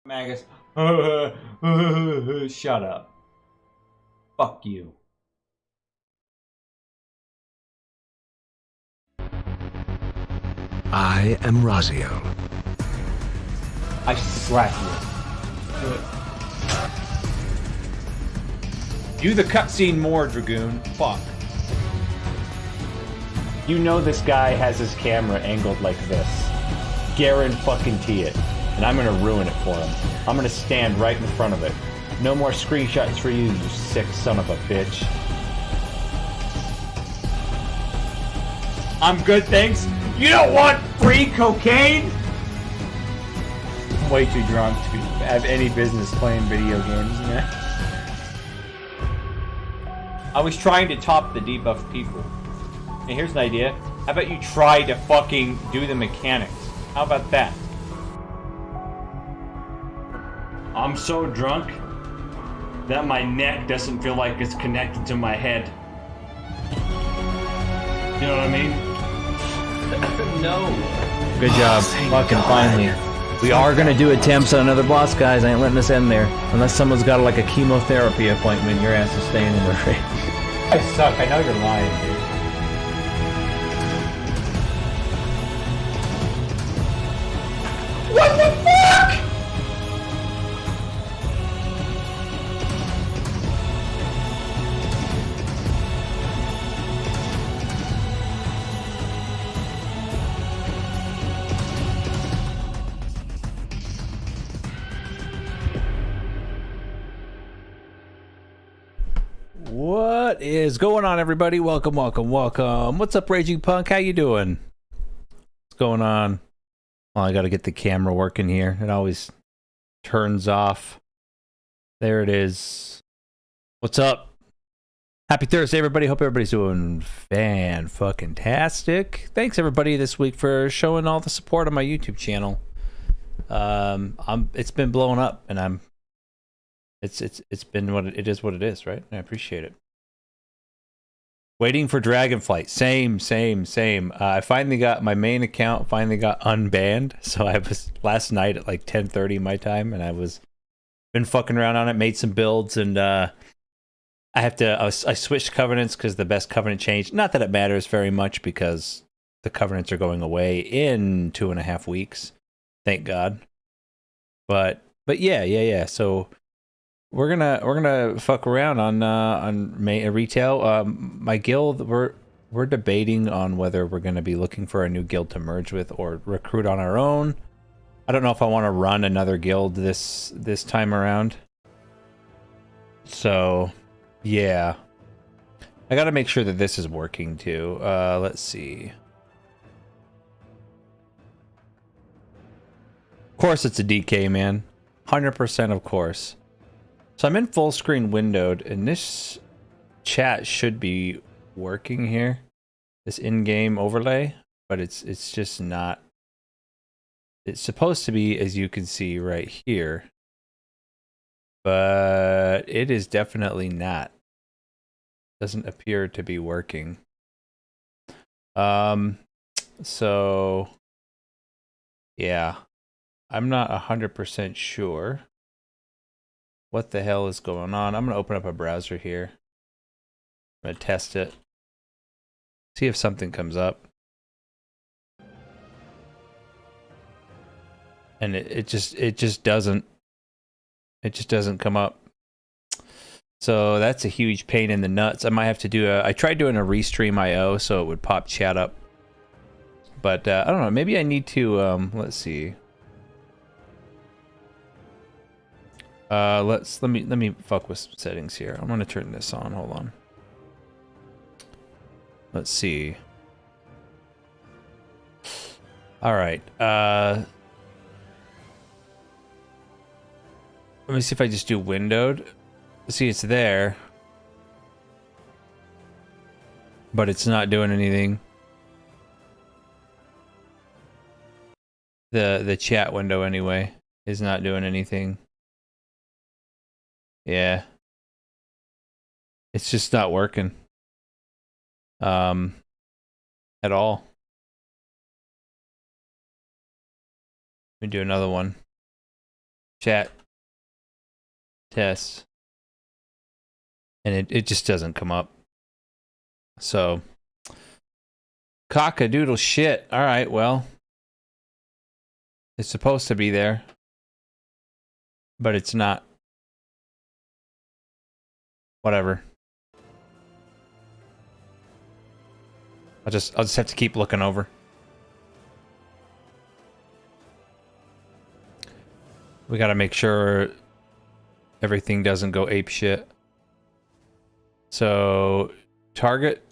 Magus. Shut up. Fuck you. I am Razio. I slap you. Do the cutscene more, Dragoon. Fuck. You know this guy has his camera angled like this. Guarantee it. And I'm gonna ruin it for him. I'm gonna stand right in front of it. No more screenshots for you, you sick son of a bitch. I'm good, thanks. You don't want free cocaine? I'm way too drunk to have any business playing video games, man. I was trying to top the debuff people. And here's an idea. How about you try to fucking do the mechanics? How about that? I'm so drunk that my neck doesn't feel like it's connected to my head. You know what I mean? No. Good job. Fucking finally. We are gonna do attempts on another boss, guys. I ain't letting this end there. Unless someone's got like a chemotherapy appointment, your ass is staying in the ring. I suck. I know you're lying, dude. What the fuck? What is going on, everybody? Welcome. What's up, Raging Punk? How you doing? What's going on? Well, I gotta get the camera working here. It always turns off. There it is. What's up? Happy Thursday, everybody. Hope everybody's doing fan-fucking-tastic. Thanks, everybody, this week for showing all the support on my YouTube channel. It's been blowing up, and it's been what it is, right? I appreciate it. Waiting for Dragonflight. Same. I finally got my main account. Finally got unbanned. So I was last night at like 10:30 my time, and I been fucking around on it. Made some builds, and I switched covenants because the best covenant changed. Not that it matters very much because the covenants are going away in 2.5 weeks. Thank God. But yeah. So we're gonna fuck around on retail. My guild, we're debating on whether we're gonna be looking for a new guild to merge with or recruit on our own. I don't know if I want to run another guild this time around. So yeah, I got to make sure that this is working too. Let's see. Of course, it's a DK, man. 100% of course. So I'm in full screen windowed, and this chat should be working here. This in-game overlay, but it's just not. It's supposed to be, as you can see right here, but it is definitely not. Doesn't appear to be working. So yeah, I'm not 100% sure what the hell is going on. I'm gonna open up a browser here. I'm gonna test it. See if something comes up. And it just doesn't come up. So that's a huge pain in the nuts. I might have to do I tried doing a restream IO so it would pop chat up. But I don't know, maybe I need to let's see. Let me fuck with some settings here. I'm gonna turn this on. Hold on. Let's see. All right. Let me see if I just do windowed. See, it's there, but it's not doing anything. The chat window anyway is not doing anything. Yeah. It's just not working. At all. Let me do another one. Chat. Test. And it just doesn't come up. So, cock-a-doodle shit. All right, well, it's supposed to be there, but it's not. Whatever. I'll just have to keep looking over. We got to make sure everything doesn't go ape shit. So, target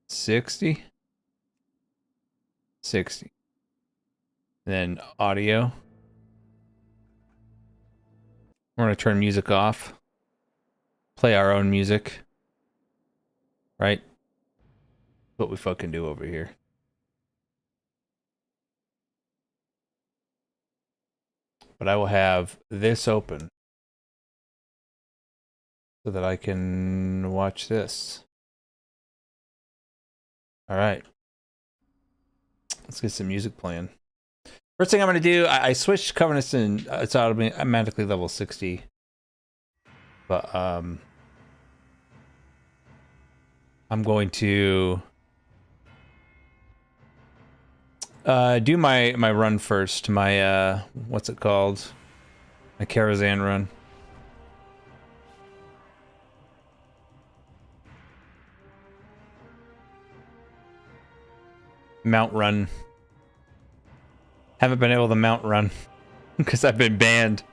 60. 60. Then audio. We're going to turn music off. Play our own music. Right? What we fucking do over here. But I will have this open so that I can watch this. All right. Let's get some music playing. First thing I'm going to do, I switched Covenants and it's automatically level 60. But I'm going to do my run first. My what's it called? My Karazhan run. Mount run. Haven't been able to mount run because I've been banned.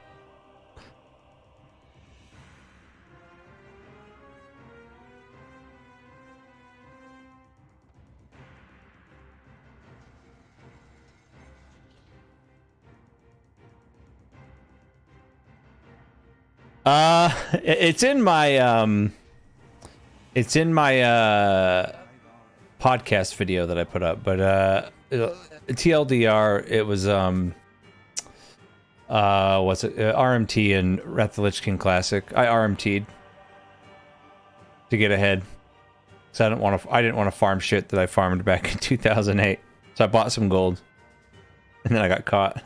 It's in my podcast video that I put up, but TLDR, it was what's it, RMT and Wrath of the Lich King Classic. I RMT'd to get ahead, so I didn't want to farm shit that I farmed back in 2008. So I bought some gold, and then I got caught.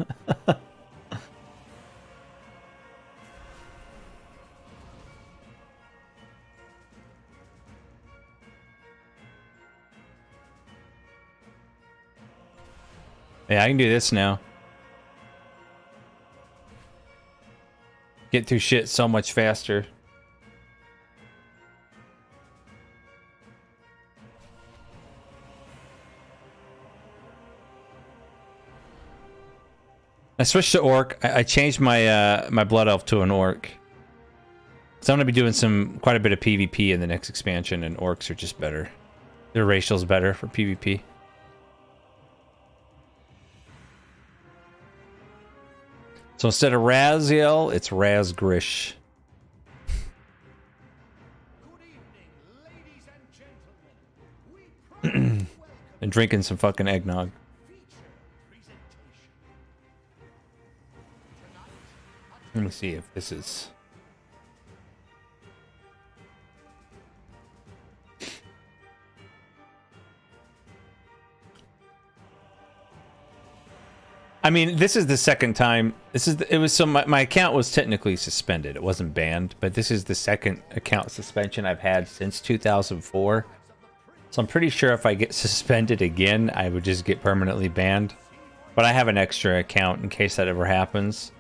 Yeah, I can do this now. Get through shit so much faster. I switched to Orc. I changed my my Blood Elf to an Orc. So I'm gonna be doing quite a bit of PvP in the next expansion, and Orcs are just better. Their racial's better for PvP. So instead of Raziel, it's Razgrish. And drinking some fucking eggnog. Let me see if this is... I mean, this is the second time. My account was technically suspended. It wasn't banned, but this is the second account suspension I've had since 2004. So I'm pretty sure if I get suspended again, I would just get permanently banned. But I have an extra account in case that ever happens.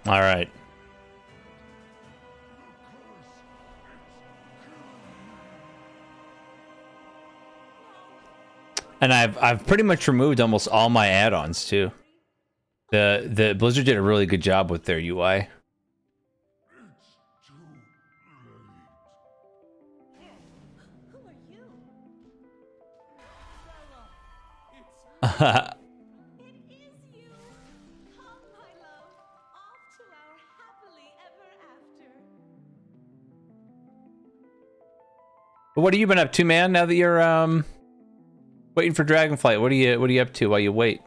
All right. And I've pretty much removed almost all my add-ons too. The Blizzard did a really good job with their UI. What have you been up to, man? Now that you're waiting for Dragonflight, what are you up to while you wait?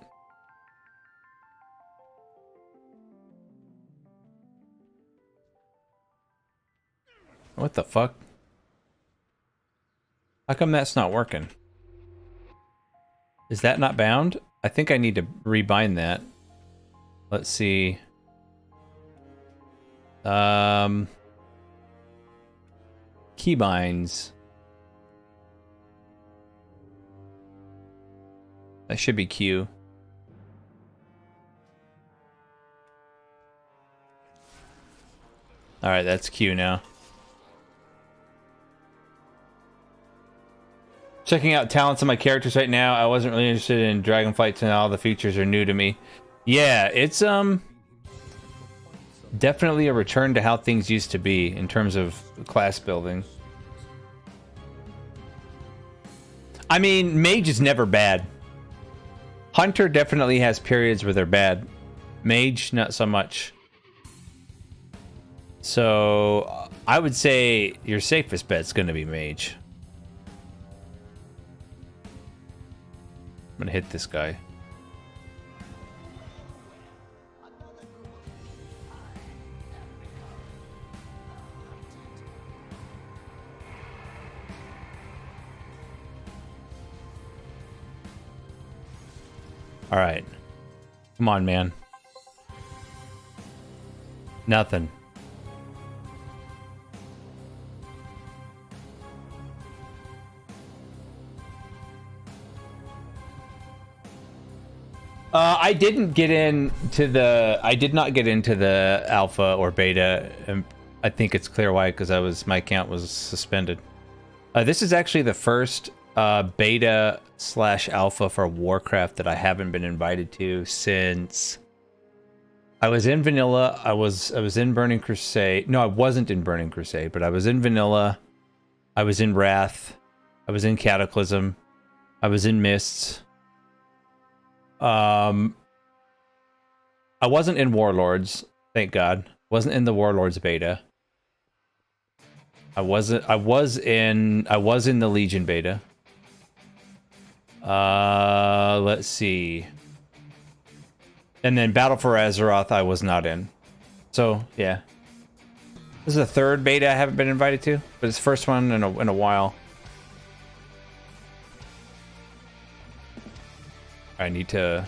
What the fuck? How come that's not working? Is that not bound? I think I need to rebind that. Let's see. Keybinds. That should be Q. Alright, that's Q now. Checking out talents on my characters right now. I wasn't really interested in Dragonflight and all the features are new to me. Yeah, it's definitely a return to how things used to be in terms of class building. I mean, Mage is never bad. Hunter definitely has periods where they're bad. Mage, not so much. So, I would say your safest bet's gonna be Mage. I'm gonna hit this guy. All right. Come on, man. Nothing. I didn't get into the. I did not get into the alpha or beta. I think it's clear why, because my account was suspended. This is actually the first beta / alpha for Warcraft that I haven't been invited to since I was in vanilla. I was in Burning Crusade. No, I wasn't in Burning Crusade, but I was in vanilla. I was in Wrath. I was in Cataclysm. I was in Mists. I wasn't in Warlords, thank God. Wasn't in the Warlords beta. I was in the Legion beta. Let's see. And then Battle for Azeroth I was not in. So, yeah. This is the third beta I haven't been invited to, but it's the first one in a while. I need to...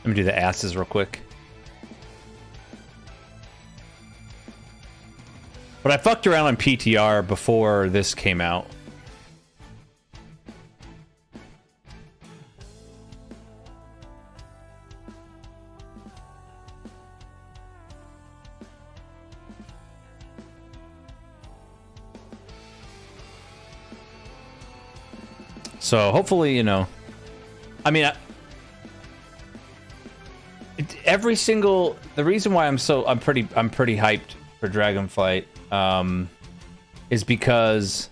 Let me do the asses real quick. But I fucked around on PTR before this came out. So hopefully, you know, I mean, every single, the reason why I'm pretty hyped for Dragonflight is because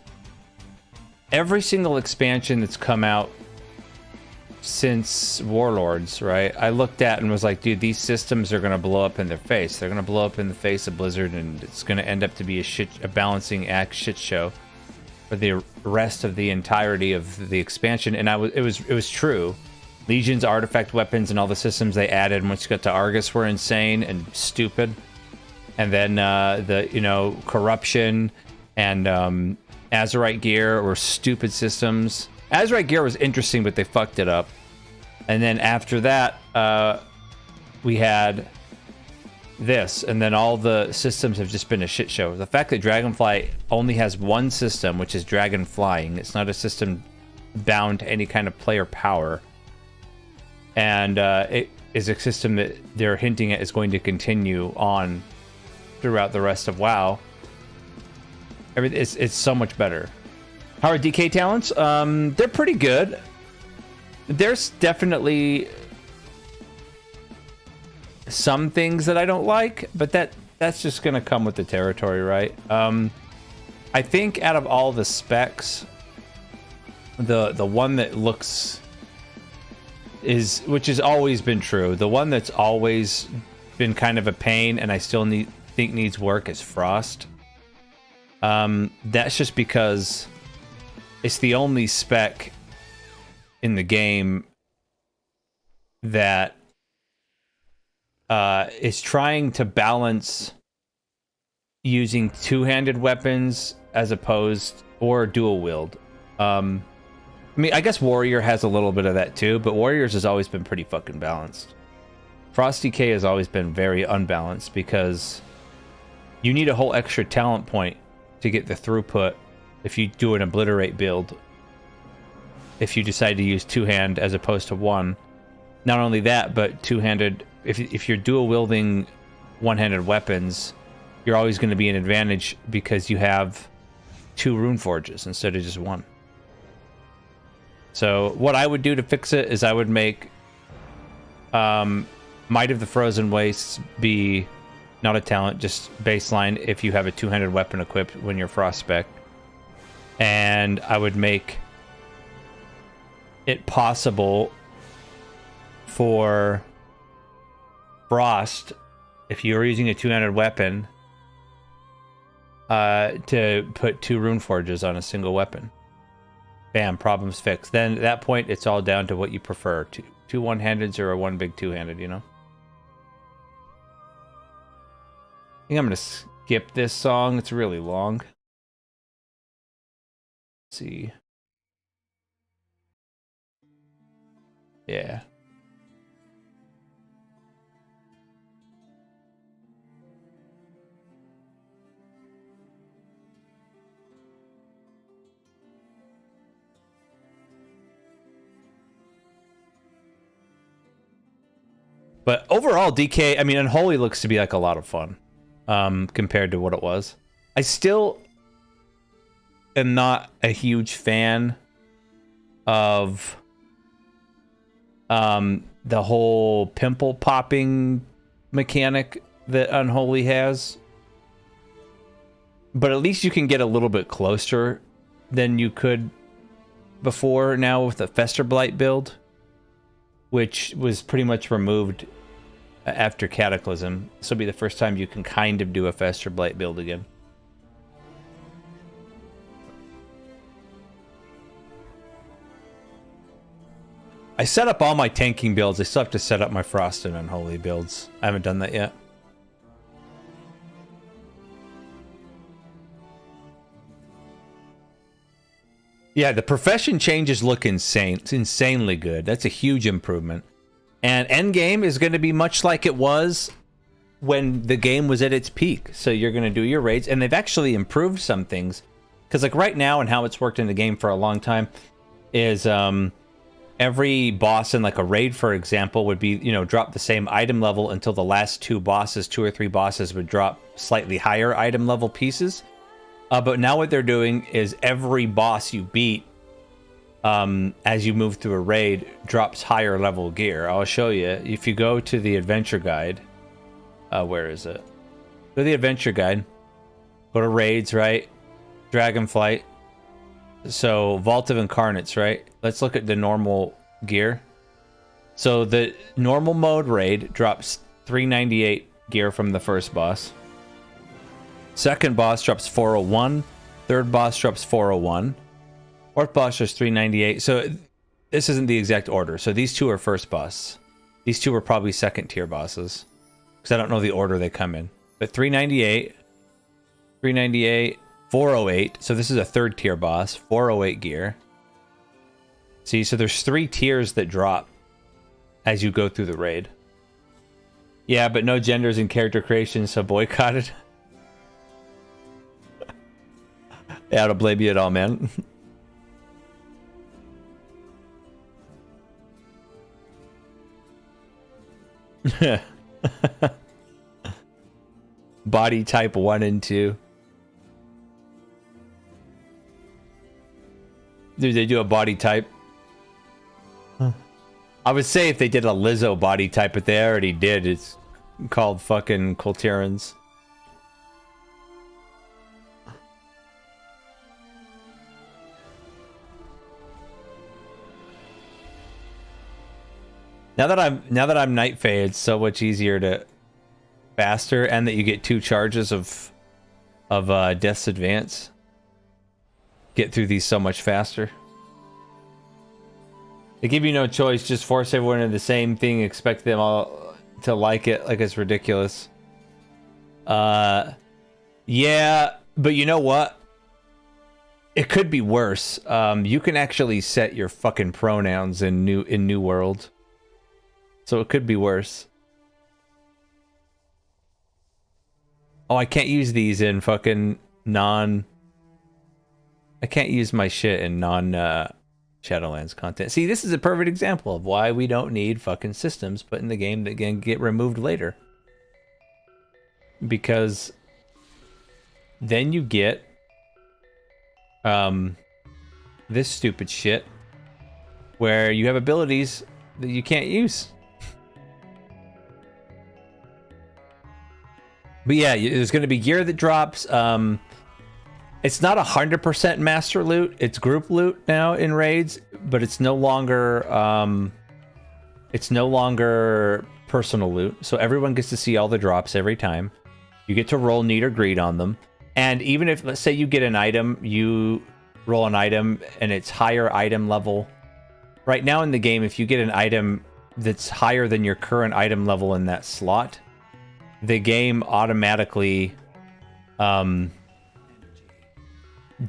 every single expansion that's come out since Warlords, right? I looked at and was like, dude, these systems are gonna blow up in their face. They're gonna blow up in the face of Blizzard, and it's gonna end up to be a balancing act shit show for the rest of the entirety of the expansion. And it was true. Legion's artifact weapons and all the systems they added once you got to Argus were insane and stupid. And then the corruption and Azerite gear were stupid systems. Azerite gear was interesting, but they fucked it up. And then after that, we had this, and then all the systems have just been a shit show. The fact that Dragonfly only has one system, which is Dragon Flying, it's not a system bound to any kind of player power. And it is a system that they're hinting at is going to continue on throughout the rest of WoW. It's so much better. How are DK talents? They're pretty good. There's definitely some things that I don't like, but that's just gonna come with the territory, right? I think out of all the specs, the one that looks which has always been true, the one that's always been kind of a pain and I still think needs work is Frost. That's just because it's the only spec in the game that is trying to balance using two-handed weapons as opposed or dual wield. I mean, I guess Warrior has a little bit of that too, but Warriors has always been pretty fucking balanced. Frost DK has always been very unbalanced because you need a whole extra talent point to get the throughput if you do an obliterate build. If you decide to use two-hand as opposed to one. Not only that, but two-handed, if you're dual wielding one-handed weapons, you're always going to be an advantage because you have 2 rune forges instead of just 1. So what I would do to fix it is I would make Might of the Frozen Wastes be not a talent, just baseline if you have a two-handed weapon equipped when you're Frost spec. And I would make it possible for Frost, if you're using a two-handed weapon, to put 2 rune forges on a single weapon. Bam, problem's fixed. Then at that point, it's all down to what you prefer. Two one-handeds or a one big two-handed, you know? I think I'm going to skip this song. It's really long. Let's see. Yeah. But overall, DK, I mean, Unholy looks to be like a lot of fun compared to what it was. I still am not a huge fan of the whole pimple popping mechanic that Unholy has. But at least you can get a little bit closer than you could before now with the Fester Blight build, which was pretty much removed after Cataclysm. This will be the first time you can kind of do a Fester Blight build again. I set up all my tanking builds. I still have to set up my Frost and Unholy builds. I haven't done that yet. Yeah, the profession changes look insane. It's insanely good. That's a huge improvement. And endgame is going to be much like it was when the game was at its peak. So you're going to do your raids, and they've actually improved some things. Because like right now, and how it's worked in the game for a long time, is every boss in like a raid, for example, would be, you know, drop the same item level until the last 2 or 3 bosses would drop slightly higher item level pieces. But now what they're doing is every boss you beat, as you move through a raid, drops higher level gear. I'll show you. If you go to the adventure guide, where is it? Go to the adventure guide. Go to raids, right? Dragonflight. So Vault of Incarnates, right? Let's look at the normal gear. So the normal mode raid drops 398 gear from the first boss. Second boss drops 401. Third boss drops 401. Fourth boss drops 398. So this isn't the exact order. So these 2 are first boss. These 2 are probably second tier bosses, because I don't know the order they come in. But 398, 398, 408. So this is a third tier boss. 408 gear. See, so there's 3 tiers that drop as you go through the raid. Yeah, but no genders in character creation, so boycotted. Yeah, I don't blame you at all, man. Body type 1 and 2. Do they do a body type? I would say if they did a Lizzo body type, but they already did. It's called fucking Colterans. Now that I'm Night Fae, it's so much easier to faster, and that you get 2 charges of Death's Advance. Get through these so much faster. They give you no choice, just force everyone into the same thing, expect them all to like it, like it's ridiculous. Yeah, but you know what? It could be worse. You can actually set your fucking pronouns in New World. So it could be worse. Oh, I can't use these in fucking I can't use my shit in Shadowlands content. See, this is a perfect example of why we don't need fucking systems put in the game that can get removed later. Because then you get this stupid shit where you have abilities that you can't use. But yeah, there's going to be gear that drops. It's not 100% master loot. It's group loot now in raids, but it's no longer personal loot. So everyone gets to see all the drops every time. You get to roll need or greed on them. And even if, let's say you get an item, you roll an item and it's higher item level. Right now in the game, if you get an item that's higher than your current item level in that slot, the game automatically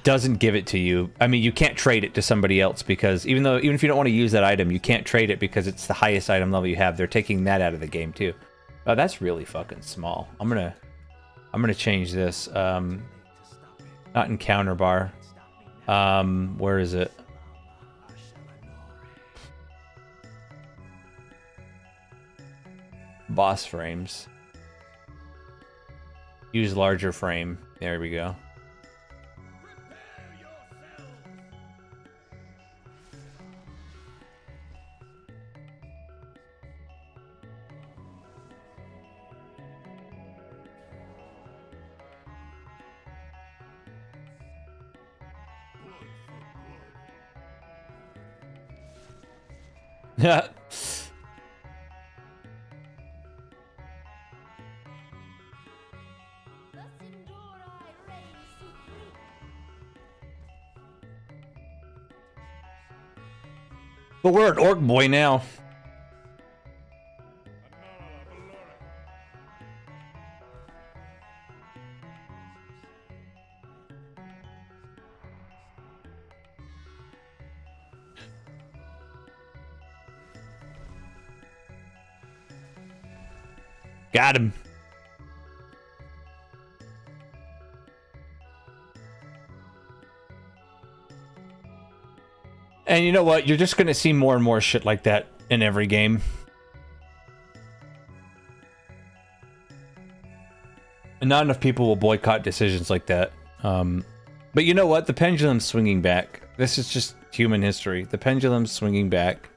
doesn't give it to you. I mean, you can't trade it to somebody else, because even if you don't want to use that item, you can't trade it because it's the highest item level you have. They're taking that out of the game too. Oh, that's really fucking small. I'm gonna change this. Not encounter bar. Where is it? Boss frames. Use larger frame. There we go. Yeah. But we're an orc boy now. Got him. And you know what? You're just going to see more and more shit like that in every game. And not enough people will boycott decisions like that. But you know what? The pendulum's swinging back. This is just human history. The pendulum's swinging back.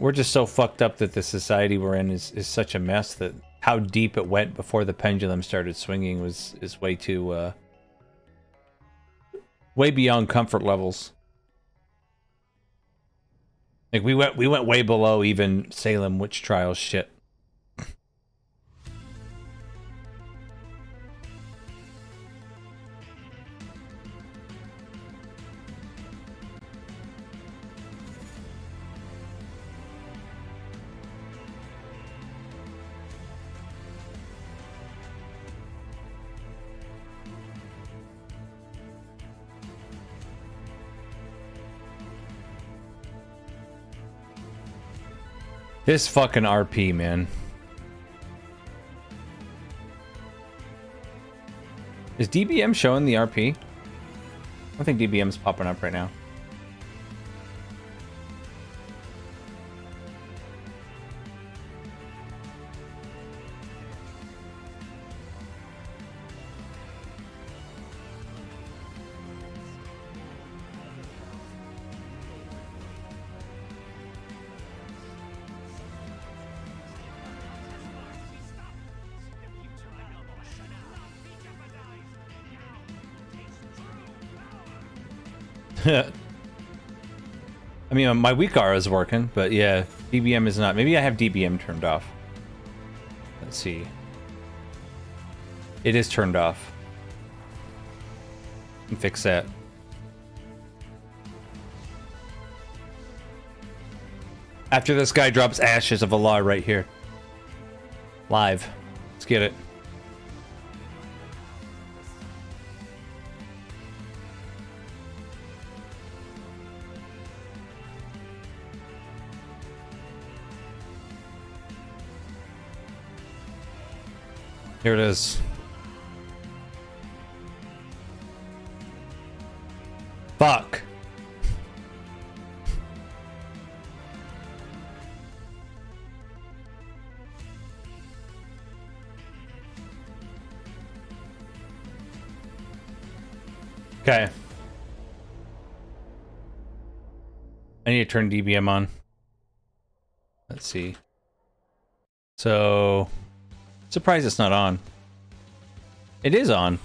We're just so fucked up that the society we're in is such a mess that how deep it went before the pendulum started swinging is way too way beyond comfort levels. Like we went way below even Salem witch trials shit. This fucking RP, man. Is DBM showing the RP? I don't think DBM's popping up right now. I mean, my weak aura is working, but yeah, DBM is not. Maybe I have DBM turned off. Let's see. It is turned off. Fix that. After this guy drops Ashes of Allah right here. Live. Let's get it. Here it is. Fuck. Okay. I need to turn DBM on. Let's see. So, surprised it's not on. It is on.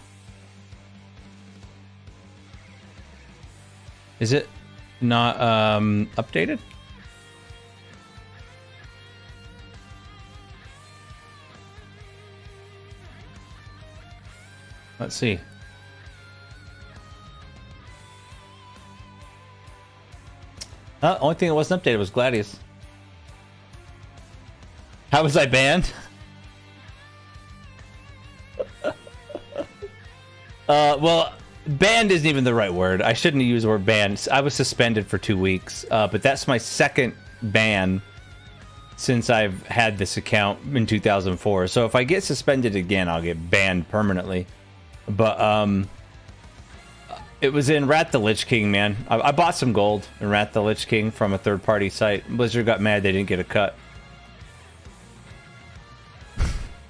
Is it not updated? Let's see. Only thing that wasn't updated was Gladius. How was I banned? Well, banned isn't even the right word. I shouldn't use the word banned. I was suspended for 2 weeks, but that's my second ban since I've had this account in 2004. So if I get suspended again, I'll get banned permanently. But it was in Rat the Lich King, man. I bought some gold in Rat the Lich King from a third-party site. Blizzard got mad they didn't get a cut.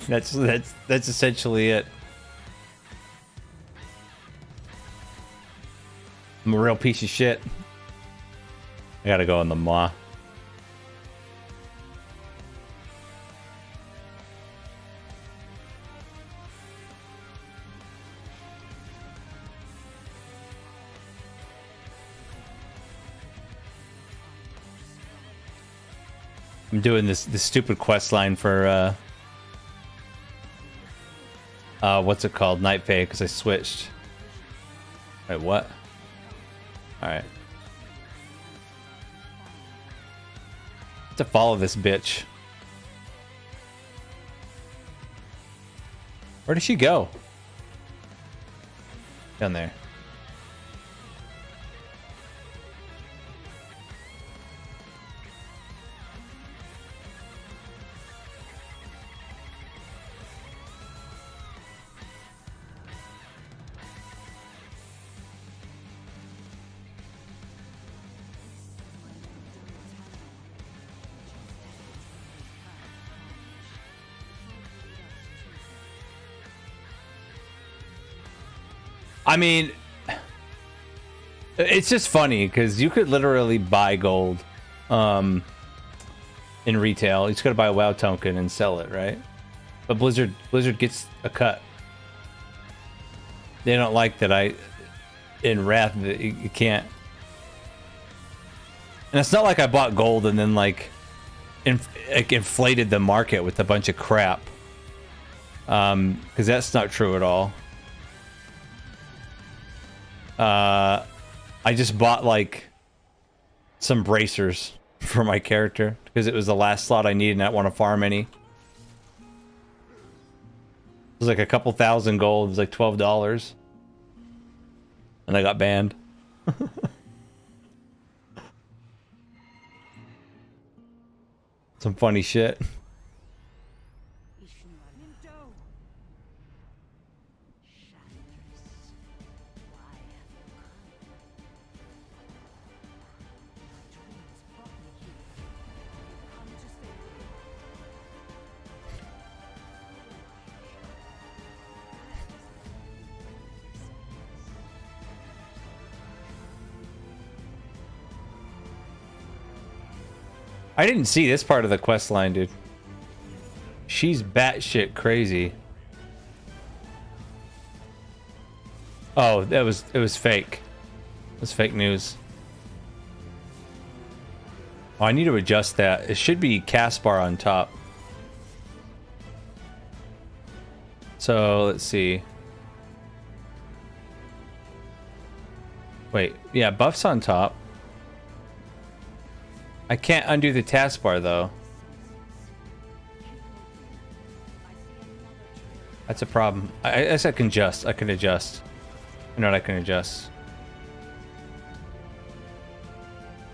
That's essentially it. I'm a real piece of shit. I gotta go on the Maw. I'm doing this stupid quest line for what's it called? Night Fae, because I switched. Wait, what? Alright. To follow this bitch. Where did she go? Down there. I mean, it's just funny because you could literally buy gold in retail. You just gotta buy a WoW token and sell it, right? But Blizzard gets a cut. They don't like that in Wrath that you can't. And it's not like I bought gold and then like inflated the market with a bunch of crap. Because that's not true at all. I just bought like some bracers for my character because it was the last slot I needed and I didn't want to farm any. It was like a couple thousand gold. It was like $12. And I got banned. Some funny shit. I didn't see this part of the quest line, dude. She's batshit crazy. Oh, it was fake. That's fake news. Oh, I need to adjust that. It should be cast bar on top. So let's see. Wait, yeah, buffs on top. I can't undo the taskbar though. That's a problem. I guess I can adjust. I can adjust. You know what I can adjust?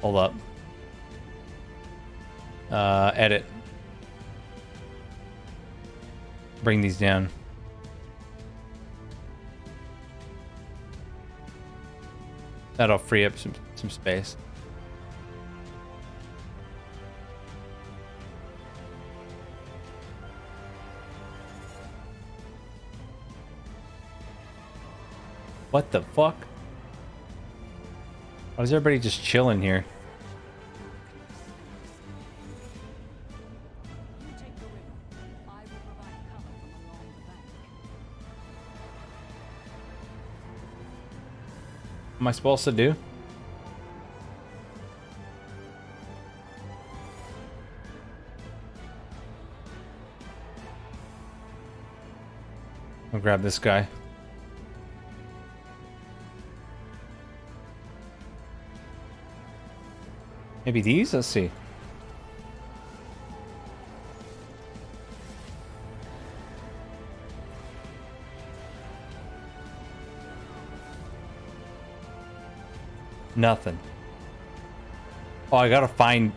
Hold up. Edit. Bring these down. That'll free up some space. What the fuck? Why is everybody just chilling here? What am I supposed to do? I'll grab this guy. Maybe these? Let's see. Nothing. Oh, I gotta find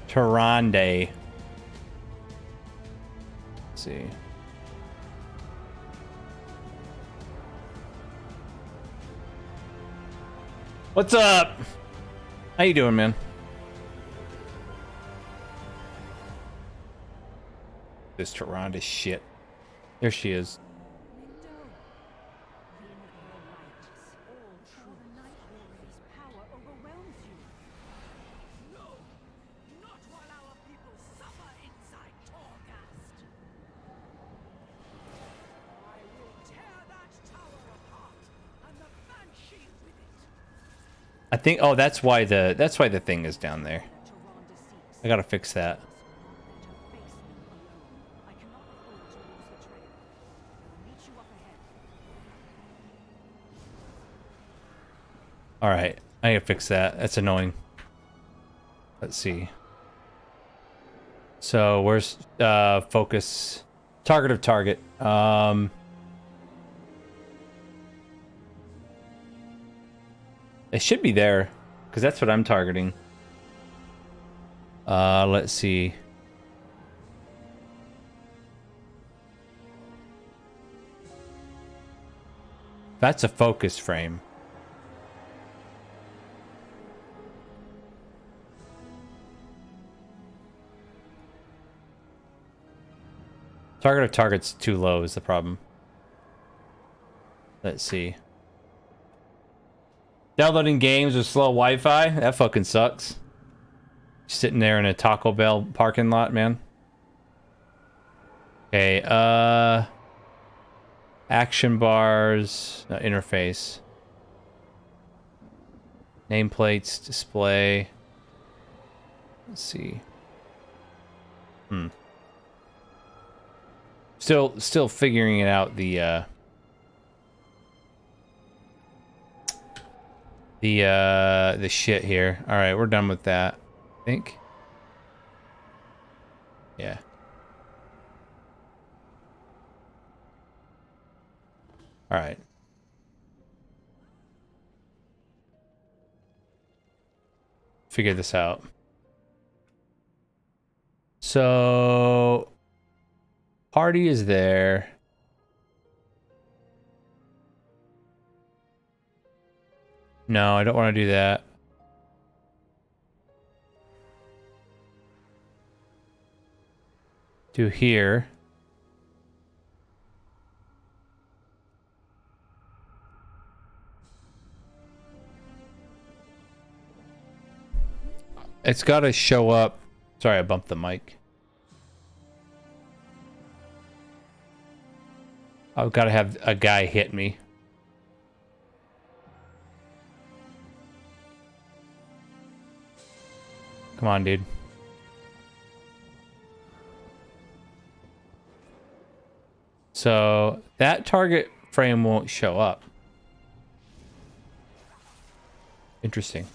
Tyrande. Let's see. What's up? How you doing, man? This Tyrande shit. There she is. I think, oh, that's why the thing is down there. I gotta fix that. All right, I gotta fix that. That's annoying. Let's see. So where's focus? Target of target. It should be there, because that's what I'm targeting. Let's see. That's a focus frame. Target of target's too low is the problem. Let's see. Downloading games with slow Wi-Fi? That fucking sucks. Sitting there in a Taco Bell parking lot, man. Okay, action bars, interface. Nameplates, display. Let's see. Still figuring it out, the shit here. All right, we're done with that, I think. Yeah. All right. Figure this out. So party is there. No, I don't want to do that. Do here. It's got to show up. Sorry, I bumped the mic. I've got to have a guy hit me. Come on, dude. So that target frame won't show up. Interesting.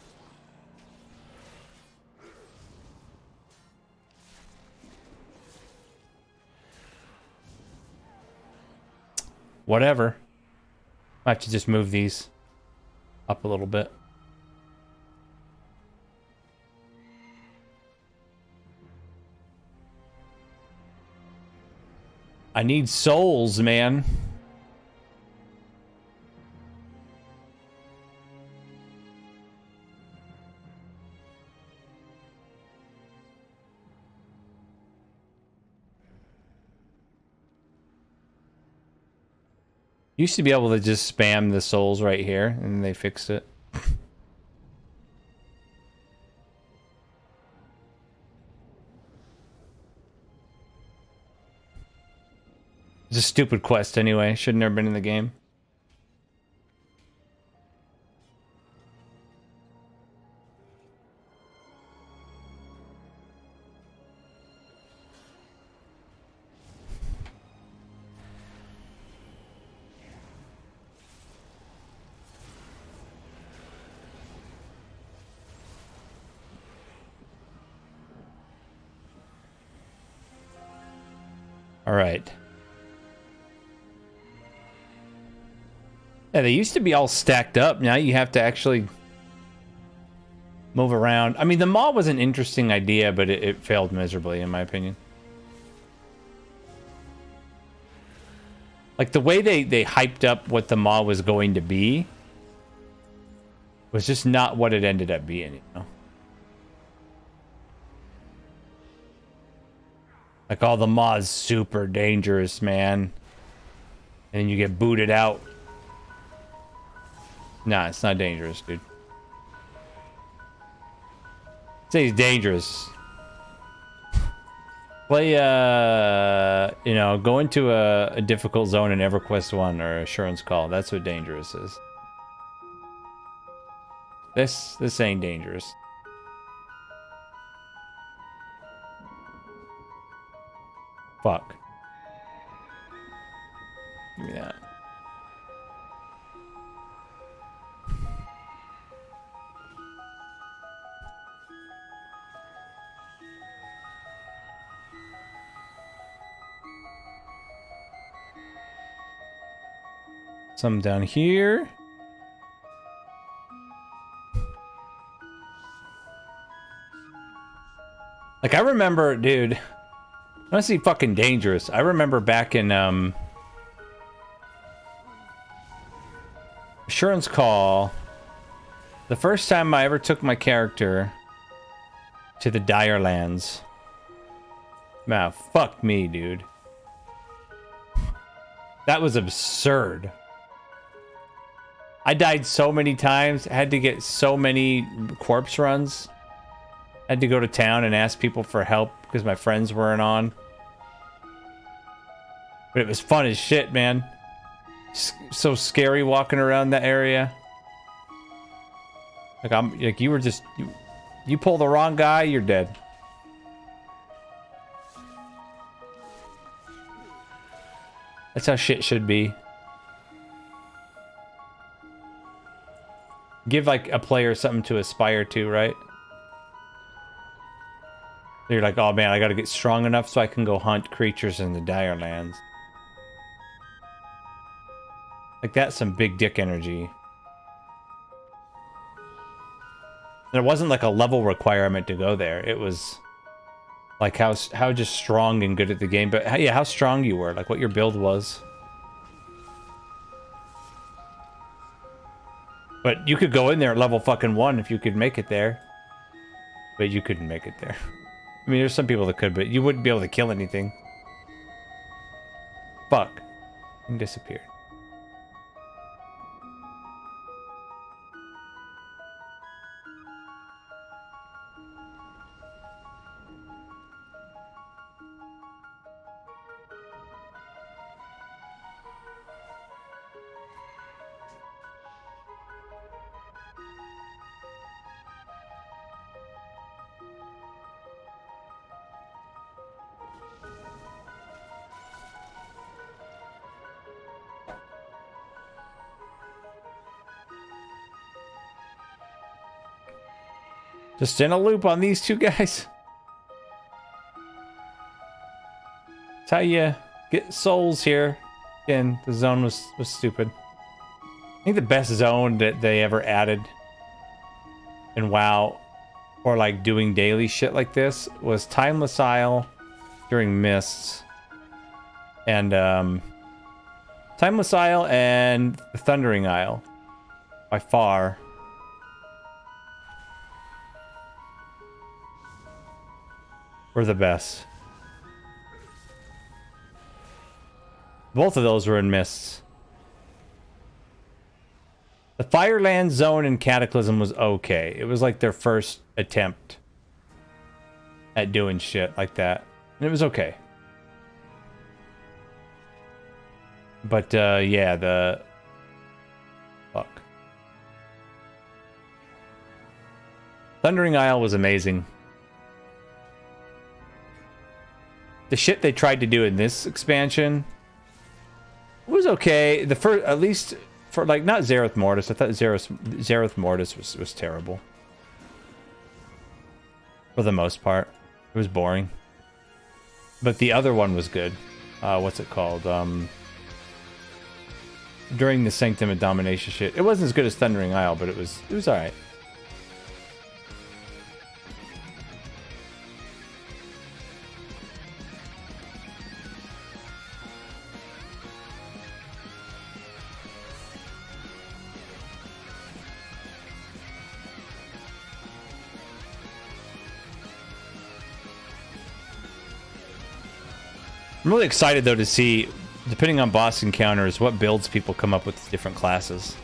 Whatever. I have to just move these up a little bit. I need souls, man. Used to be able to just spam the souls right here, and they fixed it. It's a stupid quest anyway. Should have never been in the game. All right. Yeah, they used to be all stacked up. Now you have to actually move around. I mean, the maw was an interesting idea, but it failed miserably, in my opinion. Like, the way they hyped up what the maw was going to be was just not what it ended up being, you know? Like, oh, the maw is super dangerous, man. And then you get booted out. Nah, it's not dangerous, dude. Say he's dangerous. Play, you know, go into a difficult zone in EverQuest 1 or Assurance Call. That's what dangerous is. This ain't dangerous. Fuck. Give me that. Some down here. Like, I remember, dude, honestly fucking dangerous. I remember back in Assurance Call, the first time I ever took my character to the Dire Lands. Man, fuck me, dude. That was absurd. I died so many times, had to get so many corpse runs. Had to go to town and ask people for help because my friends weren't on. But it was fun as shit, man. So scary walking around that area. Like you were just you pull the wrong guy, you're dead. That's how shit should be. Give like a player something to aspire to, right? You're like, oh man, I gotta get strong enough so I can go hunt creatures in the Dire Lands. Like, that's some big dick energy. There wasn't like a level requirement to go there. It was like how just strong and good at the game, but yeah, how strong you were, like what your build was. But you could go in there at level fucking 1 if you could make it there. But you couldn't make it there. I mean, there's some people that could, but you wouldn't be able to kill anything. Fuck. And disappeared. Just in a loop on these two guys. That's how you get souls here. Again, the zone was stupid. I think the best zone that they ever added in WoW, or like doing daily shit like this, was Timeless Isle during Mists. And Timeless Isle and the Thundering Isle. By far. Were the best. Both of those were in Mists. The Fireland Zone in Cataclysm was okay. It was like their first attempt at doing shit like that. And it was okay. But, yeah, the... Fuck. Thundering Isle was amazing. The shit they tried to do in this expansion was okay. The first, at least for like, not Zareth Mortis. I thought Zareth Mortis was terrible. For the most part. It was boring. But the other one was good. What's it called? During the Sanctum of Domination shit. It wasn't as good as Thundering Isle, but it was alright. I'm really excited, though, to see, depending on boss encounters, what builds people come up with different classes.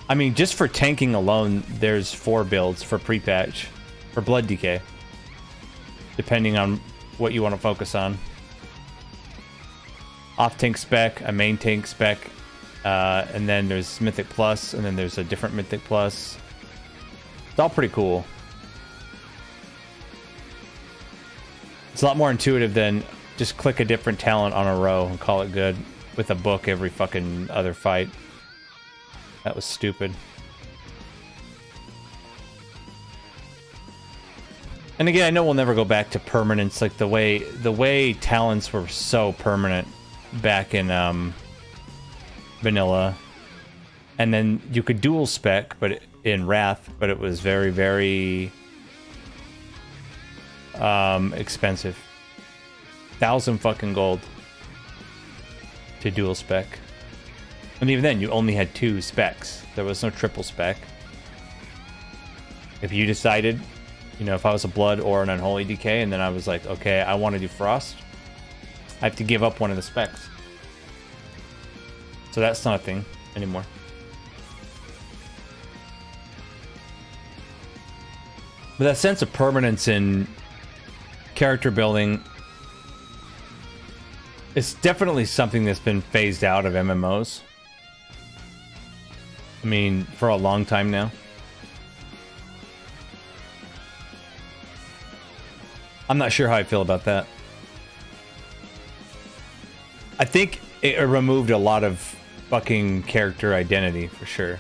I mean, just for tanking alone, there's 4 builds for pre-patch. For Blood Decay. Depending on what you want to focus on. Off-tank spec, a main tank spec, and then there's Mythic Plus, and then there's a different Mythic Plus. It's all pretty cool. It's a lot more intuitive than just click a different talent on a row and call it good with a book every fucking other fight. That was stupid. And again, I know we'll never go back to permanence, like the way talents were so permanent back in vanilla. And then you could dual spec but in Wrath, but it was very, very expensive. 1,000 fucking gold to dual spec. And even then, you only had 2 specs. There was no triple spec. If you decided, you know, if I was a Blood or an Unholy Decay, and then I was like, okay, I want to do Frost, I have to give up one of the specs. So that's not a thing anymore. But that sense of permanence in character building, it's definitely something that's been phased out of MMOs. I mean, for a long time now. I'm not sure how I feel about that. I think it removed a lot of fucking character identity, for sure.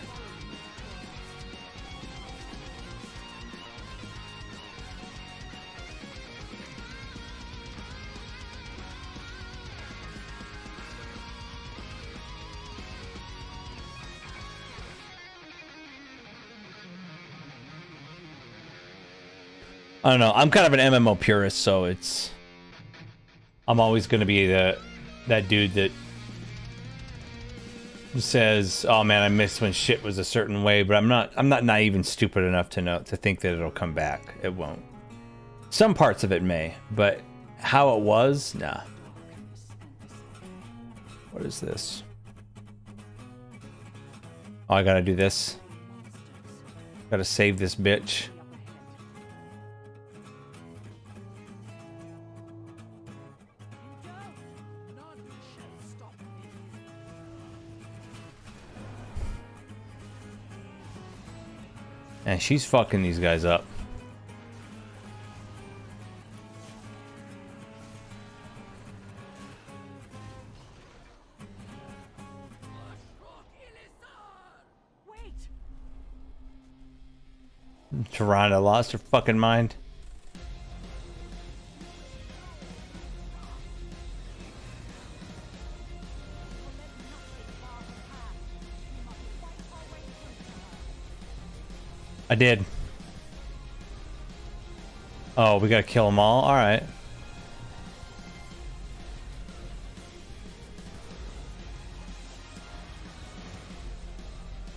I don't know. I'm kind of an MMO purist, so I'm always going to be that dude that says, "Oh man, I missed when shit was a certain way," but I'm not naive and stupid enough to think that it'll come back. It won't. Some parts of it may, but how it was, nah. What is this? Oh, I gotta do this. Gotta save this bitch. And she's fucking these guys up. Toronto lost her fucking mind. I did. Oh, we gotta kill them all? Alright.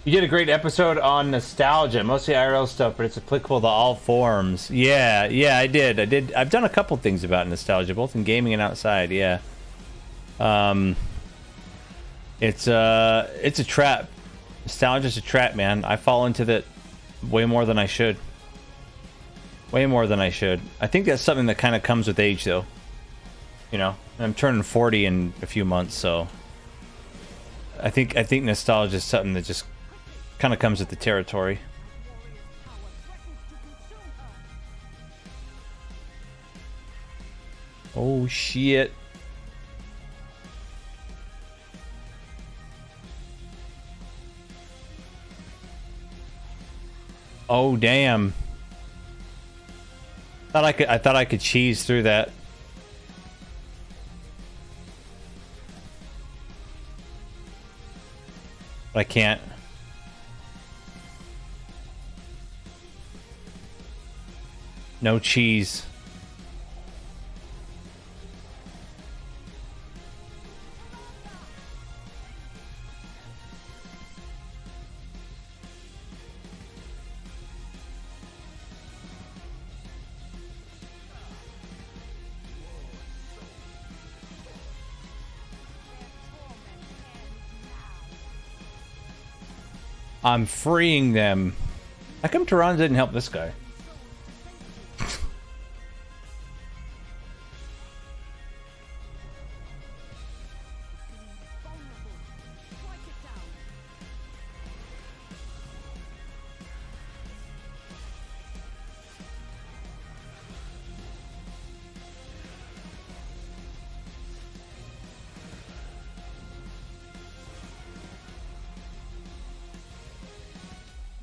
You did a great episode on nostalgia, mostly IRL stuff, but it's applicable to all forms. Yeah, I did. I've done a couple things about nostalgia, both in gaming and outside, yeah. It's a trap. Nostalgia's a trap, man. I fall into that way more than I should. Way more than I should. I think that's something that kind of comes with age, though. You know, I'm turning 40 in a few months, so I think nostalgia is something that just kind of comes with the territory. Oh shit. Oh damn. I thought I could cheese through that. But I can't. No cheese. I'm freeing them. How come Tehran didn't help this guy?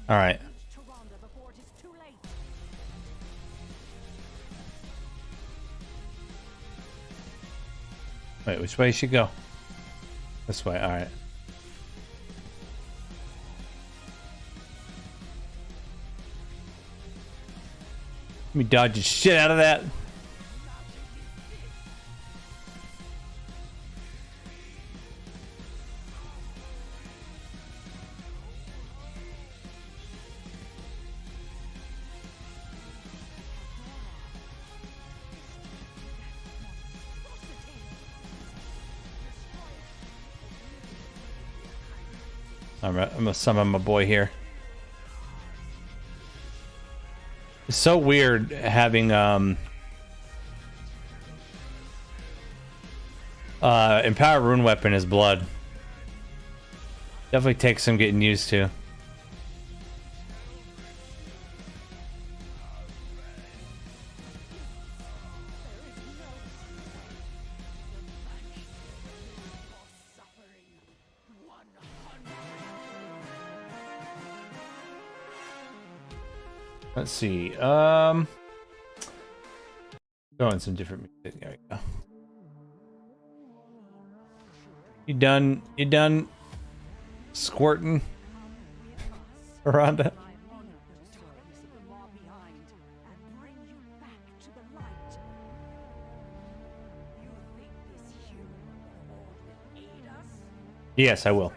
All right. Wait, which way should go? This way, all right. Let me dodge the shit out of that. I'm gonna summon my boy here. It's so weird having Empower Rune Weapon as blood. Definitely takes some getting used to. Let's see. Throwing some different music. There we go. You done? You done squirting, Rhonda? Yes, I will.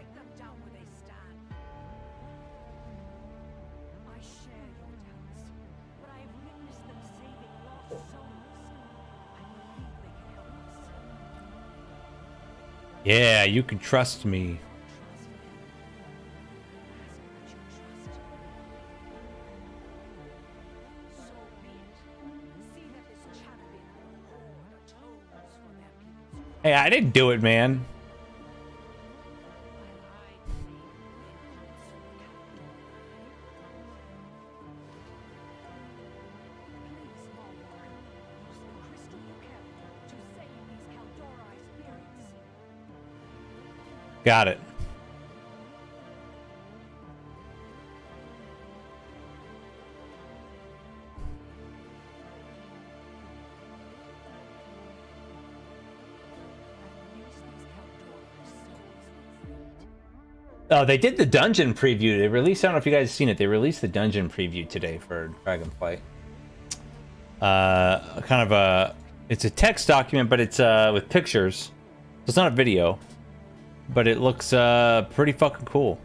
Yeah, you can trust me. Hey, I didn't do it, man. Got it. Oh, they did the dungeon preview. They released, I don't know if you guys have seen it, they released the dungeon preview today for Dragonflight. Kind of a, it's a text document, but it's with pictures. So it's not a video, but it looks pretty fucking cool.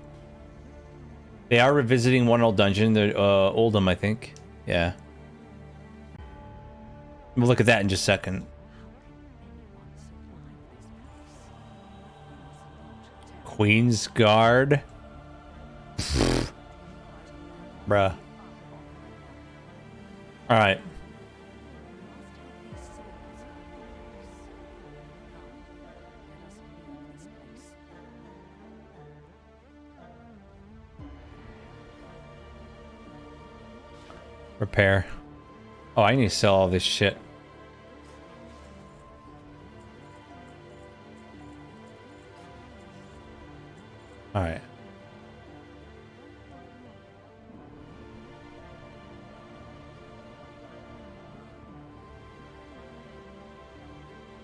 They are revisiting one old dungeon, the Oldham, I think. Yeah. We'll look at that in just a second. Queen's Guard. Bruh. Alright. Repair. Oh, I need to sell all this shit. Alright.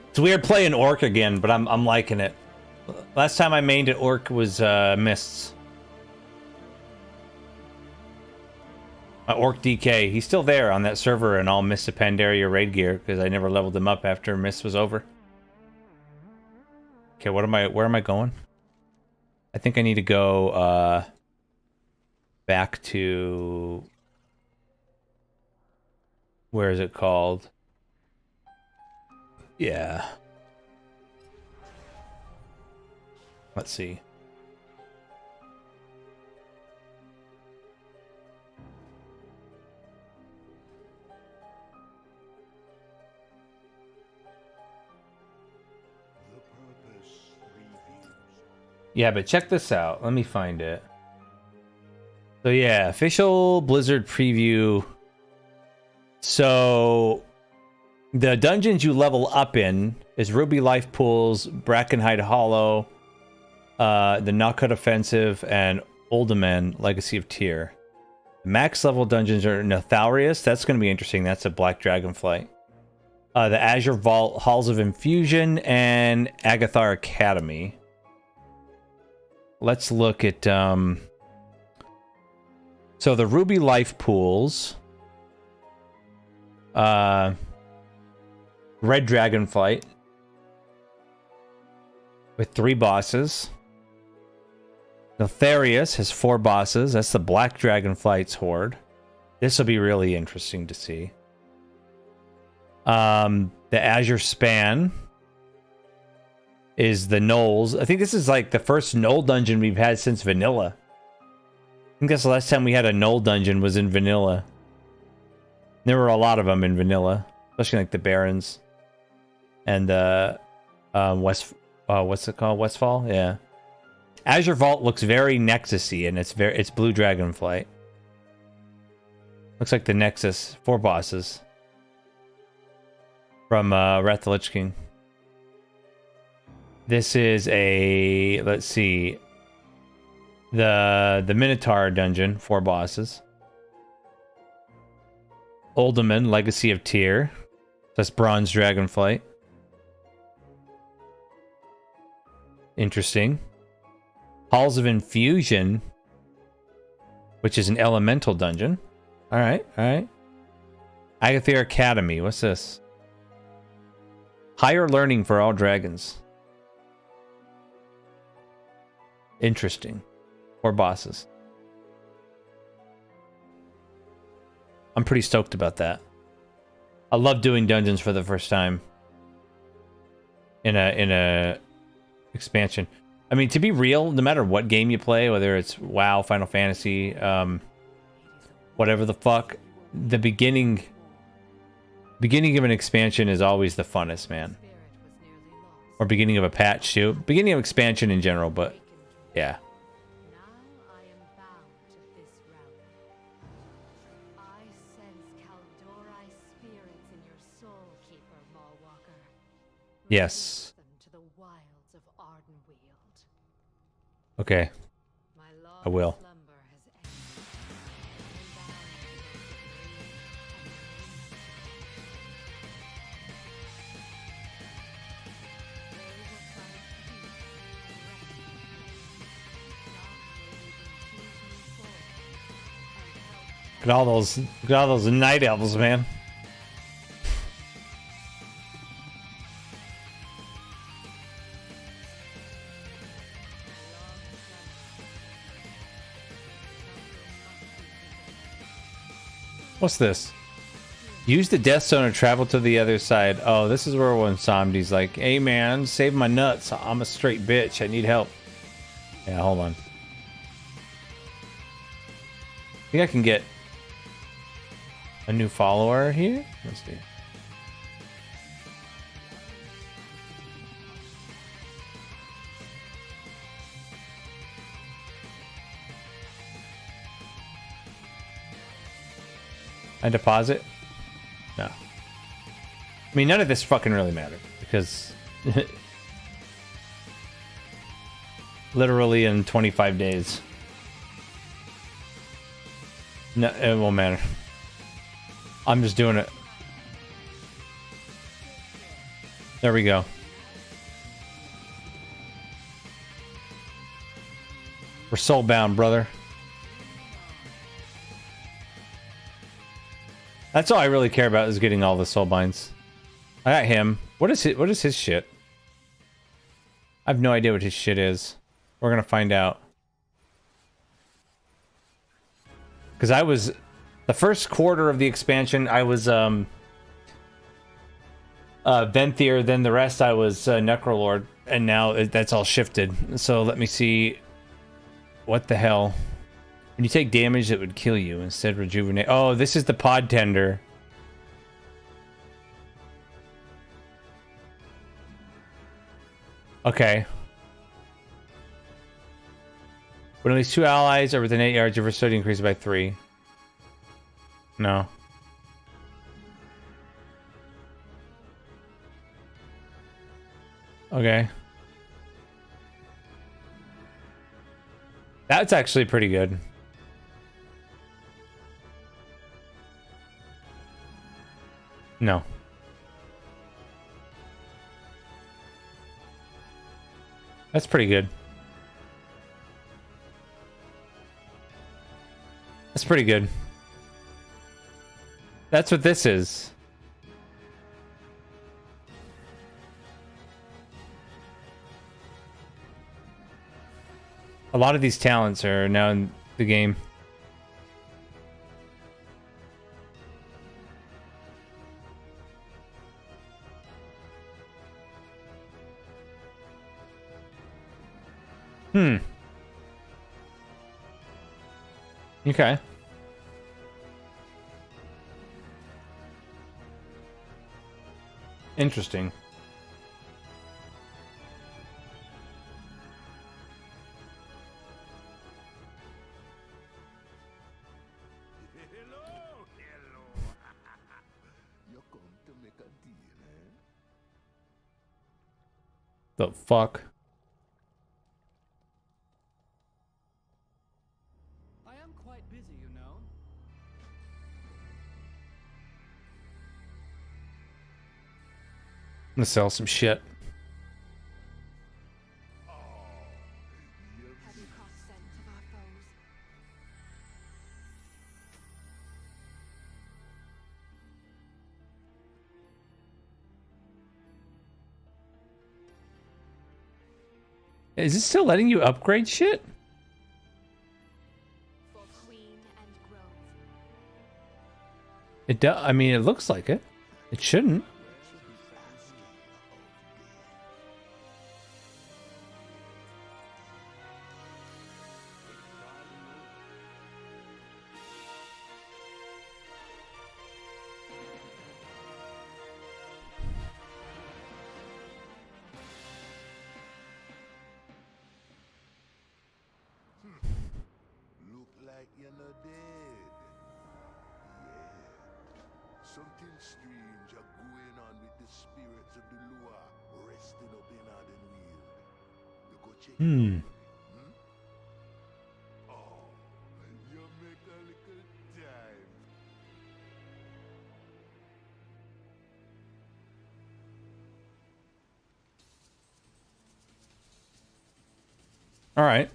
It's weird playing Orc again, but I'm liking it. Last time I mained at Orc was Mists. Orc DK, he's still there on that server and all Mists of Pandaria raid gear because I never leveled him up after Mists was over. Okay, where am I going? I think I need to go back to, where is it called? Yeah. Let's see. Yeah, but check this out. Let me find it. So yeah, official Blizzard preview. So the dungeons you level up in is Ruby Life Pools, Brackenhide Hollow, the Knockout Offensive, and Uldaman Legacy of Tyr. Max level dungeons are Notharius. That's going to be interesting. That's a Black Dragonflight. The Azure Vault, Halls of Infusion, and Agathar Academy. Let's look at, so the Ruby Life Pools, Red Dragonflight, with 3 bosses. Notharius has 4 bosses. That's the Black Dragonflight's horde. This will be really interesting to see. The Azure Span is the Knolls. I think this is like the first Knoll dungeon we've had since Vanilla. I think that's the last time we had a Knoll dungeon was in Vanilla. There were a lot of them in Vanilla, especially like the Barons and what's it called? Westfall? Yeah. Azure Vault looks very Nexus-y, and it's Blue Dragonflight. Looks like the Nexus, 4 bosses from Wrath of the Lich King. This is a, let's see, the Minotaur dungeon, 4 bosses. Uldaman, Legacy of Tyr. That's Bronze Dragonflight. Interesting. Halls of Infusion, which is an elemental dungeon. Alright, alright. Agathar Academy, what's this? Higher learning for all dragons. Interesting. 4 bosses. I'm pretty stoked about that. I love doing dungeons for the first time in a expansion. I mean, to be real, no matter what game you play, whether it's WoW, Final Fantasy, whatever the fuck, the beginning of an expansion is always the funnest, man. Or beginning of a patch too. Beginning of expansion in general, but yeah. Yes. Okay. I will. Look at all those night elves, man. What's this? Use the death zone to travel to the other side. Oh, this is where when somebody's like, hey man, save my nuts. I'm a straight bitch. I need help. Yeah, hold on. I think I can get a new follower here. Let's see. I deposit? No. I mean, none of this fucking really mattered because literally in 25 days. No, it won't matter. I'm just doing it. There we go. We're soulbound, brother. That's all I really care about is getting all the soul binds. I got him. What is his shit? I have no idea what his shit is. We're gonna find out. Because I was the first quarter of the expansion, I was Venthyr, then the rest I was Necrolord, and now that's all shifted. So let me see. What the hell? When you take damage that would kill you, instead rejuvenate. Oh, this is the pod tender. Okay. When at least 2 allies are within 8 yards, your versatility increases by 3. No. Okay. That's actually pretty good. No. That's pretty good. That's pretty good. That's what this is. A lot of these talents are now in the game. Okay. Interesting. You're going to make a deal, eh? The fuck? I am quite busy, you know. I'm gonna sell some shit. Heavy cost sent of our foes. Is it still letting you upgrade shit? For Queen and Grove. It does. I mean, it looks like it. It shouldn't. Look like you're not dead. Yeah. Something strange are going on with the spirits of the Lua resting up in Ardenweald. You go check it out. Oh, you make a little time. All right.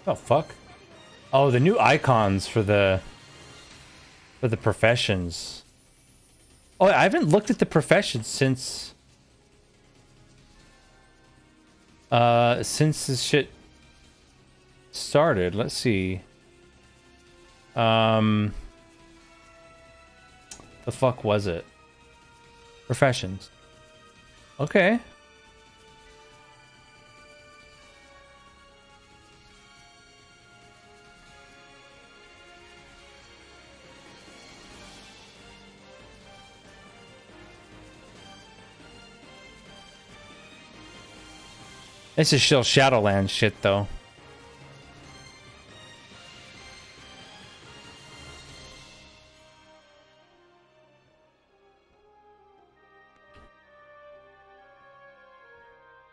Oh fuck. Oh, the new icons for the professions. Oh, I haven't looked at the professions since this shit started. Let's see. The fuck was it? Professions. Okay. This is still Shadowlands shit, though.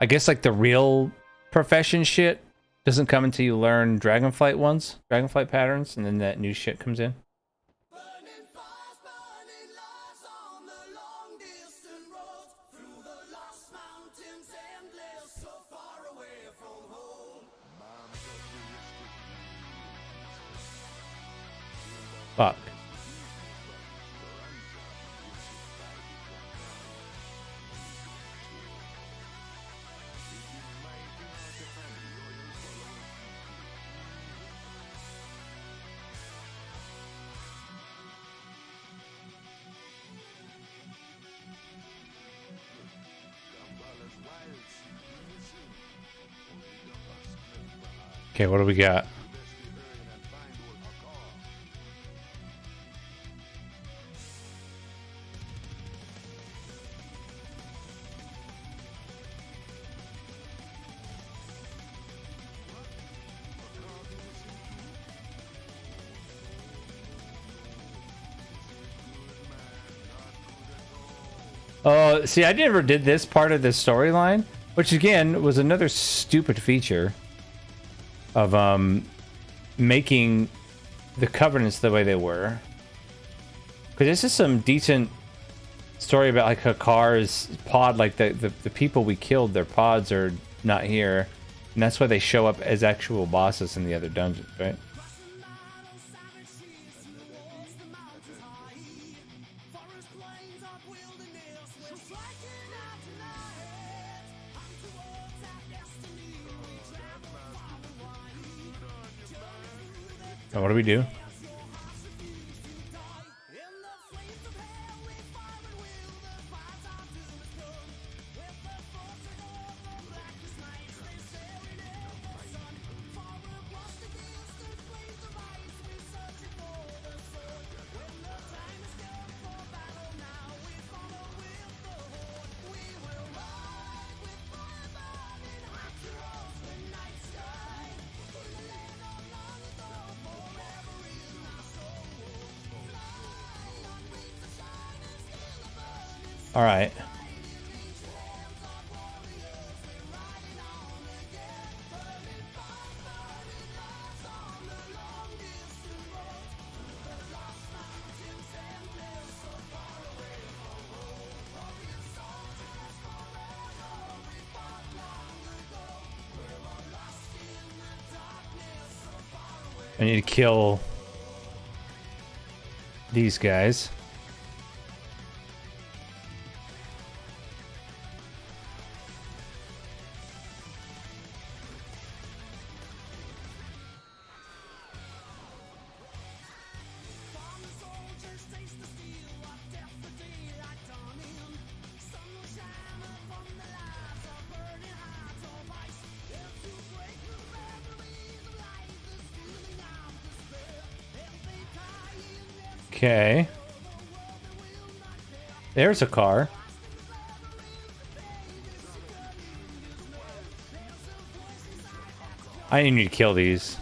I guess like the real profession shit doesn't come until you learn Dragonflight patterns, and then that new shit comes in. Fuck. Okay, what do we got? Oh, see, I never did this part of the storyline, which again was another stupid feature of making the covenants the way they were. Because this is some decent story about like Hakar's pod, like the people we killed, their pods are not here, and that's why they show up as actual bosses in the other dungeons, right? Oh, what do we do? All right. I need to kill these guys. Okay. There's a car. I need to kill these.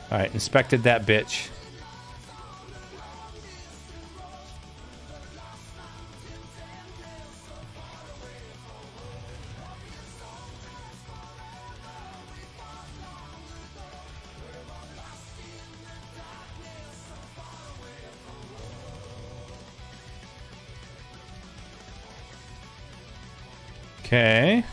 All right, inspected that bitch. Okay.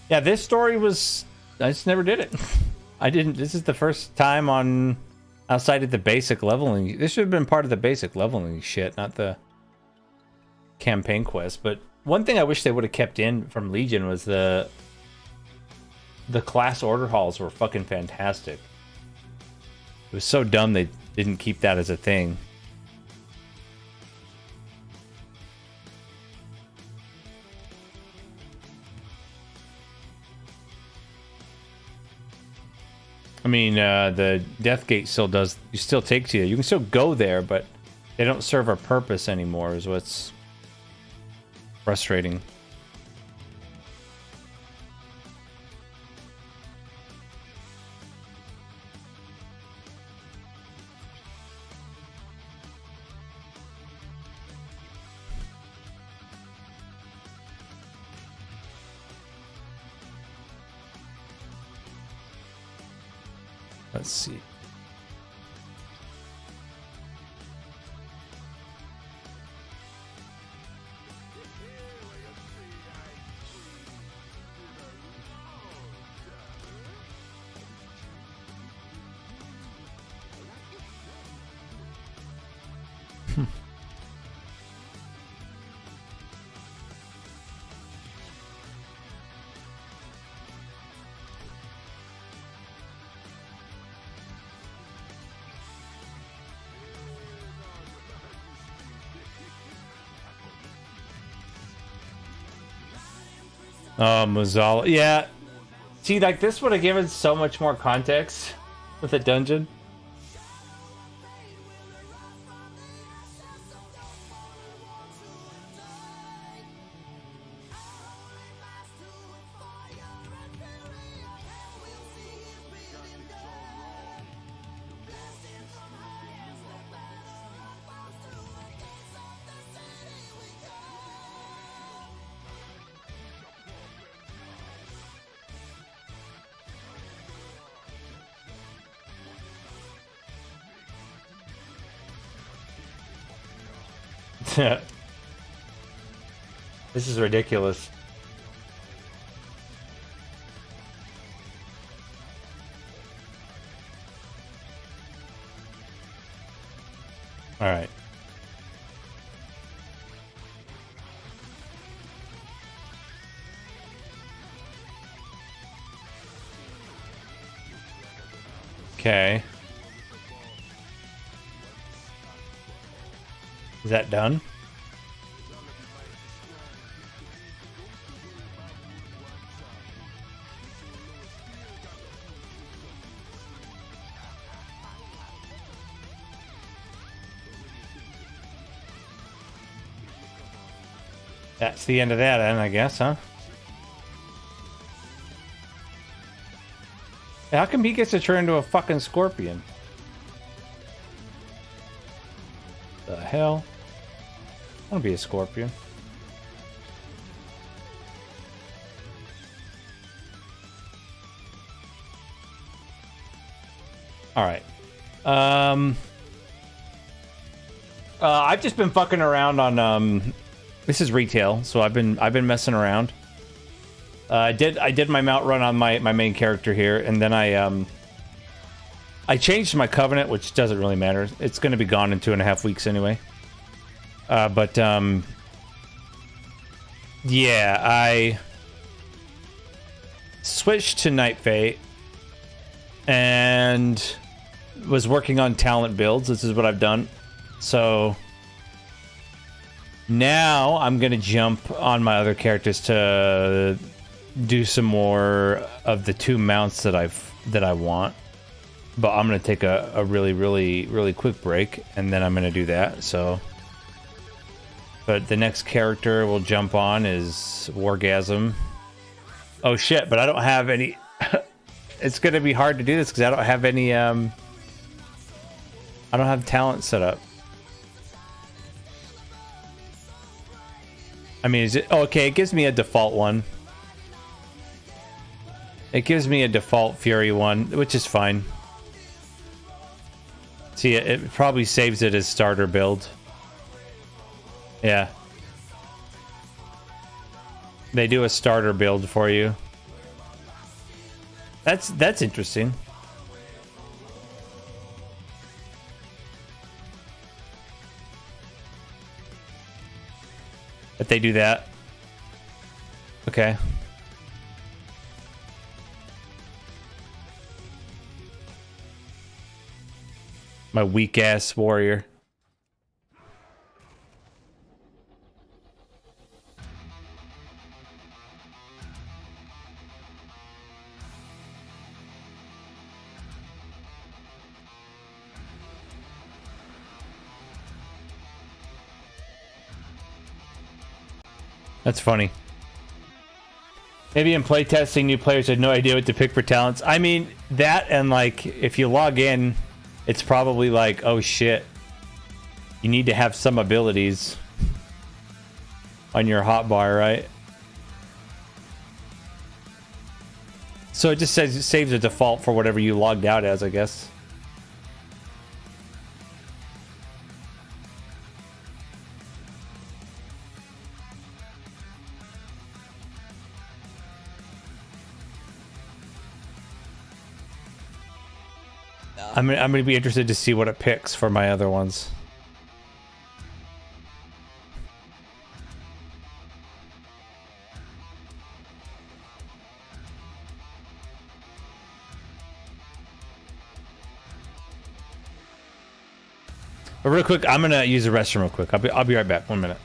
Yeah, this story was... I just never did it. I didn't... This is the first time on... Outside of the basic leveling. This should have been part of the basic leveling shit, not the campaign quest. But one thing I wish they would have kept in from Legion was the class order halls were fucking fantastic. It was so dumb they didn't keep that as a thing. I mean, the Death Gate still does... You still takes you. You can still go there, but they don't serve a purpose anymore is what's frustrating. Let's see. Oh, Mazala. Yeah. See, like, this would have given so much more context with the dungeon. This is ridiculous. All right. Okay. Is that done? That's the end of that, then, I guess, huh? How come he gets to turn into a fucking scorpion? The hell? I want to be a scorpion. All right. I've just been fucking around on this is retail, so I've been messing around. I did my mount run on my main character here, and then I changed my covenant, which doesn't really matter. It's going to be gone in 2.5 weeks anyway. But yeah, I switched to Night Fate and was working on talent builds. This is what I've done. So now I'm gonna jump on my other characters to do some more of the 2 mounts that I want. But I'm gonna take a really quick break, and then I'm gonna do that. So, but the next character we'll jump on is Wargasm. Oh shit! But I don't have any. It's gonna be hard to do this because I don't have any. I don't have talent set up. I mean, is it okay? It gives me a default one. It gives me a default Fury one, which is fine. See, it probably saves it as starter build. Yeah. They do a starter build for you. That's interesting. That they do that. Okay. My weak ass warrior. That's funny. Maybe in playtesting, new players had no idea what to pick for talents. I mean, that and like, if you log in, it's probably like, oh shit. You need to have some abilities on your hotbar, right? So it just says it saves a default for whatever you logged out as, I guess. I'm gonna be interested to see what it picks for my other ones. But real quick, I'm gonna use the restroom real quick. I'll be right back. 1 minute.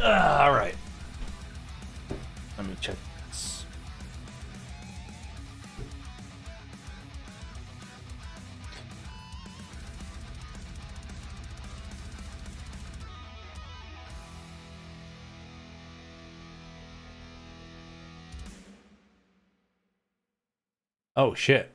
All right. Let me check this. Oh, shit.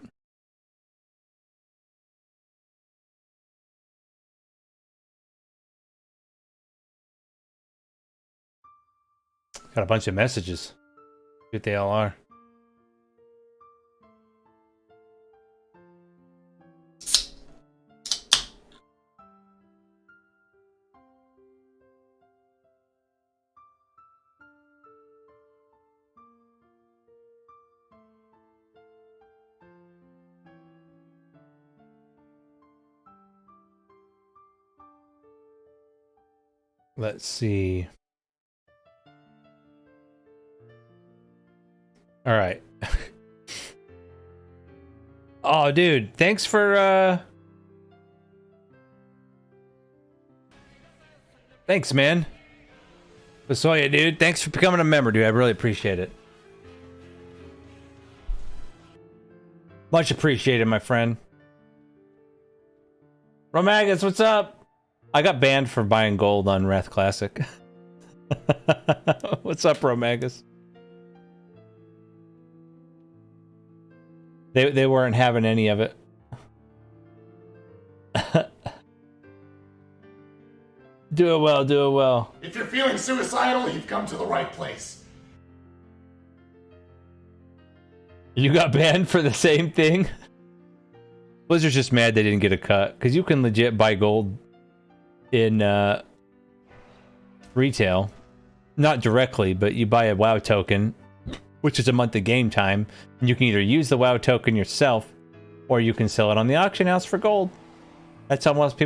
Got a bunch of messages. What they all are. Let's see. All right. Oh, dude, thanks for thanks, man. Basoya, dude, thanks for becoming a member, dude. I really appreciate it. Much appreciated, my friend. Romagus, what's up? I got banned for buying gold on Wrath Classic. What's up, Romagus? They weren't having any of it. Do it well, do it well. If you're feeling suicidal, you've come to the right place. You got banned for the same thing? Blizzard's just mad they didn't get a cut. Because you can legit buy gold in retail. Not directly, but you buy a WoW token, which is a month of game time. And you can either use the WoW token yourself, or you can sell it on the auction house for gold. That's how a lot of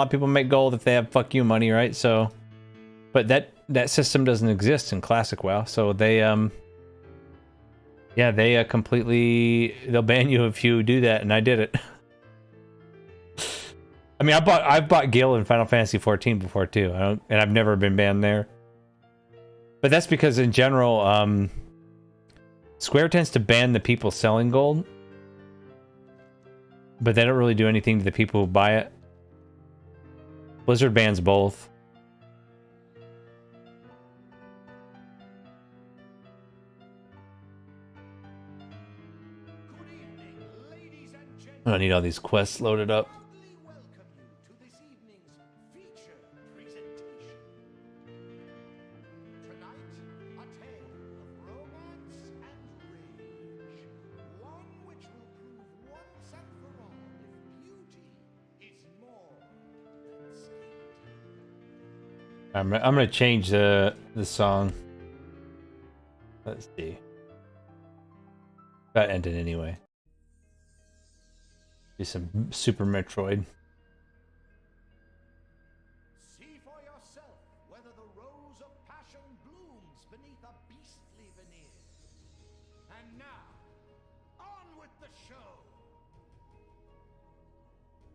people make gold if they have fuck you money, right? So, but that system doesn't exist in classic WoW. So they yeah, they completely, they'll ban you if you do that, and I did it. I mean, I've bought Gil in Final Fantasy 14 before too, and I've never been banned there. But that's because in general, Square tends to ban the people selling gold, but they don't really do anything to the people who buy it. Blizzard bans both. I don't need all these quests loaded up. Welcome you to this evening's feature presentation. Tonight, a tale of romance and rage. One which will prove once and for all if beauty is more than skin. I'm gonna change the song. Let's see. That ended anyway. Do some Super Metroid. See for yourself whether the rose of passion blooms beneath a beastly veneer. And now, on with the show.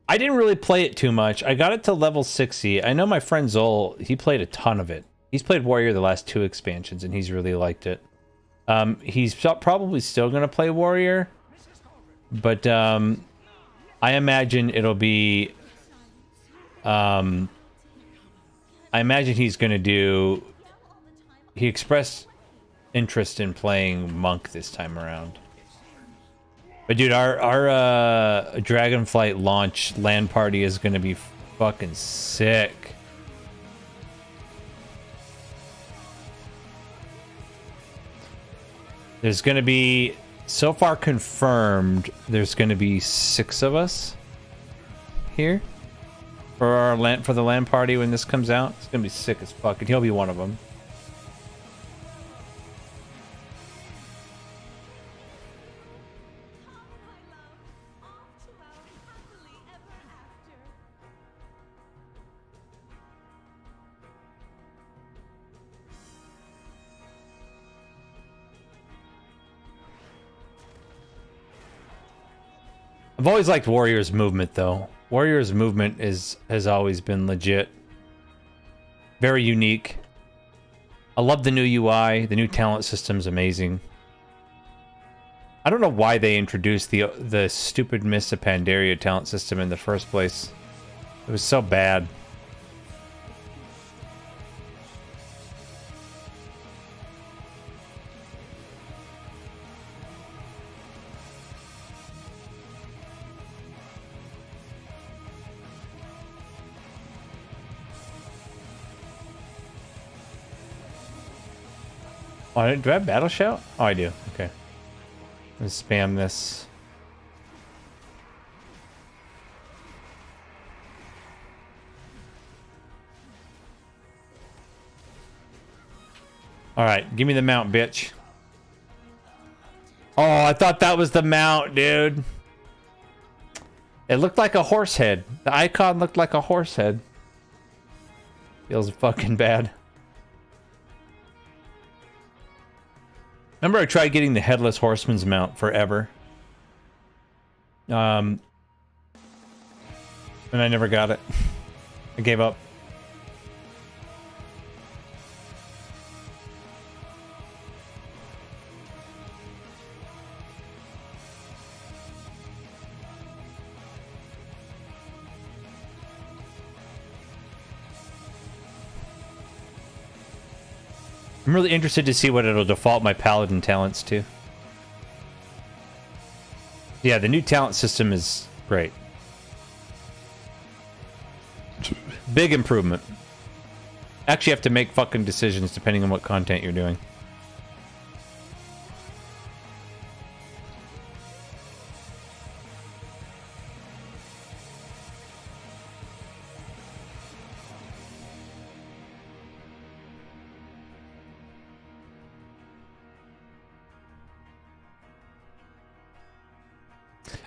I didn't really play it too much. I got it to level 60. I know my friend Zol, he played a ton of it. He's played Warrior the last 2 expansions, and he's really liked it. He's probably still going to play Warrior, but I imagine it'll be... I imagine he's going to do... He expressed interest in playing Monk this time around. But dude, our Dragonflight launch LAN party is going to be fucking sick. There's going to be, so far confirmed, there's going to be 6 of us here for our the LAN party when this comes out. It's going to be sick as fuck, and he'll be one of them. I've always liked Warrior's movement, though. Warrior's movement has always been legit. Very unique. I love the new UI. The new talent system's amazing. I don't know why they introduced the stupid Mists of Pandaria talent system in the first place. It was so bad. Oh, do I have Battle Shout? Oh, I do. Okay. Let's spam this. Alright, give me the mount, bitch. Oh, I thought that was the mount, dude. It looked like a horse head. The icon looked like a horse head. Feels fucking bad. Remember I tried getting the Headless Horseman's mount forever. And I never got it. I gave up. I'm really interested to see what it'll default my paladin talents to. Yeah, the new talent system is great. Big improvement. Actually, you have to make fucking decisions depending on what content you're doing.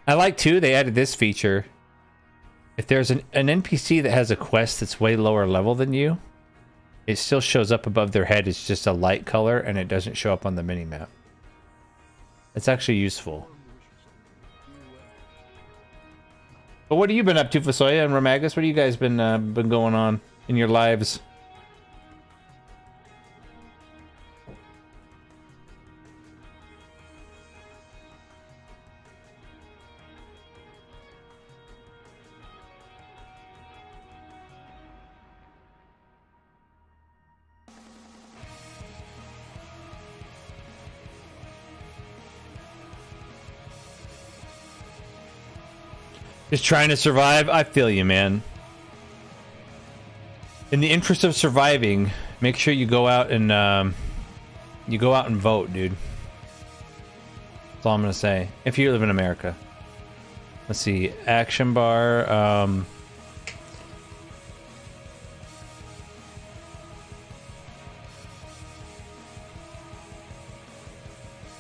I like too, they added this feature. If there's an NPC that has a quest that's way lower level than you, it still shows up above their head. It's just a light color and it doesn't show up on the minimap. It's actually useful. But what have you been up to, Fasoya and Ramagus? What have you guys been going on in your lives? Just trying to survive. I feel you, man. In the interest of surviving, make sure you go out and vote, dude. That's all I'm gonna say. If you live in America. Let's see. Action bar.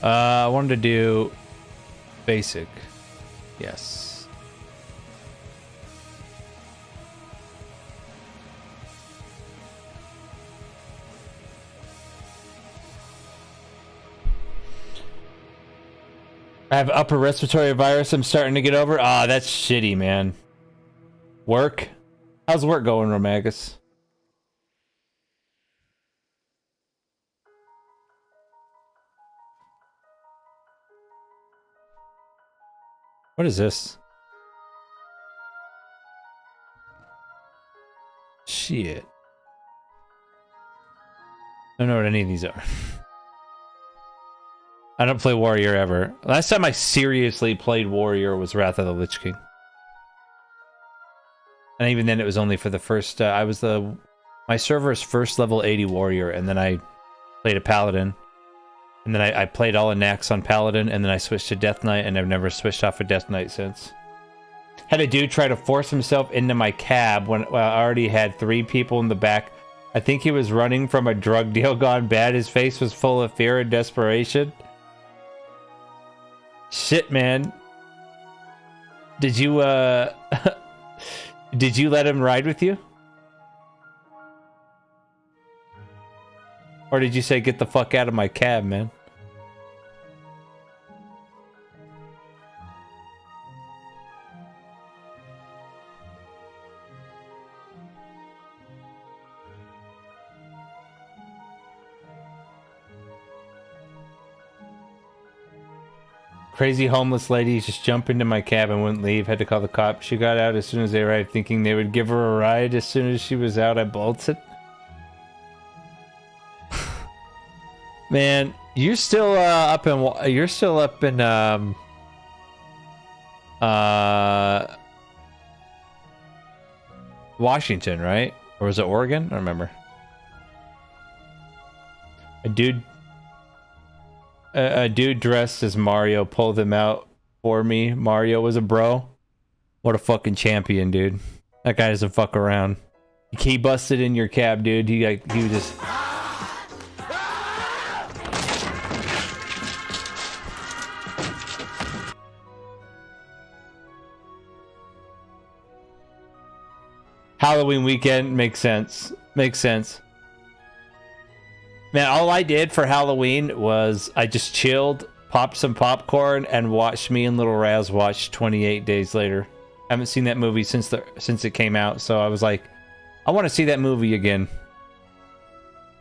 I wanted to do basic. Yes. I have upper respiratory virus I'm starting to get over. Ah, that's shitty, man. Work? How's work going, Romagus? What is this? Shit. I don't know what any of these are. I don't play Warrior ever. Last time I seriously played Warrior was Wrath of the Lich King. And even then it was only for the first... I was my server's first level 80 Warrior, and then I played a Paladin. And then I played all of Nax on Paladin, and then I switched to Death Knight, and I've never switched off of Death Knight since. Had a dude try to force himself into my cab when I already had 3 people in the back. I think he was running from a drug deal gone bad. His face was full of fear and desperation. Shit, man. Did you, did you let him ride with you? Or did you say, get the fuck out of my cab, man? Crazy homeless lady just jumped into my cab and wouldn't leave. Had to call the cops. She got out as soon as they arrived, thinking they would give her a ride. As soon as she was out, I bolted. Man, you're still up in Washington, right? Or was it Oregon? I don't remember. A dude dressed as Mario pulled him out for me. Mario was a bro. What a fucking champion, dude. That guy doesn't fuck around. He busted in your cab, dude. He was just... Halloween weekend makes sense. Makes sense. Man, all I did for Halloween was I just chilled, popped some popcorn, and watched me and Little Raz watch 28 Days Later. I haven't seen that movie since it came out, so I was like, I want to see that movie again.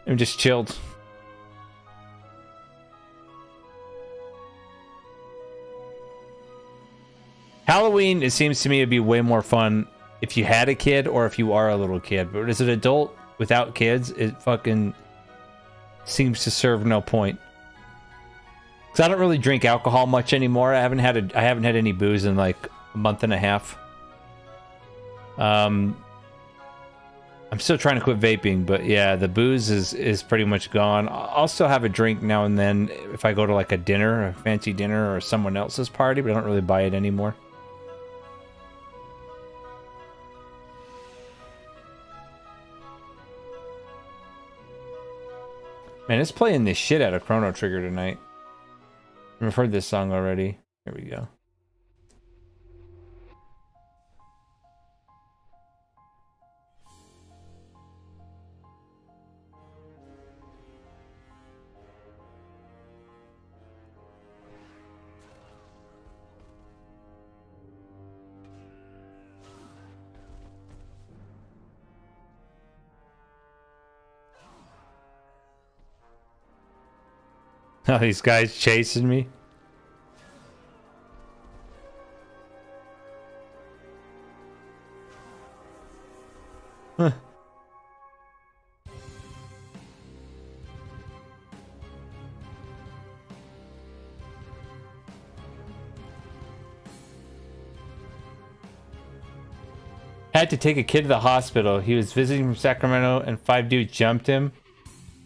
And just chilled. Halloween, it seems to me, would be way more fun if you had a kid or if you are a little kid. But as an adult without kids, it fucking... seems to serve no point. Because I don't really drink alcohol much anymore. I haven't had any booze in like a month and a half. I'm still trying to quit vaping, but yeah, the booze is pretty much gone. I'll still have a drink now and then if I go to like a dinner, a fancy dinner, or someone else's party, but I don't really buy it anymore. Man, it's playing this shit out of Chrono Trigger tonight. I've heard this song already. Here we go. Oh, these guys chasing me. Huh. Had to take a kid to the hospital. He was visiting from Sacramento and 5 dudes jumped him.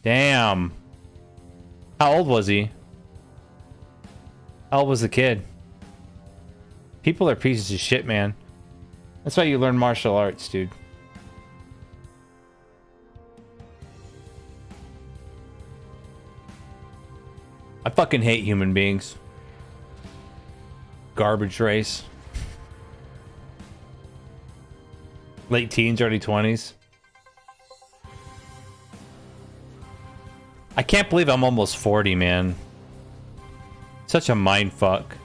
Damn. How old was he? How old was the kid? People are pieces of shit, man. That's why you learn martial arts, dude. I fucking hate human beings. Garbage race. Late teens, early 20s. I can't believe I'm almost 40, man. Such a mind fuck.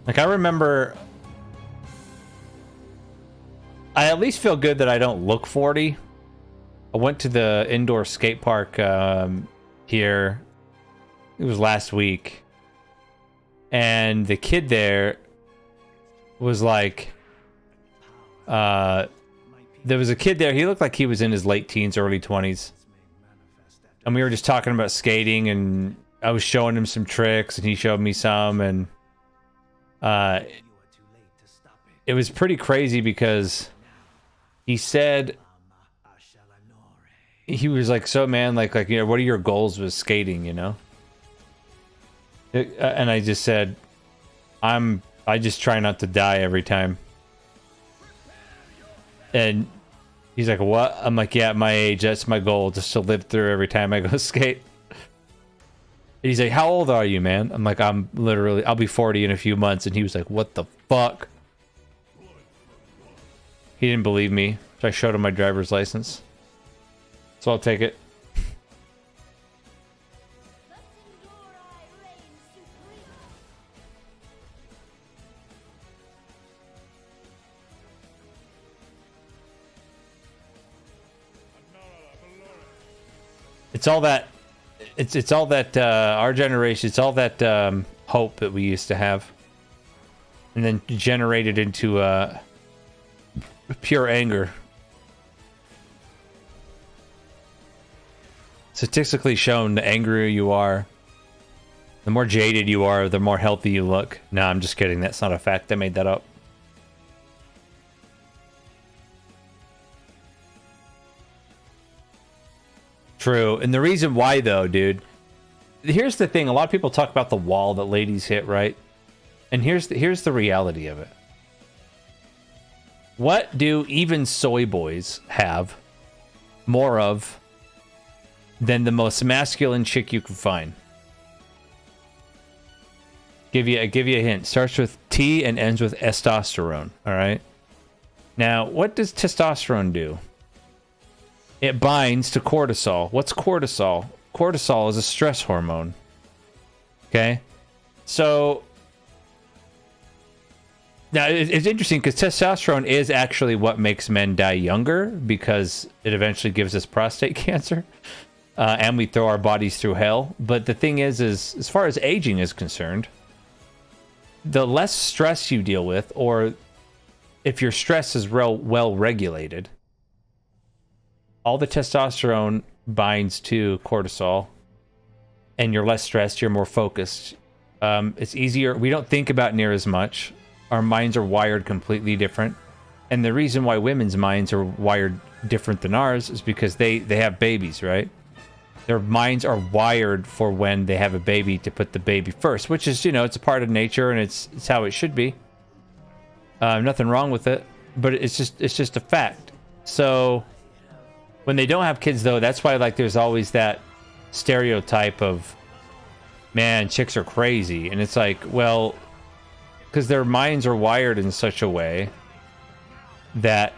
Like, I remember... I at least feel good that I don't look 40. I went to the indoor skate park here. It was last week. And the kid there was like... there was a kid there. He looked like he was in his late teens, early 20s. And we were just talking about skating, and I was showing him some tricks, and he showed me some, and it was pretty crazy because he said he was like, so man, like you know, what are your goals with skating, you know? And I just said, I just try not to die every time. And he's like, what? I'm like, yeah, at my age, that's my goal, just to live through every time I go skate. And he's like, how old are you, man? I'm like, I'll be 40 in a few months. And he was like, what the fuck? He didn't believe me, so I showed him my driver's license. So I'll take it. It's all that, it's all that, our generation, it's all that hope that we used to have. And then generated into pure anger. Statistically shown, the angrier you are, the more jaded you are, the more healthy you look. No, I'm just kidding. That's not a fact. I made that up. True. And the reason why, though, dude, here's the thing. A lot of people talk about the wall that ladies hit, right? And here's the reality of it. What do even soy boys have more of than the most masculine chick you can find? Give you a hint. Starts with T and ends with testosterone. All right. Now, what does testosterone do? It binds to cortisol. What's cortisol? Cortisol is a stress hormone. Okay? So, now it's interesting because testosterone is actually what makes men die younger because it eventually gives us prostate cancer. And we throw our bodies through hell. But the thing is as far as aging is concerned, the less stress you deal with, or if your stress is well regulated, all the testosterone binds to cortisol, and you're less stressed, you're more focused. It's easier. We don't think about near as much. Our minds are wired completely different. And the reason why women's minds are wired different than ours is because they have babies, right? Their minds are wired for when they have a baby to put the baby first, which is, you know, it's a part of nature and it's how it should be. Nothing wrong with it, but it's just a fact. So when they don't have kids, though, that's why like there's always that stereotype of, man, chicks are crazy, and it's like, well, because their minds are wired in such a way that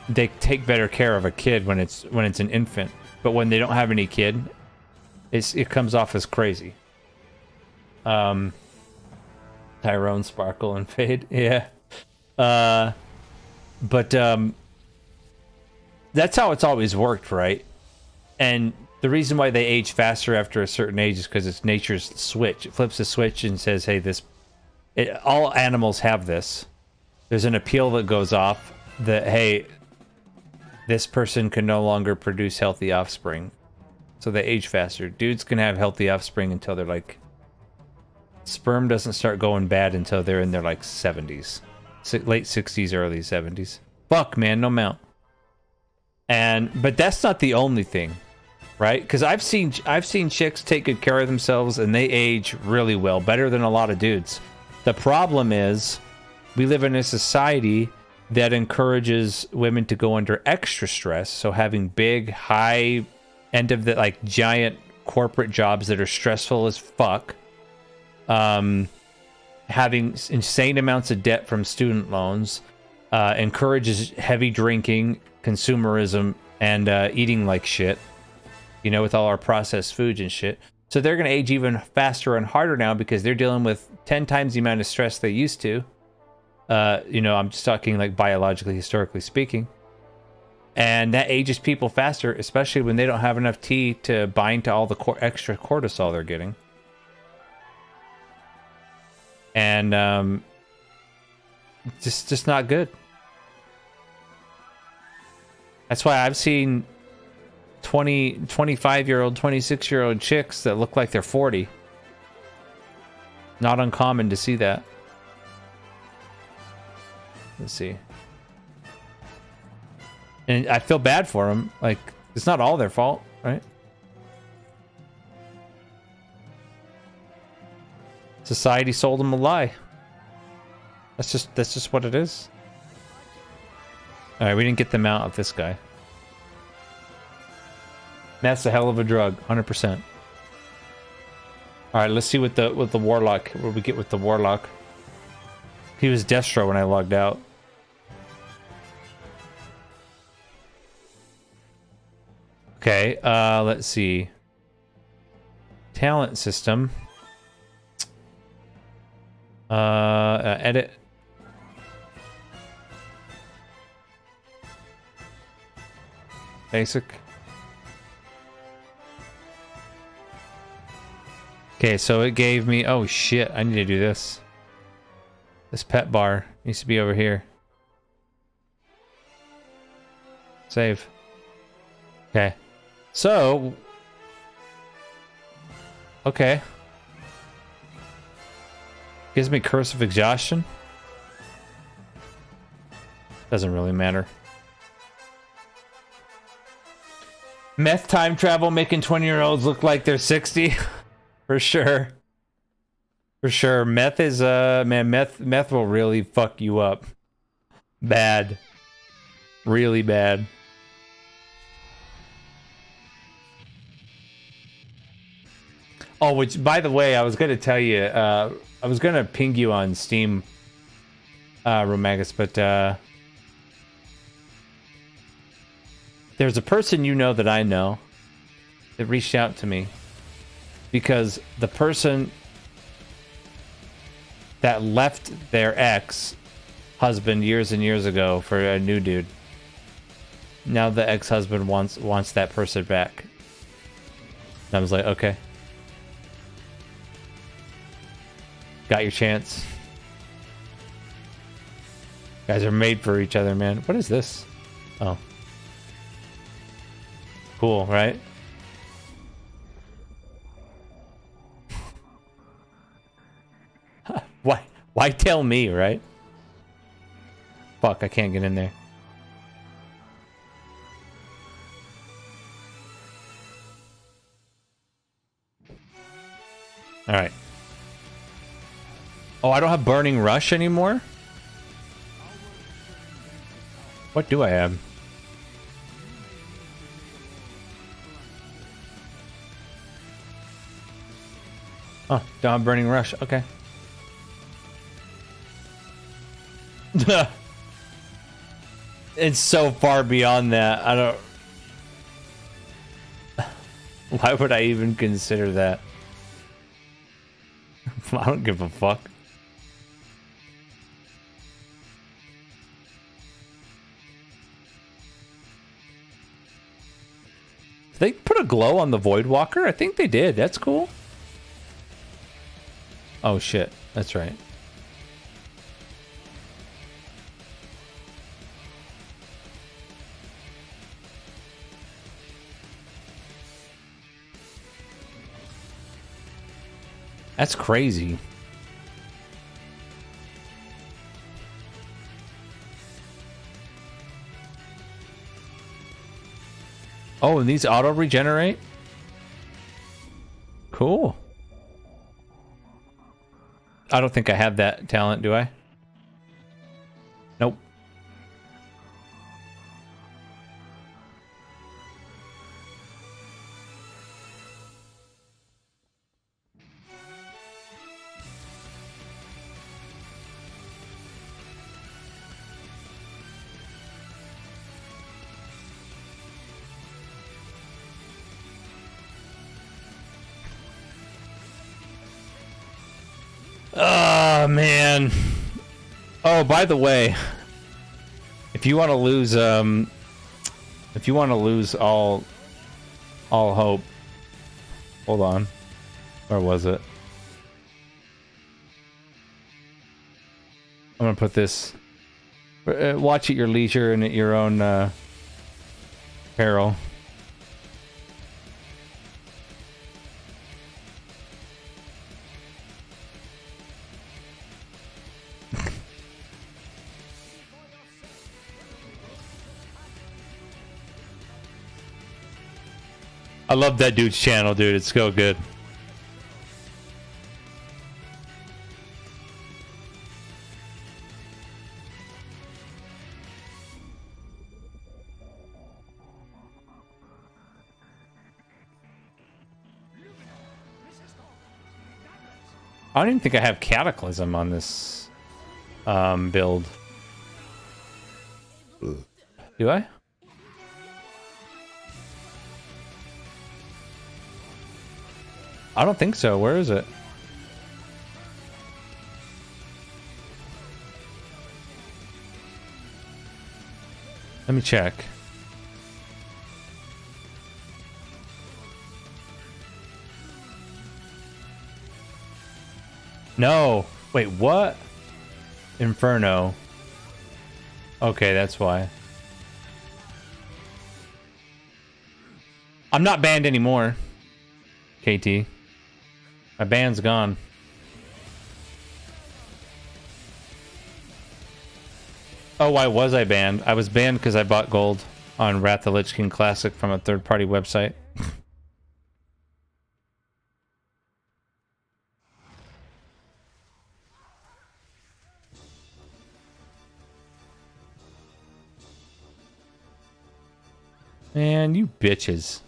they take better care of a kid when it's an infant, but when they don't have any kid, it comes off as crazy. Tyrone, sparkle, and fade, yeah. But that's how it's always worked, right? And the reason why they age faster after a certain age is because it's nature's switch. It flips the switch and says, hey, all animals have this. There's an appeal that goes off that, hey, this person can no longer produce healthy offspring. So they age faster. Dudes can have healthy offspring until they're like... Sperm doesn't start going bad until they're in their like 70s. Late 60s, early 70s. Fuck, man, no mount. But that's not the only thing, right? Because I've seen chicks take good care of themselves and they age really well, better than a lot of dudes. The problem is we live in a society that encourages women to go under extra stress. So having big, high end of the like giant corporate jobs that are stressful as fuck. Having insane amounts of debt from student loans, encourages heavy drinking, consumerism, and eating like shit, you know, with all our processed foods and shit. So they're going to age even faster and harder now because they're dealing with 10 times the amount of stress they used to. You know, I'm just talking like biologically, historically speaking. And that ages people faster, especially when they don't have enough T to bind to all the extra cortisol they're getting. And just not good. That's why I've seen 20, 25-year-old, 26-year-old chicks that look like they're 40. Not uncommon to see that. Let's see. And I feel bad for them. Like, it's not all their fault, right? Society sold them a lie. That's just what it is. All right, we didn't get them out of this guy. That's a hell of a drug, 100%. All right, let's see what the warlock. What we get with the warlock. He was Destro when I logged out. Okay, let's see. Talent system. Edit. Basic. Okay, so it gave me... Oh, shit. I need to do this. This pet bar needs to be over here. Save. Okay. So... Okay. Gives me Curse of Exhaustion. Doesn't really matter. Meth time travel making 20-year-olds look like they're 60. For sure. For sure. Meth is man, meth will really fuck you up. Bad. Really bad. Oh, which, by the way, I was going to tell you, I was going to ping you on Steam, Romagus, but there's a person you know that I know that reached out to me because the person that left their ex-husband years and years ago for a new dude, now the ex-husband wants that person back. And I was like, okay. Got your chance. Guys are made for each other, man. What is this? Oh. Cool. cool, right? Why tell me, right? Fuck, I can't get in there. All right. Oh, I don't have Burning Rush anymore? What do I have? Oh, don't have Burning Rush. Okay. It's so far beyond that. I don't... Why would I even consider that? I don't give a fuck. Did they put a glow on the Void Walker? I think they did. That's cool. Oh shit. That's right. That's crazy. Oh, and these auto regenerate? Cool. I don't think I have that talent, do I? Nope. Oh, man. Oh, by the way, if you want to lose, all hope, hold on. Where was it? I'm gonna put this. Watch at your leisure and at your own peril. I love that dude's channel, dude. It's so good. I don't even think I have Cataclysm on this build. Do I? I don't think so. Where is it? Let me check. No. Wait, what? Inferno. Okay, that's why. I'm not banned anymore. KT. My ban's gone. Oh, why was I banned? I was banned because I bought gold on Wrath of the Lich King Classic from a third-party website. Man, you bitches.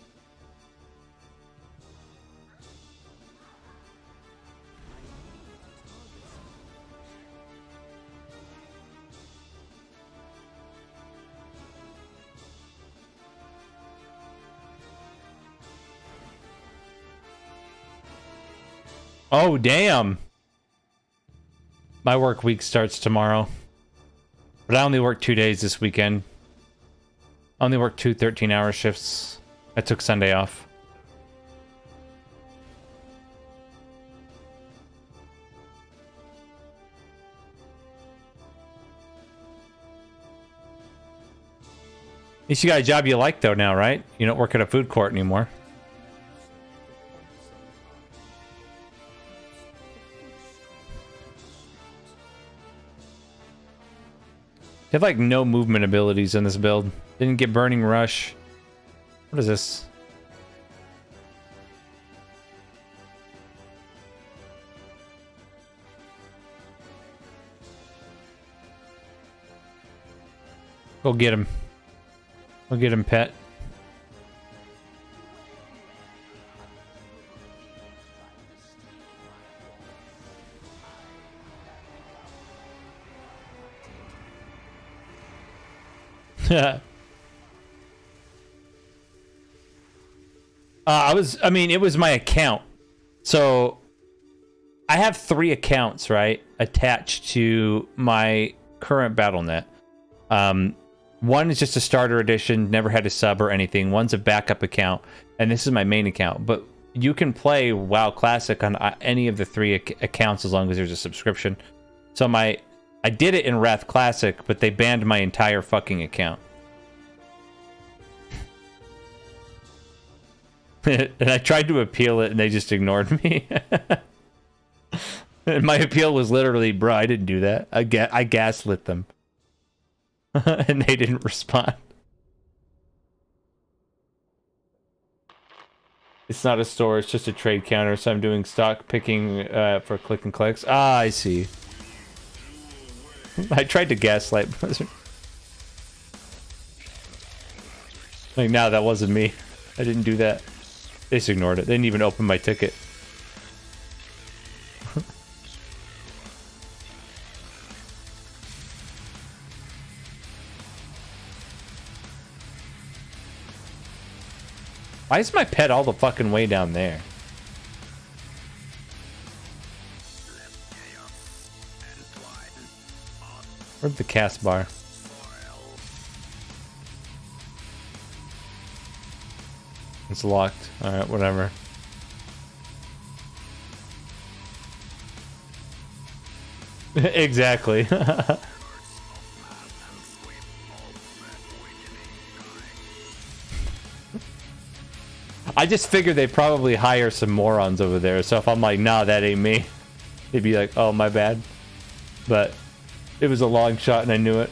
Oh, damn. My work week starts tomorrow. But I only work 2 days this weekend. I only worked 2 13-hour shifts. I took Sunday off. At least you got a job you like though now, right? You don't work at a food court anymore. They have like no movement abilities in this build. Didn't get Burning Rush. What is this? Go get him. Go get him, pet. I mean, it was my account. So I have 3 accounts, right? Attached to my current BattleNet. One is just a starter edition, never had a sub or anything. One's a backup account, and this is my main account. But you can play WoW Classic on any of the 3 accounts as long as there's a subscription. So I did it in Wrath Classic, but they banned my entire fucking account. And I tried to appeal it, and they just ignored me. And my appeal was literally, bro, I didn't do that. I gaslit them. And they didn't respond. It's not a store, it's just a trade counter, so I'm doing stock picking for click and clicks. Ah, I see. I tried to gaslight. Like, no, that wasn't me. I didn't do that. They just ignored it. They didn't even open my ticket. Why is my pet all the fucking way down there? Where's the cast bar? It's locked. Alright, whatever. Exactly. I just figured they'd probably hire some morons over there, so if I'm like, nah, that ain't me, they'd be like, oh, my bad. But it was a long shot and I knew it.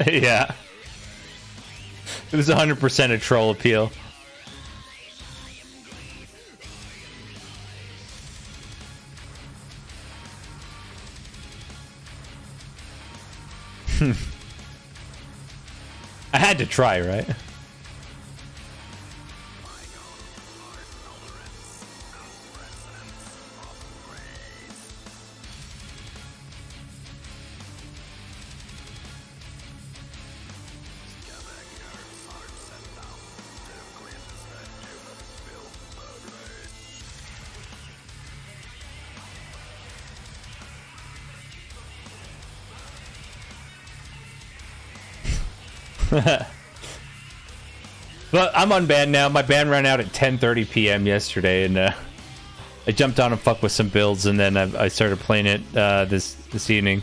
Yeah. It was 100% a troll appeal. I had to try, right? But I'm unbanned now. My ban ran out at 10:30 p.m. yesterday, and I jumped on and fucked with some builds, and then I started playing it this evening.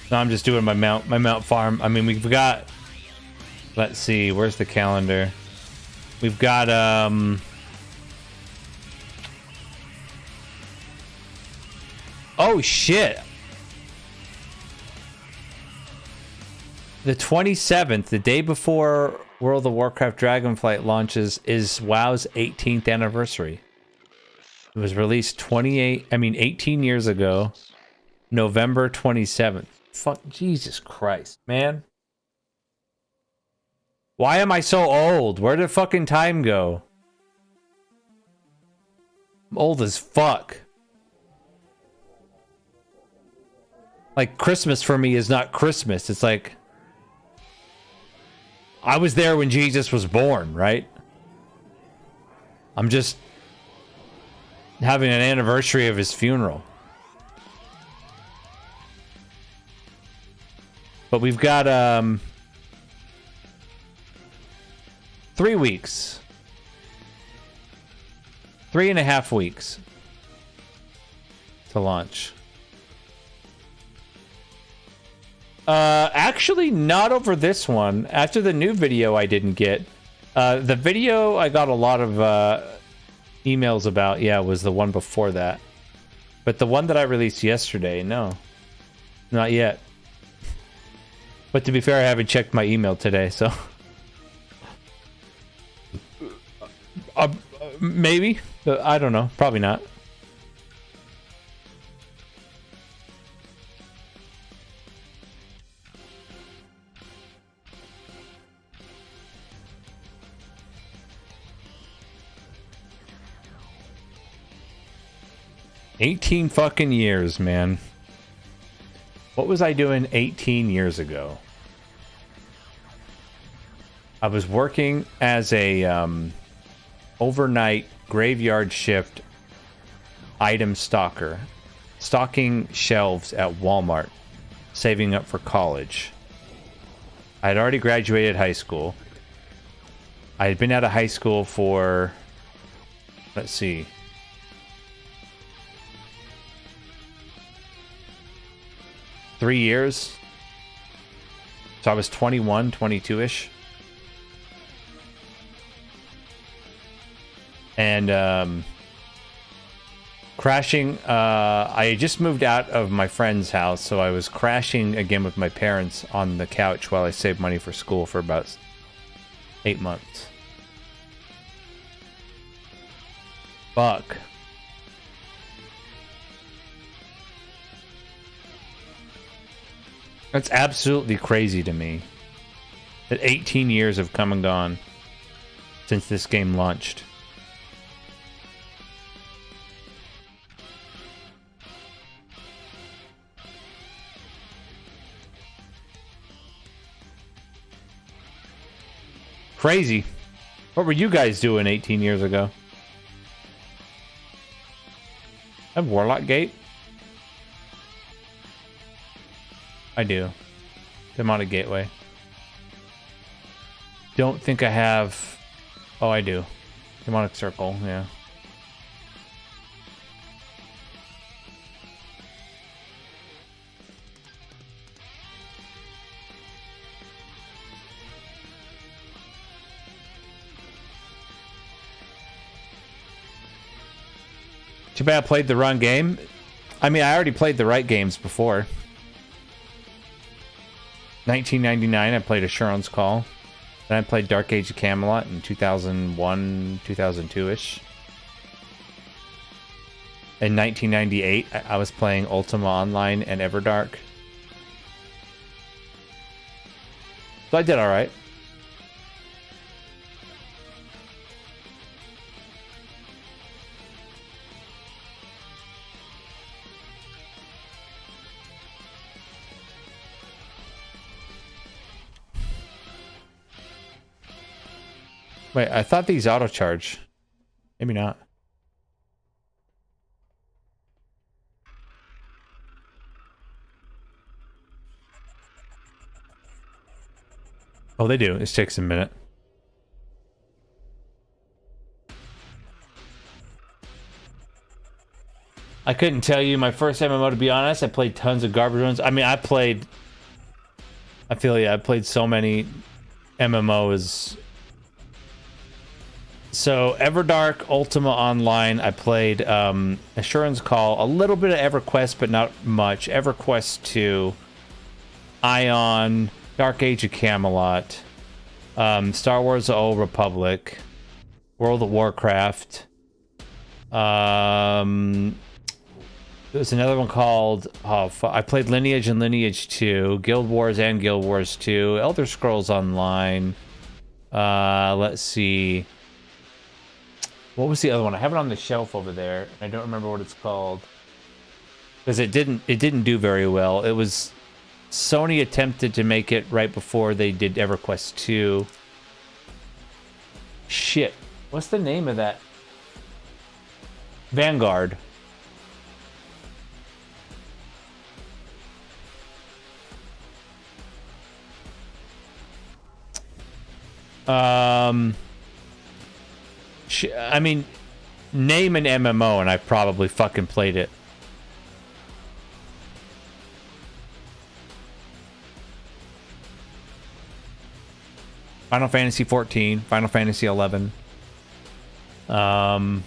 So I'm just doing my mount farm. I mean, we've got. Let's see, where's the calendar? We've got oh shit! The 27th, the day before World of Warcraft Dragonflight launches, is WoW's 18th anniversary. It was released 18 years ago, November 27th. Fuck, Jesus Christ, man. Why am I so old? Where did fucking time go? I'm old as fuck. Like, Christmas for me is not Christmas. It's like, I was there when Jesus was born, right? I'm just having an anniversary of his funeral. But we've got 3 weeks. 3.5 weeks to launch. Actually not over this one. After the new video I didn't get. The video I got a lot of emails about, yeah, was the one before that. But the one that I released yesterday, no. Not yet. But to be fair, I haven't checked my email today, so... maybe? I don't know. Probably not. $18 fucking years, man. What was I doing 18 years ago? I was working as a overnight graveyard shift item stalker, stocking shelves at Walmart, saving up for college. I had already graduated high school. I had been out of high school for, let's see, 3 years. So I was 21, 22-ish. And crashing, I had just moved out of my friend's house, so I was crashing again with my parents on the couch while I saved money for school for about 8 months. Fuck. That's absolutely crazy to me. That 18 years have come and gone since this game launched. Crazy. What were you guys doing 18 years ago? Have Warlock Gate? I do. Demonic Gateway. Don't think I have... Oh, I do. Demonic Circle, yeah. Too bad I played the wrong game. I mean, I already played the right games before. 1999, I played Assurance Call. Then I played Dark Age of Camelot in 2001, 2002-ish. In 1998, I was playing Ultima Online and Everdark. So I did alright. Wait, I thought these auto-charge. Maybe not. Oh, they do. It takes a minute. I couldn't tell you my first MMO, to be honest. I played tons of garbage ones. I mean, I played so many MMOs. So Everdark, Ultima Online, I played Assurance Call, a little bit of EverQuest, but not much. EverQuest 2, Ion, Dark Age of Camelot, Star Wars: The Old Republic, World of Warcraft. There's another one called, I played Lineage and Lineage 2, Guild Wars and Guild Wars 2, Elder Scrolls Online. Let's see. What was the other one? I have it on the shelf over there. I don't remember what it's called. Because it didn't do very well. It was... Sony attempted to make it right before they did EverQuest 2. Shit. What's the name of that? Vanguard. I mean, name an MMO and I've probably fucking played it. Final Fantasy 14, Final Fantasy 11. I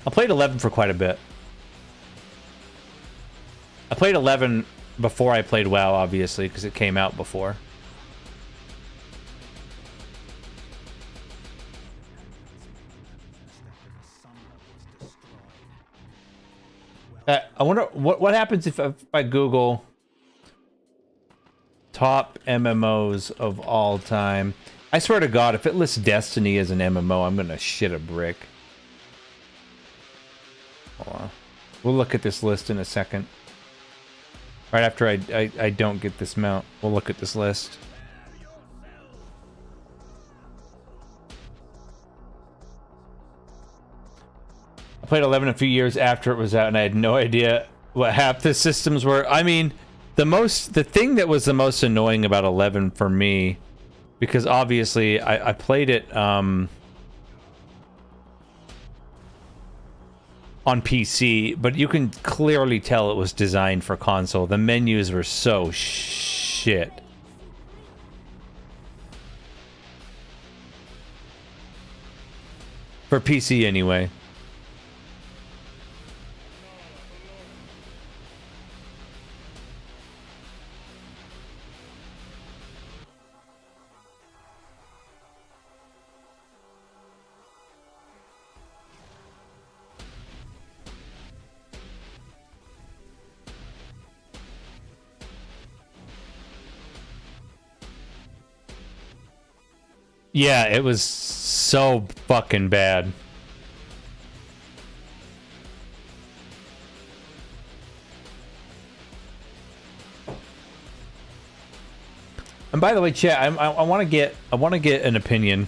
played 11 for quite a bit. I played 11 before I played WoW, obviously, because it came out before. I wonder what happens if I Google top MMOs of all time. I swear to God, if it lists Destiny as an MMO, I'm gonna shit a brick. Hold on. We'll look at this list in a second. Right after I don't get this mount, we'll look at this list. I played 11 a few years after it was out, and I had no idea what half the systems were. I mean, the thing that was the most annoying about 11 for me, because obviously I played it on PC, but you can clearly tell it was designed for console. The menus were so shit. For PC anyway. Yeah, it was so fucking bad. And by the way, chat, I want to get an opinion,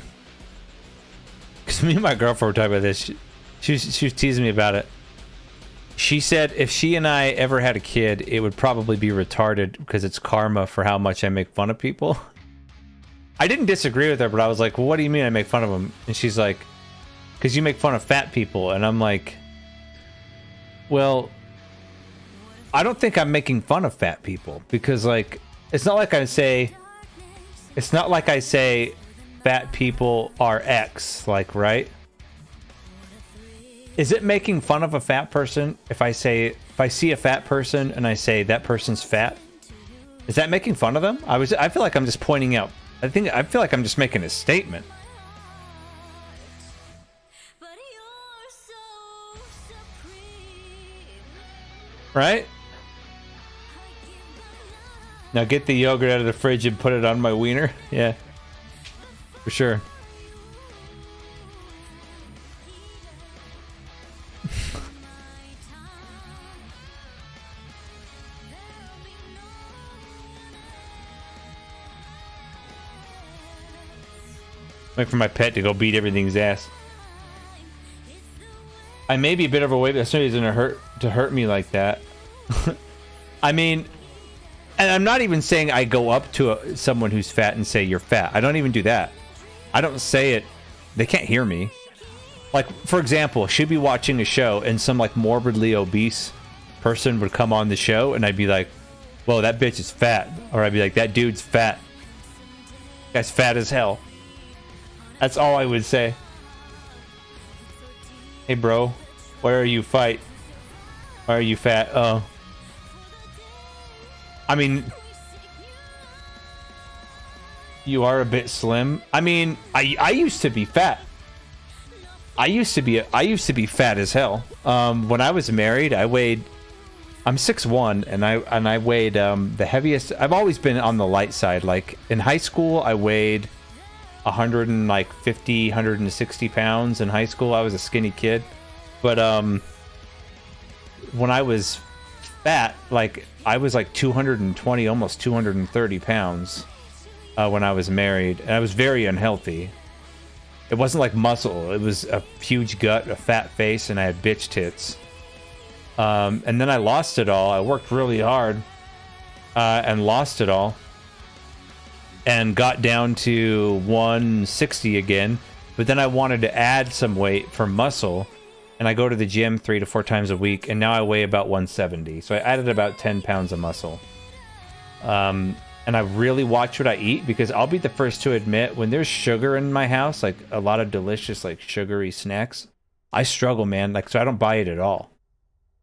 because me and my girlfriend were talking about this. She was teasing me about it. She said if she and I ever had a kid, it would probably be retarded because it's karma for how much I make fun of people. I didn't disagree with her, but I was like, well, what do you mean I make fun of them? And she's like, because you make fun of fat people. And I'm like, well, I don't think I'm making fun of fat people, because like, it's not like I say fat people are X, like, right? Is it making fun of a fat person if I see a fat person and I say that person's fat? Is that making fun of them? I feel like I'm just pointing out. I feel like I'm just making a statement. Right? Now get the yogurt out of the fridge and put it on my wiener. Yeah. For sure. Wait for my pet to go beat everything's ass. I may be a bit overweight, but that's not reason to hurt me like that. I mean, and I'm not even saying I go up to someone who's fat and say you're fat. I don't even do that. I don't say it. They can't hear me. Like, for example, she'd be watching a show and some like morbidly obese person would come on the show and I'd be like, whoa, that bitch is fat. Or I'd be like, that dude's fat. That guy's fat as hell. That's all I would say. Hey bro, where are you fight? Why are you fat? Oh. I mean, you are a bit slim. I mean, I used to be fat. I used to be fat as hell. When I was married, I'm 6'1", and I weighed the heaviest. I've always been on the light side. Like in high school, I weighed 150, 160 pounds in high school. I was a skinny kid. But when I was fat, like I was like 220, almost 230 pounds when I was married, and I was very unhealthy. It wasn't like muscle. It was a huge gut, a fat face, and I had bitch tits. And then I lost it all. I worked really hard and lost it all. And got down to 160 again. But then I wanted to add some weight for muscle. And I go to the gym 3 to 4 times a week. And now I weigh about 170. So I added about 10 pounds of muscle. And I really watch what I eat. Because I'll be the first to admit, when there's sugar in my house, like a lot of delicious, like sugary snacks, I struggle, man. Like, so I don't buy it at all.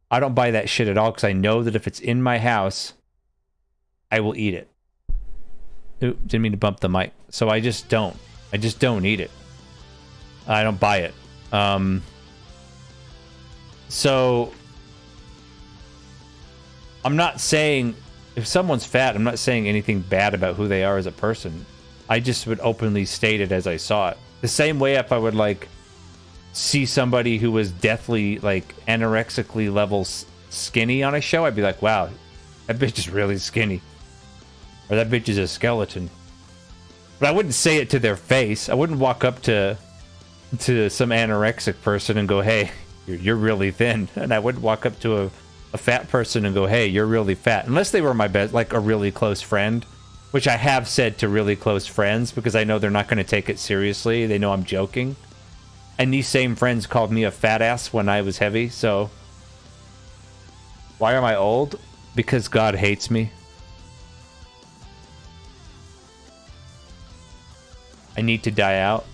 I don't buy that shit at all. Because I know that if it's in my house, I will eat it. Ooh, didn't mean to bump the mic. So I just don't. I just don't eat it. I don't buy it. So I'm not saying if someone's fat, I'm not saying anything bad about who they are as a person. I just would openly state it as I saw it. The same way if I would like see somebody who was deathly like anorexically level skinny on a show, I'd be like, wow, that bitch is really skinny. Or that bitch is a skeleton. But I wouldn't say it to their face. I wouldn't walk up to some anorexic person and go, hey, you're really thin. And I wouldn't walk up to a fat person and go, hey, you're really fat. Unless they were my best, like a really close friend, which I have said to really close friends because I know they're not going to take it seriously. They know I'm joking. And these same friends called me a fat ass when I was heavy. So why am I old? Because God hates me. I need to die out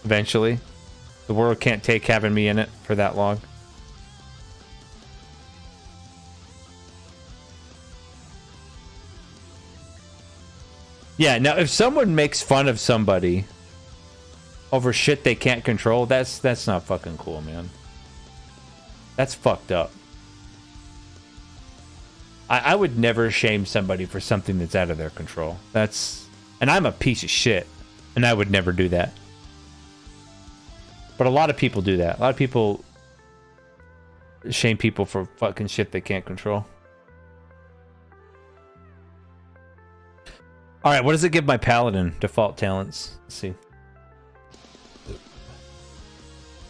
eventually. The world can't take having me in it for that long. Yeah, now if someone makes fun of somebody over shit they can't control, that's not fucking cool, man. That's fucked up. I would never shame somebody for something that's out of their control. And I'm a piece of shit. And I would never do that. But a lot of people do that. A lot of people shame people for fucking shit they can't control. Alright, what does it give my paladin? Default talents. Let's see.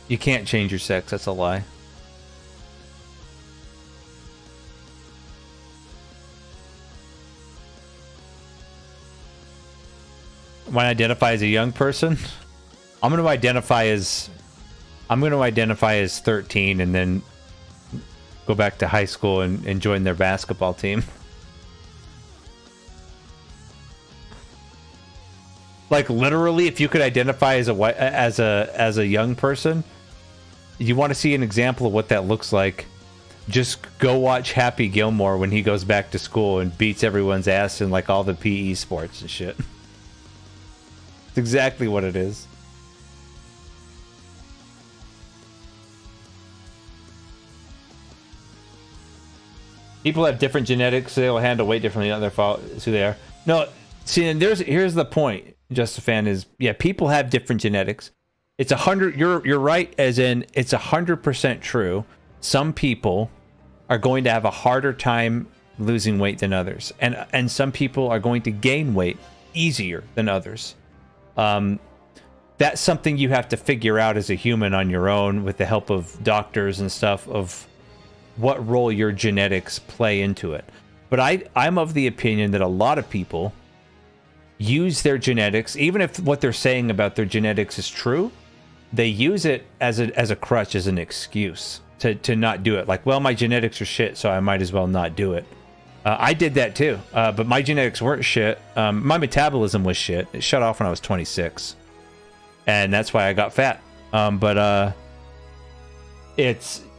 You can't change your sex, that's a lie. When I identify as a young person, I'm going to identify as 13 and then go back to high school and join their basketball team. Like literally, if you could identify as a young person, you want to see an example of what that looks like. Just go watch Happy Gilmore when he goes back to school and beats everyone's ass in like all the PE sports and shit. It's exactly what it is. People have different genetics, so they will handle weight differently. Not their fault. It's who they are. No, see, and here's the point. Justifan is, yeah, people have different genetics. It's 100. You're right, as in it's 100% true. Some people are going to have a harder time losing weight than others, and some people are going to gain weight easier than others. That's something you have to figure out as a human on your own with the help of doctors and stuff of what role your genetics play into it. But I'm of the opinion that a lot of people use their genetics, even if what they're saying about their genetics is true, they use it as a crutch, as an excuse to not do it. Like, well, my genetics are shit, so I might as well not do it. I did that too, but my genetics weren't shit. My metabolism was shit. It shut off when I was 26. And that's why I got fat.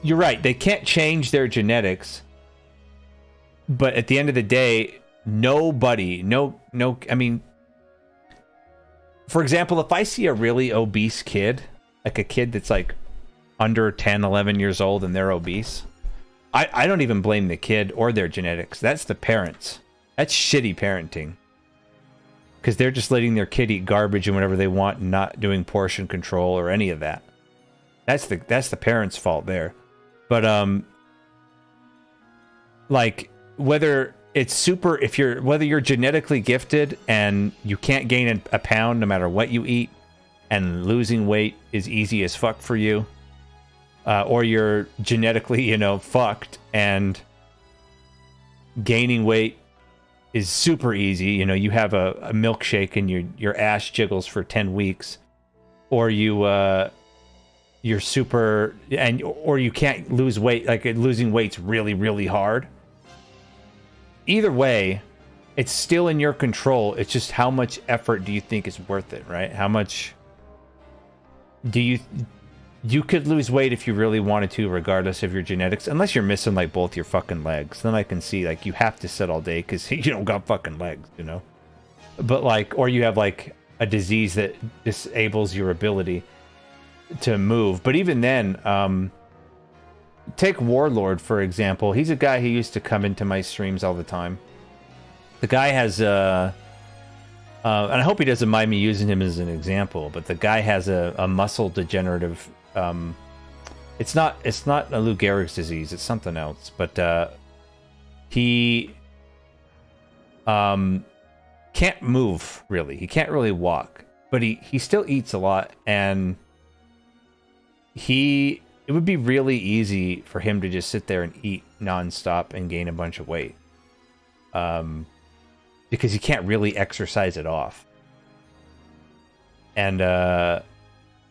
You're right, they can't change their genetics. But at the end of the day, I mean, for example, if I see a really obese kid, like a kid that's like under 10, 11 years old and they're obese, I don't even blame the kid or their genetics. That's the parents. That's shitty parenting. Because they're just letting their kid eat garbage and whatever they want and not doing portion control or any of that. That's the parents' fault there. But like whether you're genetically gifted and you can't gain a pound no matter what you eat, and losing weight is easy as fuck for you, or you're genetically, fucked and gaining weight is super easy. You have a milkshake and your ass jiggles for 10 weeks, or you're super or you can't lose weight. Like losing weight's really, really hard. Either way, it's still in your control. It's just how much effort do you think is worth it, right? How much do you could lose weight if you really wanted to, regardless of your genetics, unless you're missing like both your fucking legs. Then I can see like you have to sit all day because you don't got fucking legs, But like, or you have like a disease that disables your ability to move. But even then, take Warlord for example. He's a guy who used to come into my streams all the time. The guy has and I hope he doesn't mind me using him as an example, but the guy has a muscle degenerative. It's not a Lou Gehrig's disease. It's something else. But he can't move really. He can't really walk, but he still eats a lot, and it would be really easy for him to just sit there and eat nonstop and gain a bunch of weight. Because he can't really exercise it off. And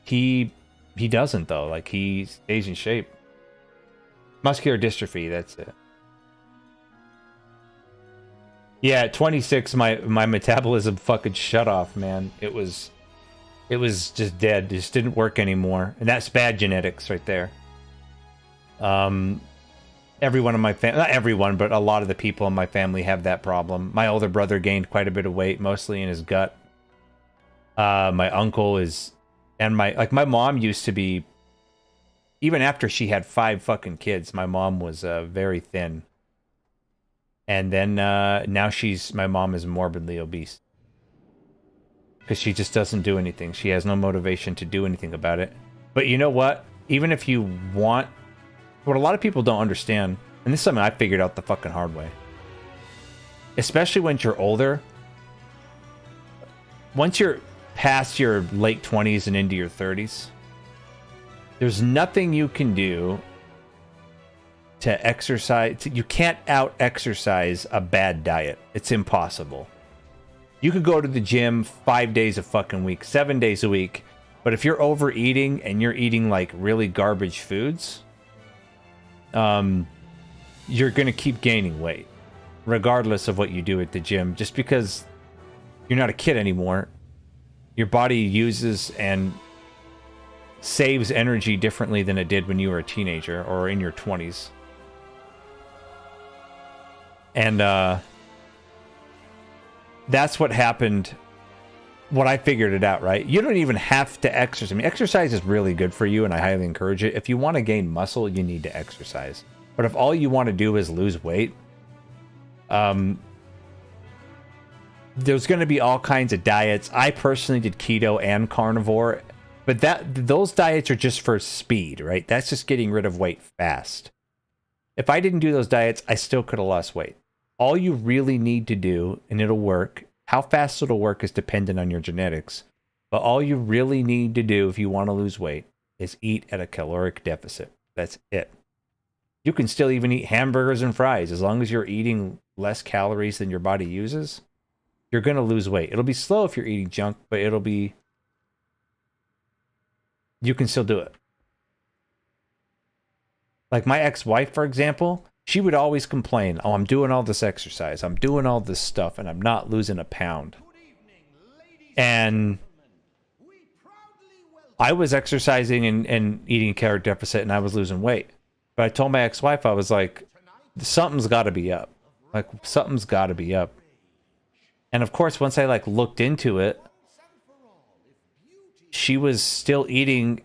he doesn't though. Like he stays in shape. Muscular dystrophy, that's it. Yeah, at 26 my metabolism fucking shut off, man. It was just dead. It just didn't work anymore. And that's bad genetics right there. Everyone in my family, not everyone, but a lot of the people in my family have that problem. My older brother gained quite a bit of weight, mostly in his gut. My uncle is, and my mom used to be, even after she had 5 fucking kids, my mom was very thin. And then now my mom is morbidly obese. Because she just doesn't do anything. She has no motivation to do anything about it. But you know what? Even if you want, what a lot of people don't understand, and this is something I figured out the fucking hard way, especially when you're older, once you're past your late 20s and into your 30s, there's nothing you can do to exercise. You can't out-exercise a bad diet. It's impossible. You could go to the gym 5 days a fucking week, 7 days a week, but if you're overeating and you're eating like really garbage foods, you're going to keep gaining weight regardless of what you do at the gym. Just because you're not a kid anymore, your body uses and saves energy differently than it did when you were a teenager or in your 20s. And that's what happened. What I figured it out, right? You don't even have to exercise. I mean, exercise is really good for you, and I highly encourage it. If you want to gain muscle, you need to exercise. But if all you want to do is lose weight, there's going to be all kinds of diets. I personally did keto and carnivore, but those diets are just for speed, right? That's just getting rid of weight fast. If I didn't do those diets, I still could have lost weight. All you really need to do, and it'll work, how fast it'll work is dependent on your genetics, but all you really need to do if you want to lose weight is eat at a caloric deficit. That's it. You can still even eat hamburgers and fries. As long as you're eating less calories than your body uses, you're going to lose weight. It'll be slow if you're eating junk, but you can still do it. Like my ex-wife, for example, she would always complain, oh, I'm doing all this exercise, I'm doing all this stuff, and I'm not losing a pound. And I was exercising and eating a caloric deficit, and I was losing weight. But I told my ex-wife, I was like, something's got to be up. Like, something's got to be up. And of course, once I like looked into it, she was still eating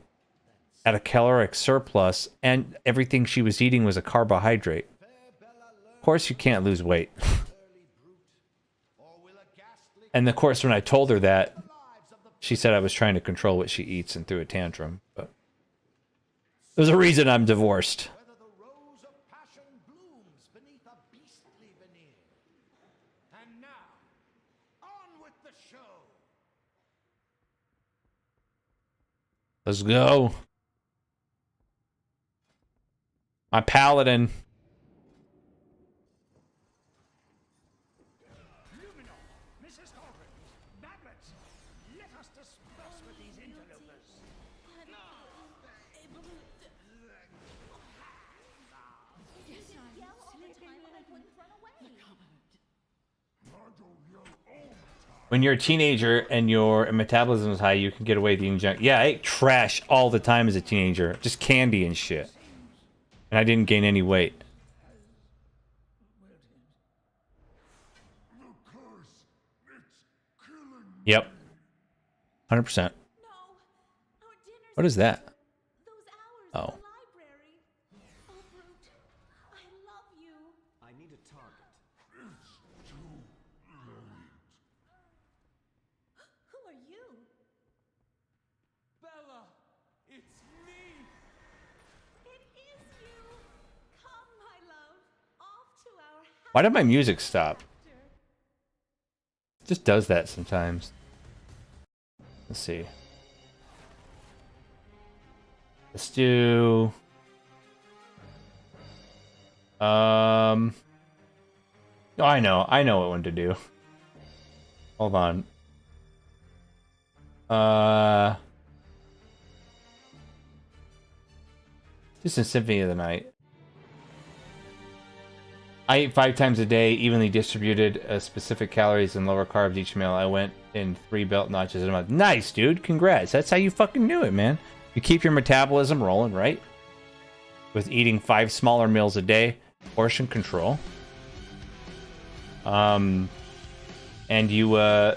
at a caloric surplus, and everything she was eating was a carbohydrate. Of course, you can't lose weight. And of course, when I told her that, she said I was trying to control what she eats and threw a tantrum. But there's a reason I'm divorced. Whether the rose of passion blooms beneath a beastly veneer. And now, on with the show. Let's go. My paladin. Mrs. Hawkins, Baglets, let us disperse with these interlopers. When you're a teenager and your metabolism is high, you can get away with eating junk. Yeah, I ate trash all the time as a teenager. Just candy and shit. And I didn't gain any weight. Yep. 100%. No, our dinner's What is that? those hours Oh. in the library. Oh, Brute, I love you. I need a target. Who are you? Bella, it's me. It is you. Come, my love, off to our house. Why did my music stop? It just does that sometimes. Let's see. Let's do... Oh, I know what one to do. Hold on. Just a Symphony of the Night. I ate 5 times a day, evenly distributed, specific calories and lower carbs each meal. I went in 3 belt notches in a month. Nice, dude. Congrats. That's how you fucking do it, man. You keep your metabolism rolling, right? With eating 5 smaller meals a day. Portion control. And you, lower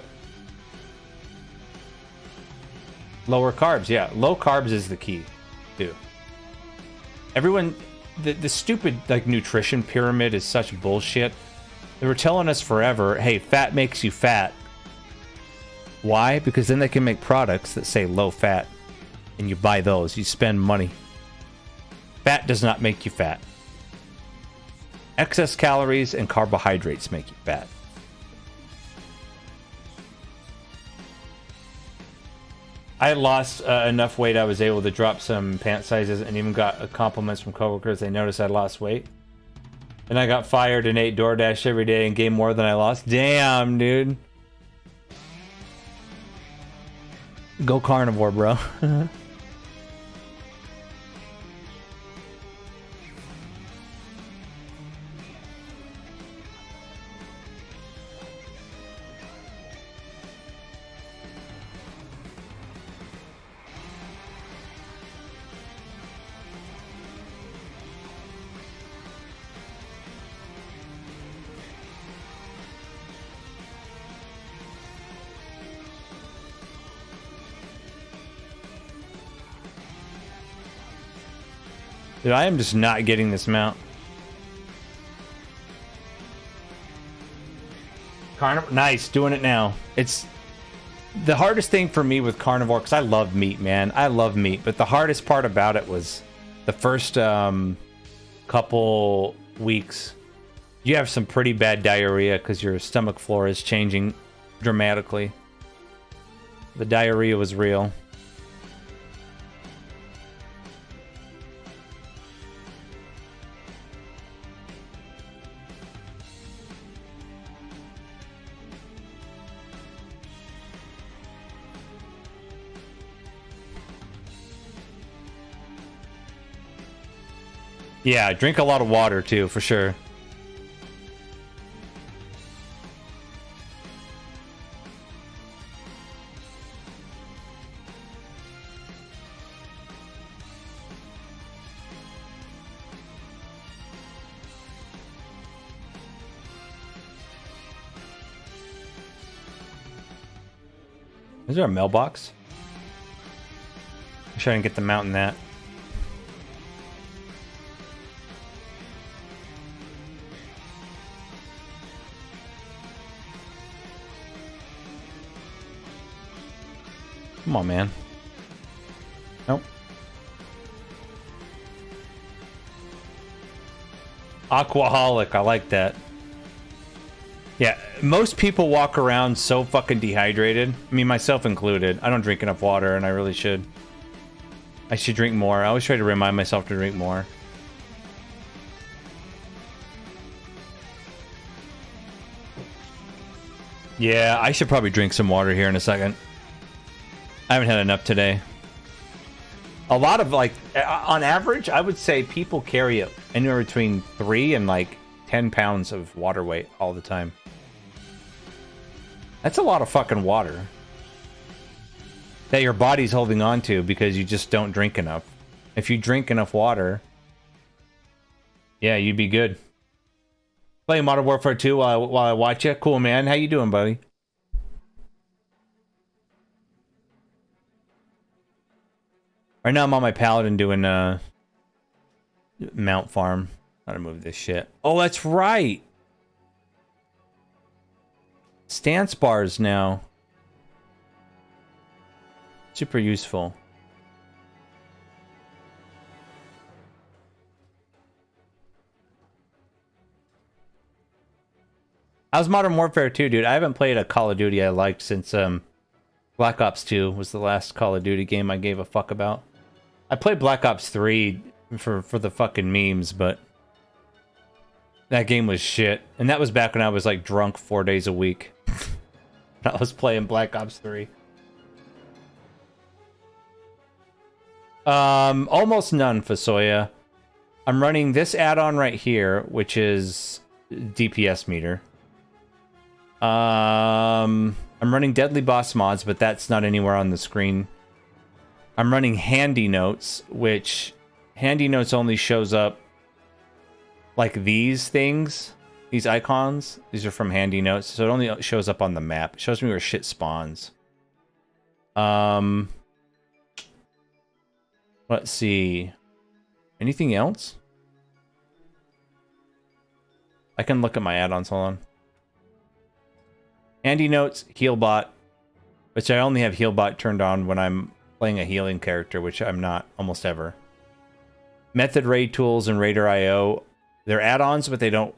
carbs. Yeah, low carbs is the key, too. Everyone... The stupid, like, nutrition pyramid is such bullshit. They were telling us forever, hey, fat makes you fat. Why? Because then they can make products that say low fat. And you buy those. You spend money. Fat does not make you fat. Excess calories and carbohydrates make you fat. I lost enough weight I was able to drop some pant sizes and even got compliments from coworkers. They noticed I lost weight. And I got fired and ate DoorDash every day and gained more than I lost. Damn, dude. Go carnivore, bro. Dude, I am just not getting this mount. Nice, doing it now. It's the hardest thing for me with carnivore, because I love meat, man. I love meat, but the hardest part about it was the first couple weeks. You have some pretty bad diarrhea because your stomach flora is changing dramatically. The diarrhea was real. Yeah, drink a lot of water too, for sure. Is there a mailbox? I'm trying to get the mount in that. Come on, man. Nope. Aquaholic, I like that. Yeah, most people walk around so fucking dehydrated. I mean, myself included. I don't drink enough water, and I really should. I should drink more. I always try to remind myself to drink more. Yeah, I should probably drink some water here in a second. I haven't had enough today. A lot of, like, on average, I would say people carry anywhere between 3 and, like, 10 pounds of water weight all the time. That's a lot of fucking water that your body's holding on to because you just don't drink enough. If you drink enough water, yeah, you'd be good. Playing Modern Warfare 2 while I watch you. Cool, man. How you doing, buddy? Right now I'm on my Paladin doing Mount Farm. How to move this shit. Oh, that's right. Stance bars now. Super useful. How's Modern Warfare 2, dude? I haven't played a Call of Duty I liked since Black Ops 2 was the last Call of Duty game I gave a fuck about. I played Black Ops 3 for the fucking memes, but that game was shit. And that was back when I was like drunk 4 days a week. I was playing Black Ops 3. Almost none, Fasoya. I'm running this add-on right here, which is DPS meter. I'm running Deadly Boss mods, but that's not anywhere on the screen. I'm running Handy Notes, which Handy Notes only shows up like these things, these icons. These are from Handy Notes, so it only shows up on the map. It shows me where shit spawns. Let's see. Anything else? I can look at my add-ons, hold on. Handy Notes, Healbot, which I only have Healbot turned on when I'm playing a healing character, which I'm not almost ever. Method Raid Tools and Raider IO, they're add-ons, but they don't...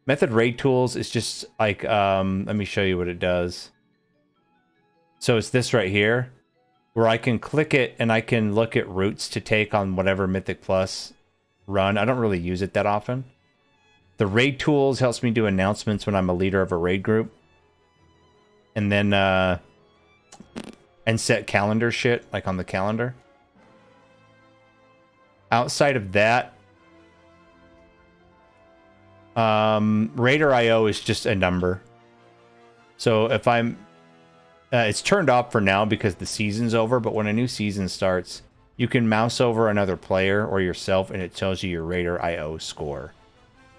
Method Raid Tools is just like, let me show you what it does. So it's this right here, where I can click it and I can look at routes to take on whatever Mythic Plus run. I don't really use it that often. The Raid Tools helps me do announcements when I'm a leader of a raid group. And then, and set calendar shit, like on the calendar. Outside of that, Raider IO is just a number. So if I'm, it's turned off for now because the season's over, but when a new season starts, you can mouse over another player or yourself and it tells you your Raider IO score.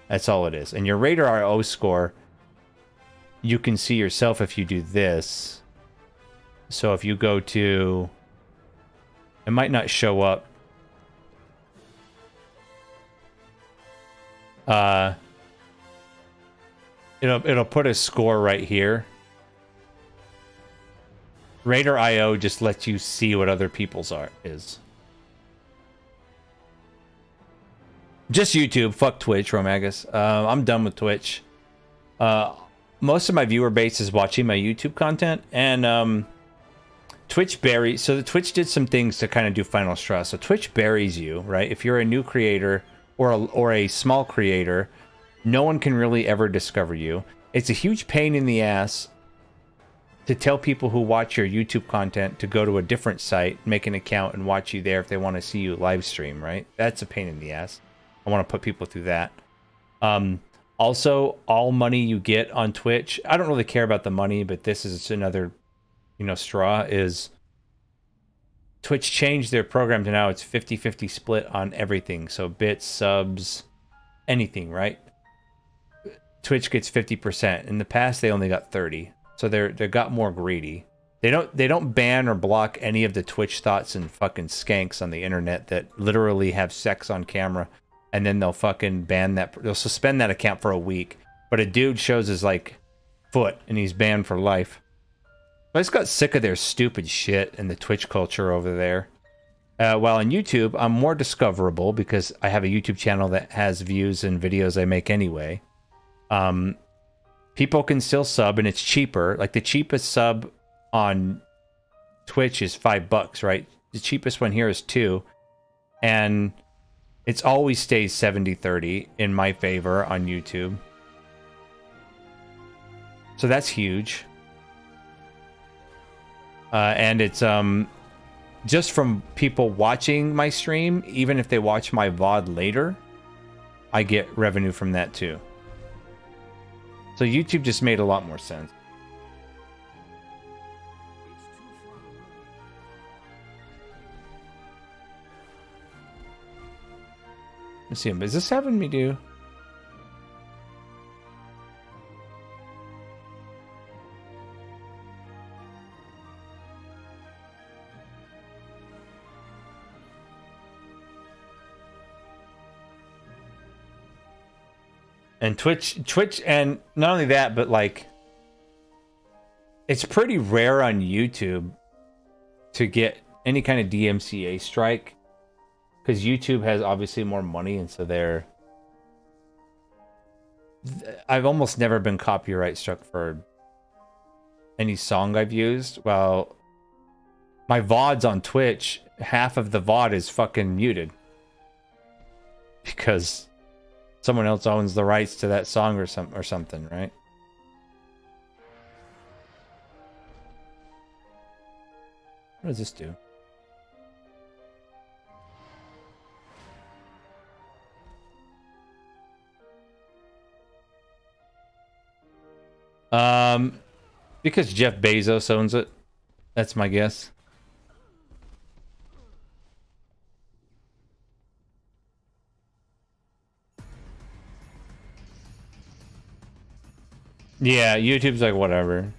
That's all it is. And your Raider IO score, you can see yourself if you do this. So if you go to... It might not show up. It'll put a score right here. Raider IO just lets you see what other people's is. Just YouTube. Fuck Twitch, Romagus. I'm done with Twitch. Most of my viewer base is watching my YouTube content, and Twitch buries... So the Twitch did some things to kind of do final straw. So Twitch buries you, right? If you're a new creator or a small creator, no one can really ever discover you. It's a huge pain in the ass to tell people who watch your YouTube content to go to a different site, make an account, and watch you there if they want to see you live stream, right? That's a pain in the ass. I want to put people through that. Also, all money you get on Twitch, I don't really care about the money, but this is another, straw, is Twitch changed their program to now it's 50-50 split on everything. So bits, subs, anything, right? Twitch gets 50%. In the past, they only got 30. So they got more greedy. They don't ban or block any of the Twitch thoughts and fucking skanks on the internet that literally have sex on camera. And then they'll fucking ban that. They'll suspend that account for a week. But a dude shows his, foot, and he's banned for life. I just got sick of their stupid shit and the Twitch culture over there. While on YouTube, I'm more discoverable because I have a YouTube channel that has views and videos I make anyway. People can still sub, and it's cheaper. Like, the cheapest sub on Twitch is $5, right? The cheapest one here is $2. And it's always stays 70-30 in my favor on YouTube. So that's huge. And it's just from people watching my stream, even if they watch my VOD later, I get revenue from that too. So YouTube just made a lot more sense. Let's see, is this having me do? And Twitch, and not only that, but like, it's pretty rare on YouTube to get any kind of DMCA strike. Because YouTube has obviously more money, and so I've almost never been copyright struck for any song I've used. Well, my VODs on Twitch, half of the VOD is fucking muted. Because someone else owns the rights to that song or something, right? What does this do? Because Jeff Bezos owns it. That's my guess. Yeah, YouTube's like, whatever.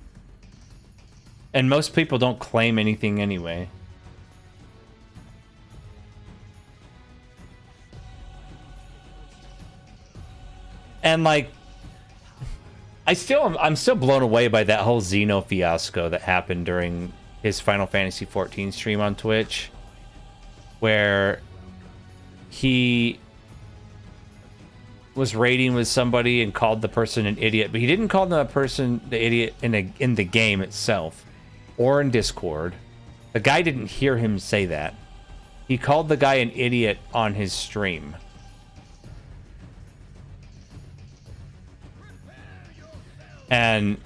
And most people don't claim anything anyway. And like, I'm still blown away by that whole Xeno fiasco that happened during his Final Fantasy XIV stream on Twitch, where he was raiding with somebody and called the person an idiot, but he didn't call the person the idiot in the game itself or in Discord. The guy didn't hear him say that. He called the guy an idiot on his stream. And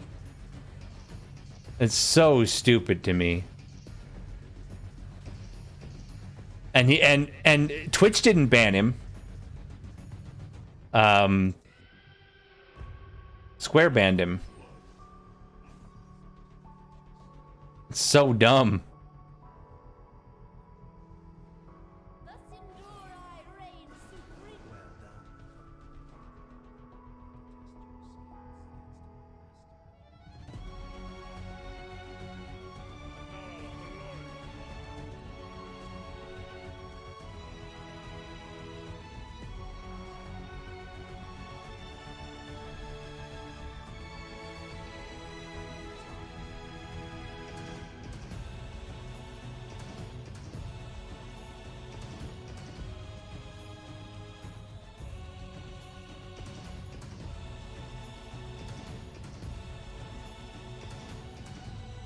it's so stupid to me. And he and Twitch didn't ban him. Square banned him. It's so dumb. Thus endure I reign supreme.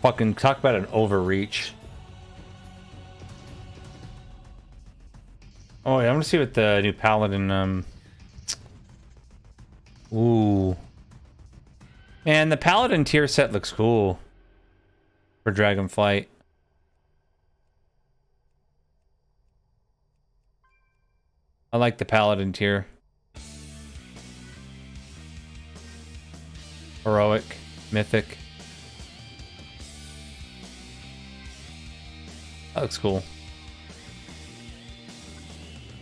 Fucking talk about an overreach. Oh yeah, I'm gonna see what the new Paladin Ooh. Man, the Paladin tier set looks cool for Dragonflight. I like the Paladin tier. Heroic, Mythic. That looks cool.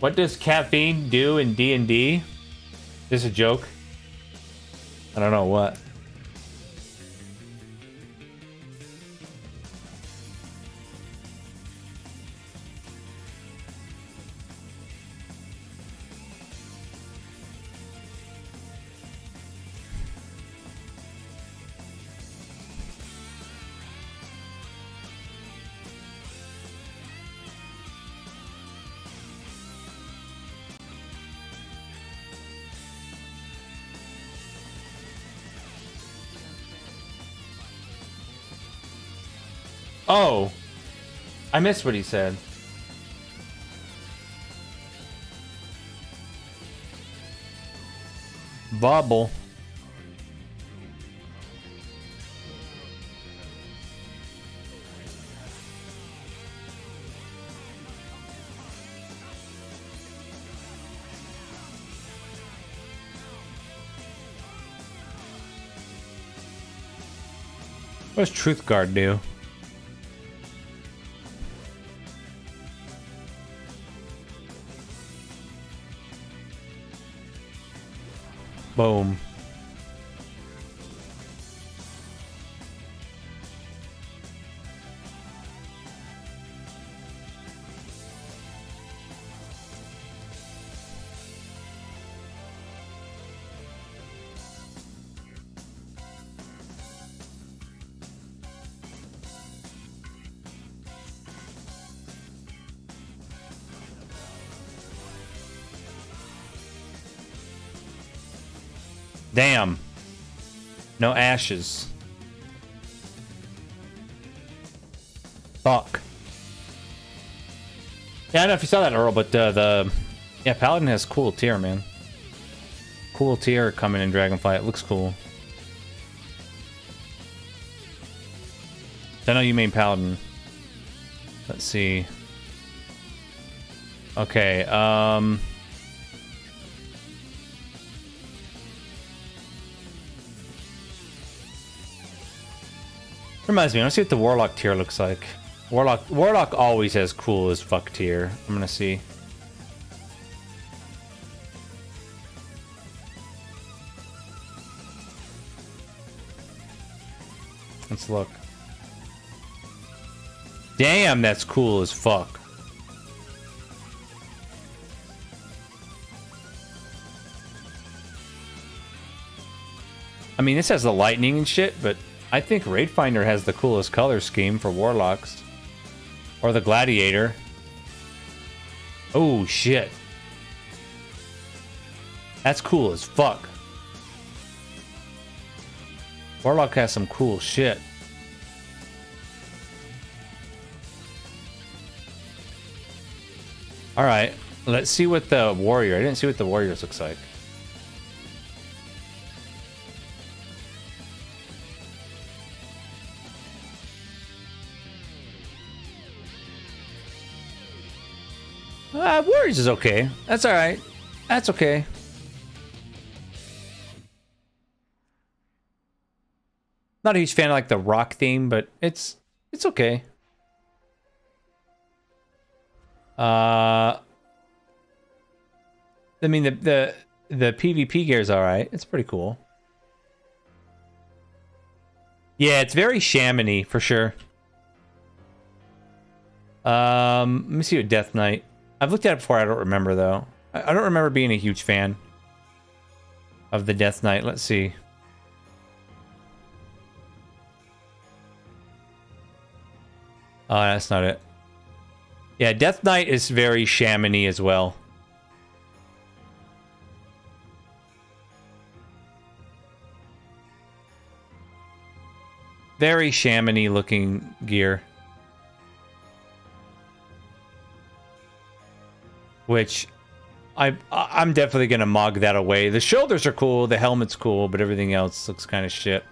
What does caffeine do in D&D? Is this a joke? I don't know what. Oh, I missed what he said. Bubble. What does Truth Guard do? Boom. Damn. No ashes. Fuck. Yeah, I don't know if you saw that, Earl, but yeah, Paladin has cool tier, man. Cool tier coming in Dragonflight. It looks cool. I know you main Paladin. Let's see. Okay, reminds me, let's see what the Warlock tier looks like. Warlock always has cool as fuck tier. I'm gonna see. Let's look. Damn, that's cool as fuck. I mean, this has the lightning and shit, but I think Raid Finder has the coolest color scheme for Warlocks. Or the Gladiator. Oh, shit. That's cool as fuck. Warlock has some cool shit. Alright, let's see what the Warrior... I didn't see what the Warriors looks like. Warriors is okay. That's alright. That's okay. Not a huge fan of like the rock theme, but it's okay. I mean the PvP gear is alright. It's pretty cool. Yeah, it's very shaman-y for sure. Let me see what Death Knight. I've looked at it before, I don't remember though. I don't remember being a huge fan of the Death Knight. Let's see. Oh, that's not it. Yeah, Death Knight is very shaman-y as well. Very shaman-y looking gear. Which I'm definitely gonna mog that away. The shoulders are cool, the helmet's cool, but everything else looks kind of shit.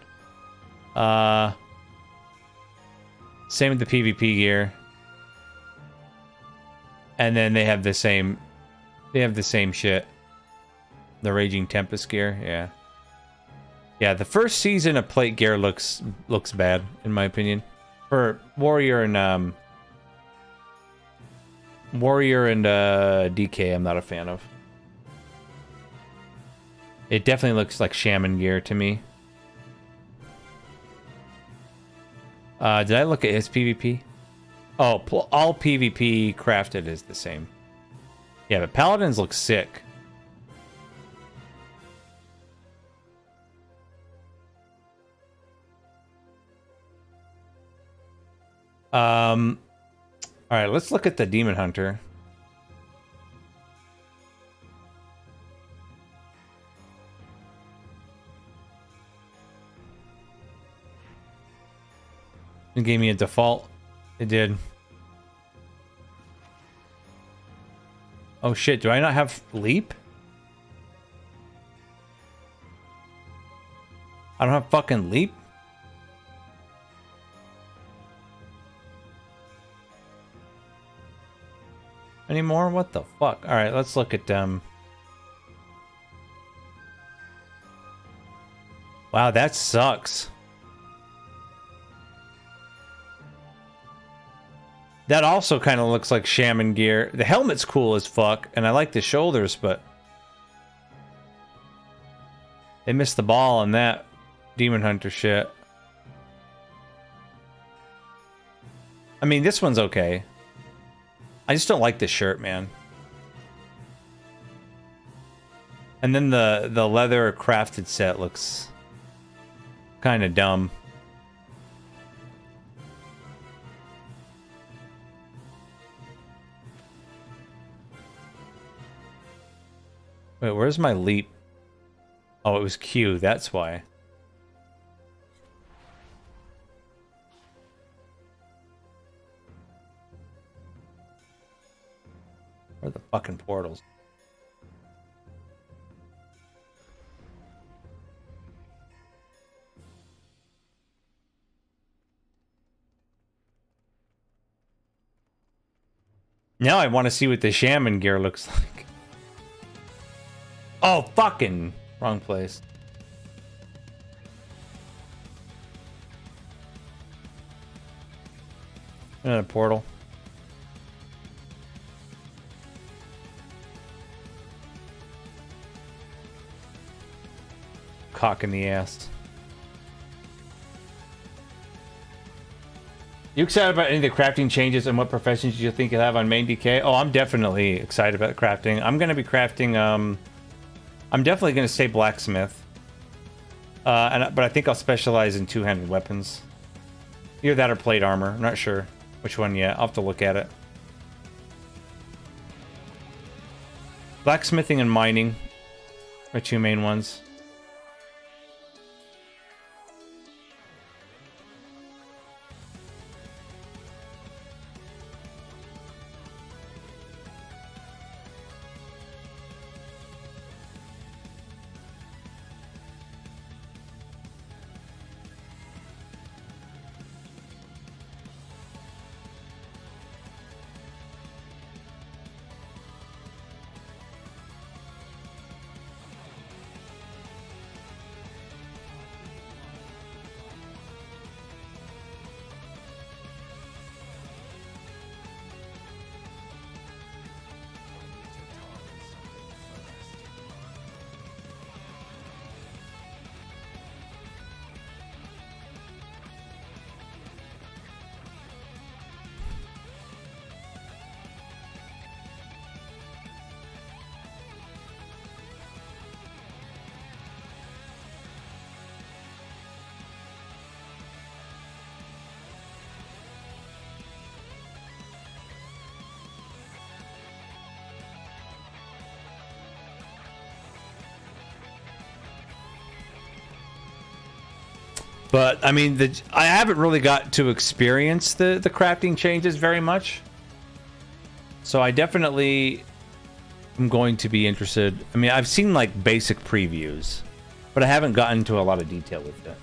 Same with the PvP gear. And then they have the same shit. The Raging Tempest gear, yeah. Yeah, the first season of plate gear looks bad, in my opinion. For Warrior and DK, I'm not a fan of. It definitely looks like shaman gear to me. Did I look at his PvP? Oh, all PvP crafted is the same. Yeah, but Paladins look sick. All right, let's look at the Demon Hunter. It gave me a default. It did. Oh shit, do I not have leap? I don't have fucking leap. Anymore? What the fuck? All right, let's look at Wow, that sucks. That also kind of looks like shaman gear. The helmet's cool as fuck, and I like the shoulders, but they missed the ball on that demon hunter shit. I mean, this one's okay. I just don't like this shirt, man. And then the leather crafted set looks kind of dumb. Wait, where's my leap? Oh, it was Q, that's why. Where are the fucking portals? Now I want to see what the shaman gear looks like. Oh, fucking wrong place. Another portal. Cock in the ass. You excited about any of the crafting changes and what professions you think you'll have on main DK? Oh, I'm definitely excited about crafting. I'm going to be crafting, I'm definitely going to say blacksmith. But I think I'll specialize in two-handed weapons. Either that or plate armor. I'm not sure which one yet. I'll have to look at it. Blacksmithing and mining are two main ones. But I mean, I haven't really got to experience the crafting changes very much. So I definitely am going to be interested. I mean, I've seen like basic previews, but I haven't gotten into a lot of detail with it.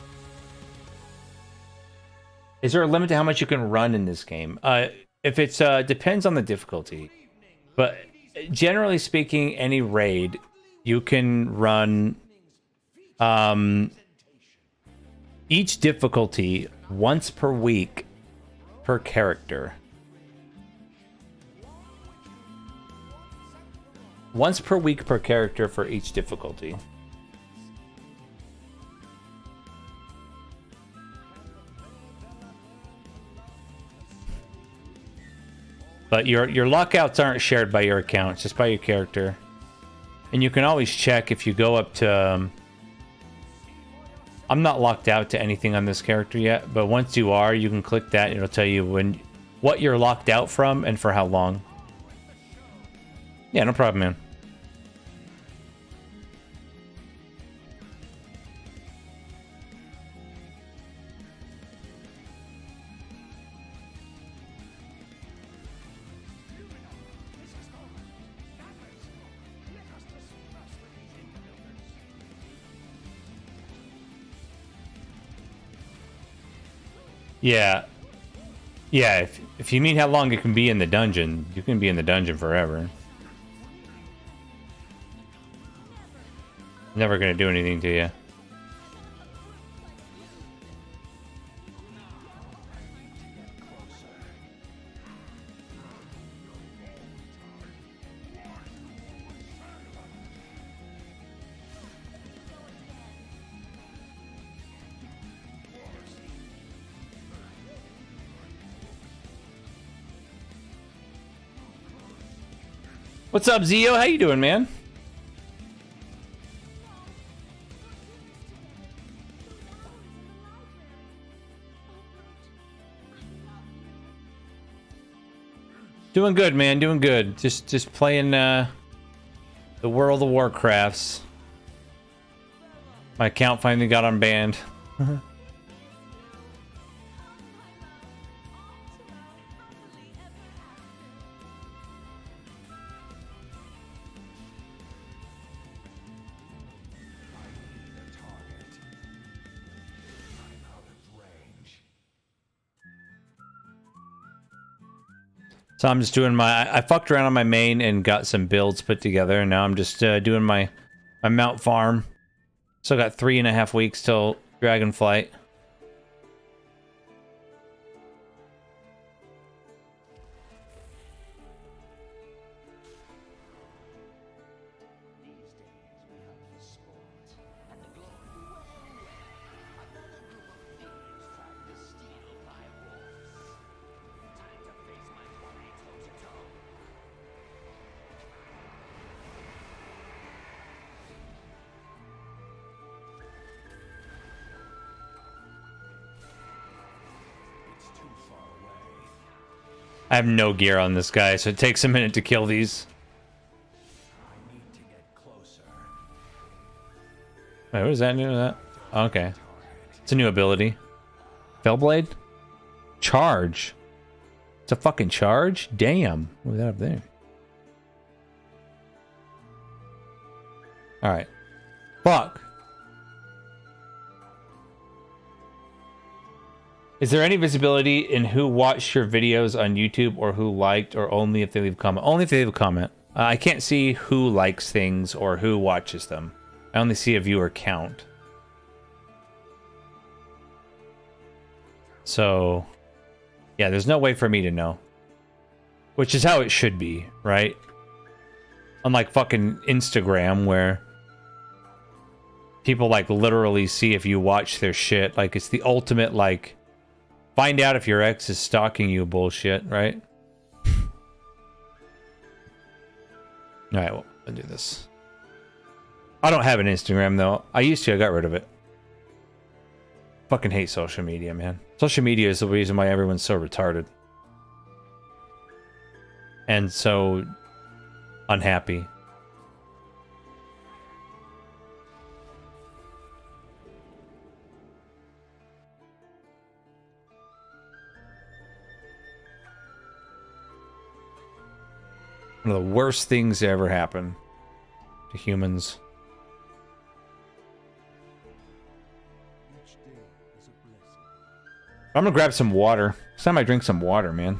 Is there a limit to how much you can run in this game? If it's depends on the difficulty, but generally speaking, any raid you can run each difficulty once per week per character. Once per week per character for each difficulty. But your lockouts aren't shared by your account, it's just by your character. And you can always check if you go up to... I'm not locked out to anything on this character yet, but once you are, you can click that and it'll tell you what you're locked out from and for how long. Yeah, no problem, man. Yeah. Yeah, if you mean how long it can be in the dungeon, you can be in the dungeon forever. Never gonna do anything to you. What's up, Zio? How you doing, man? Doing good, man. Doing good. Just playing the World of Warcrafts. My account finally got unbanned. So I'm just doing my... I fucked around on my main and got some builds put together, and now I'm just doing my mount farm. Still got 3.5 weeks till Dragonflight. I have no gear on this guy, so it takes a minute to kill these. Wait, what does that do? That? Oh, okay. It's a new ability. Fellblade? Charge. It's a fucking charge? Damn. Look at that up there. Alright. Fuck. Is there any visibility in who watched your videos on YouTube or who liked, or only if they leave a comment? Only if they leave a comment. I can't see who likes things or who watches them. I only see a viewer count. So, yeah, there's no way for me to know. Which is how it should be, right? Unlike fucking Instagram, where people, like, literally see if you watch their shit. Like, it's the ultimate, like... Find out if your ex is stalking you bullshit, right? Alright, well, I'll do this. I don't have an Instagram, though. I used to, I got rid of it. Fucking hate social media, man. Social media is the reason why everyone's so retarded. And so unhappy. One of the worst things to ever happen to humans. I'm gonna grab some water. It's time I drink some water, man.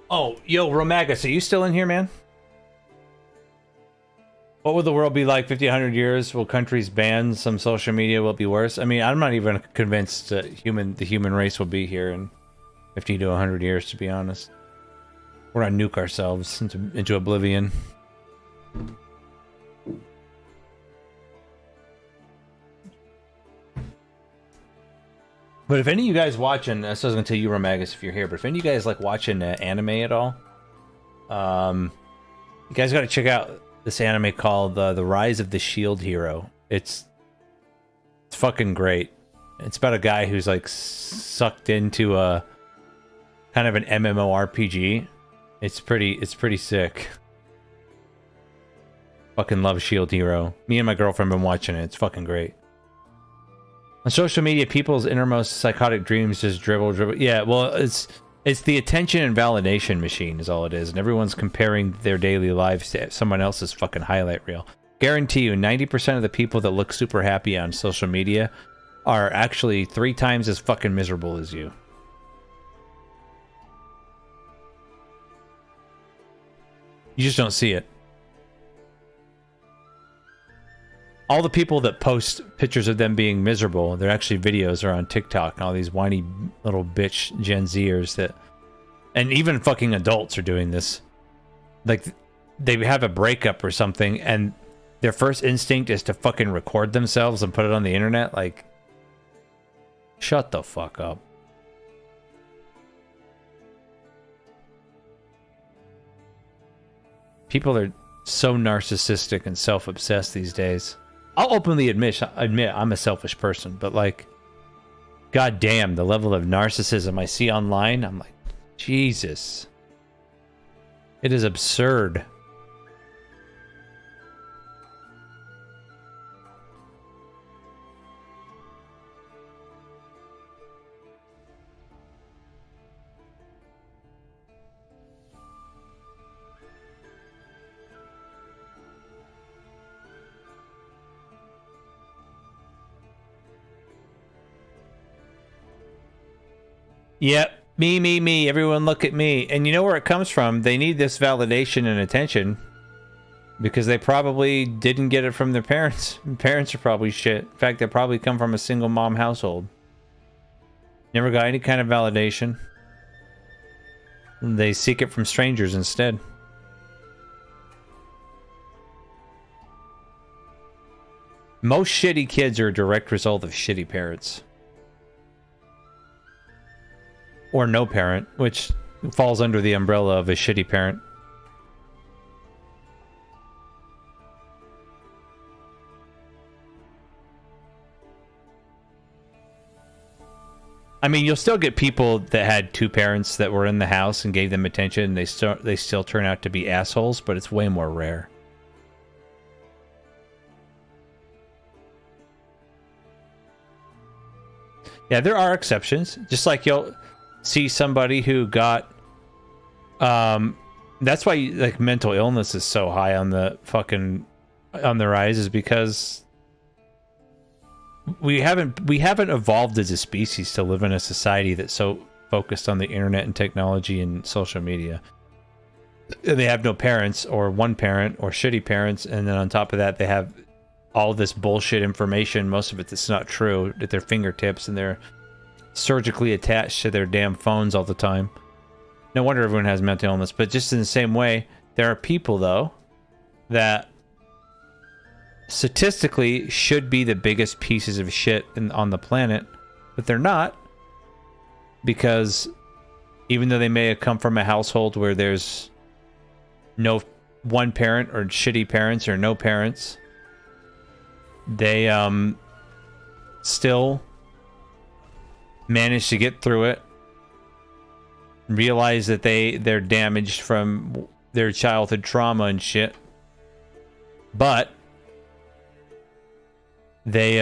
Oh, yo, Romagus, are you still in here, man? What would the world be like 50, 100 years? Will countries ban some social media? Will it be worse? I mean, I'm not even convinced that the human race will be here in 50 to 100 years, to be honest. We're gonna nuke ourselves into oblivion. But if any of you guys watching, that's what I was gonna tell you, Romagus, if you're here. But if any of you guys like watching anime at all, You guys got to check out this anime called The Rise of the Shield Hero. It's fucking great. It's about a guy who's like sucked into a kind of an MMORPG. It's pretty sick. Fucking love Shield Hero. Me and my girlfriend been watching it. It's fucking great. On social media, people's innermost psychotic dreams just dribble. Yeah, well, it's the attention and validation machine is all it is, and everyone's comparing their daily lives to someone else's fucking highlight reel. Guarantee you, 90% of the people that look super happy on social media are actually 3 times as fucking miserable as you. You just don't see it. All the people that post pictures of them being miserable, they're actually videos are on TikTok, and all these whiny little bitch Gen Zers that, and even fucking adults are doing this. Like, they have a breakup or something, and their first instinct is to fucking record themselves and put it on the internet. Like, shut the fuck up. People are so narcissistic and self-obsessed these days. I'll openly admit I'm a selfish person, but like, god damn, the level of narcissism I see online, I'm like, Jesus. It is absurd. Yep, me, everyone look at me. And you know where it comes from? They need this validation and attention because they probably didn't get it from their parents. Parents are probably shit. In fact, they probably come from a single mom household. Never got any kind of validation. They seek it from strangers instead. Most shitty kids are a direct result of shitty parents. Or no parent, which falls under the umbrella of a shitty parent. I mean, you'll still get people that had 2 parents that were in the house and gave them attention, and they still turn out to be assholes, but it's way more rare. Yeah, there are exceptions. Just like you'll see somebody who got that's why like mental illness is so high on the rise, is because we haven't evolved as a species to live in a society that's so focused on the internet and technology and social media. They have no parents, or one parent, or shitty parents, and then on top of that they have all this bullshit information, most of it that's not true, at their fingertips, and they're surgically attached to their damn phones all the time. No wonder everyone has mental illness. But just in the same way, there are people, though, that statistically should be the biggest pieces of shit on the planet, but they're not, because even though they may have come from a household where there's no one parent, or shitty parents, or no parents, they still manage to get through it, realize that they're damaged from their childhood trauma and shit, but they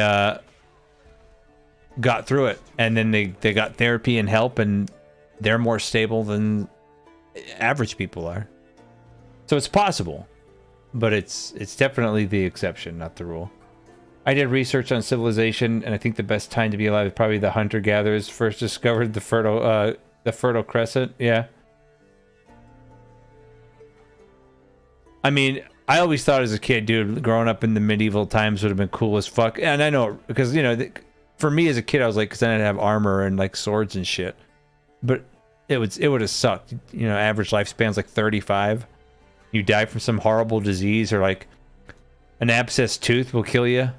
got through it, and then they got therapy and help, and they're more stable than average people are. So it's possible, but it's definitely the exception, not the rule. I did research on civilization, and I think the best time to be alive is probably the hunter-gatherers first discovered the Fertile Crescent. Yeah. I mean, I always thought as a kid, dude, growing up in the medieval times would have been cool as fuck. And I know, because, you know, for me as a kid, I was like, because then I'd have armor and, like, swords and shit. But it would have sucked. You know, average lifespan's like 35. You die from some horrible disease, or, like, an abscessed tooth will kill you.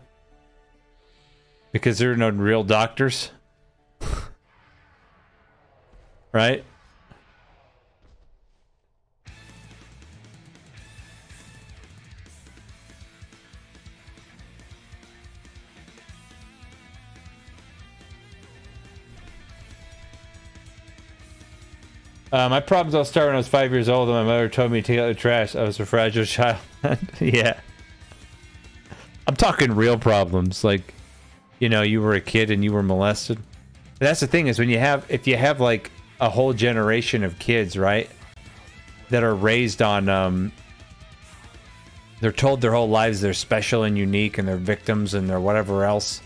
Because there are no real doctors. Right? My problems all started when I was 5 years old and my mother told me to take out the trash. I was a fragile child. Yeah. I'm talking real problems. Like, you know, you were a kid and you were molested. That's the thing is when you have, if you have like a whole generation of kids, right, that are raised on, they're told their whole lives they're special and unique and they're victims and they're whatever else.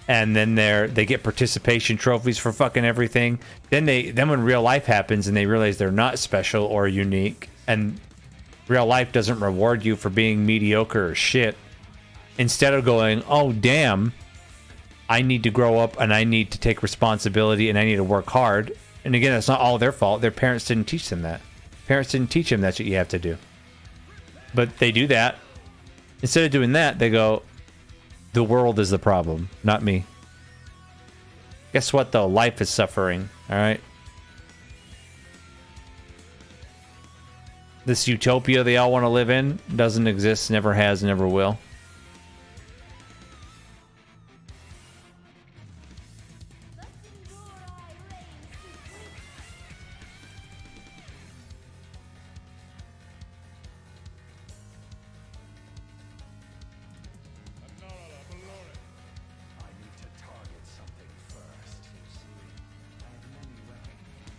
And then they get participation trophies for fucking everything. Then when real life happens and they realize they're not special or unique, and real life doesn't reward you for being mediocre or shit, instead of going, oh damn, I need to grow up and I need to take responsibility and I need to work hard. And again, that's not all their fault. Their parents didn't teach them that. Parents didn't teach them that's what you have to do. But they do that. Instead of doing that, they go, the world is the problem, not me. Guess what, though? Life is suffering, all right? This utopia they all want to live in doesn't exist, never has, never will. I need to target something first, you see. I have many weapons.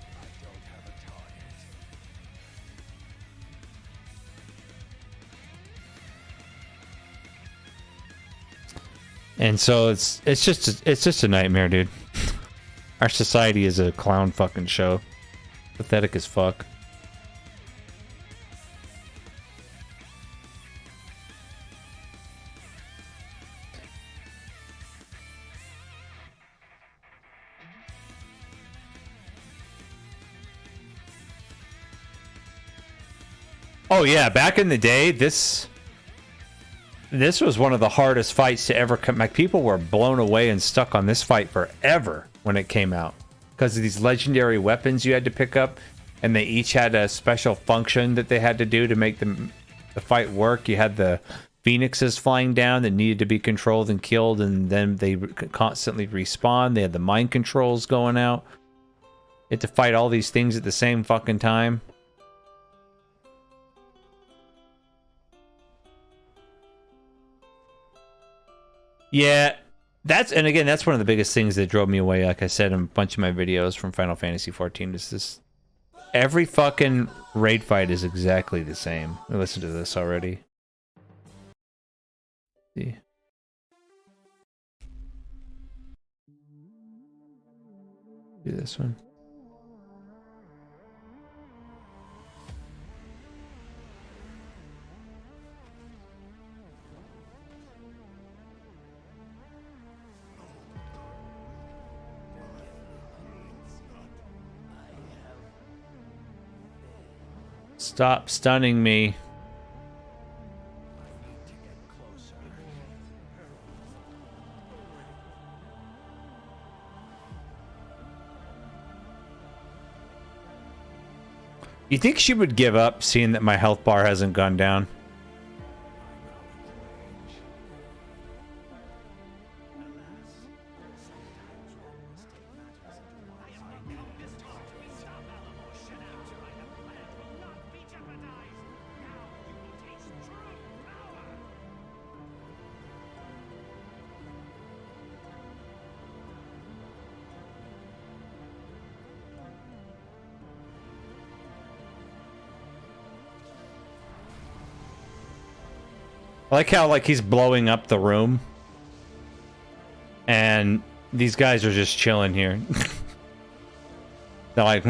I don't have a target. And so it's just a nightmare, dude. Our society is a clown fucking show. Pathetic as fuck. Oh yeah, back in the day, this was one of the hardest fights to ever come. Like, people were blown away and stuck on this fight forever when it came out because of these legendary weapons you had to pick up, and they each had a special function that they had to do to make the fight work. You had the phoenixes flying down that needed to be controlled and killed, and then they constantly respawn. They had the mind controls going out. You had to fight all these things at the same fucking time. Yeah, and again, that's one of the biggest things that drove me away. Like I said in a bunch of my videos from Final Fantasy XIV, is this: every fucking raid fight is exactly the same. I listened to this already. See. Do this one. Stop stunning me. You think she would give up seeing that my health bar hasn't gone down? I like how, like, he's blowing up the room. And these guys are just chilling here. They're like,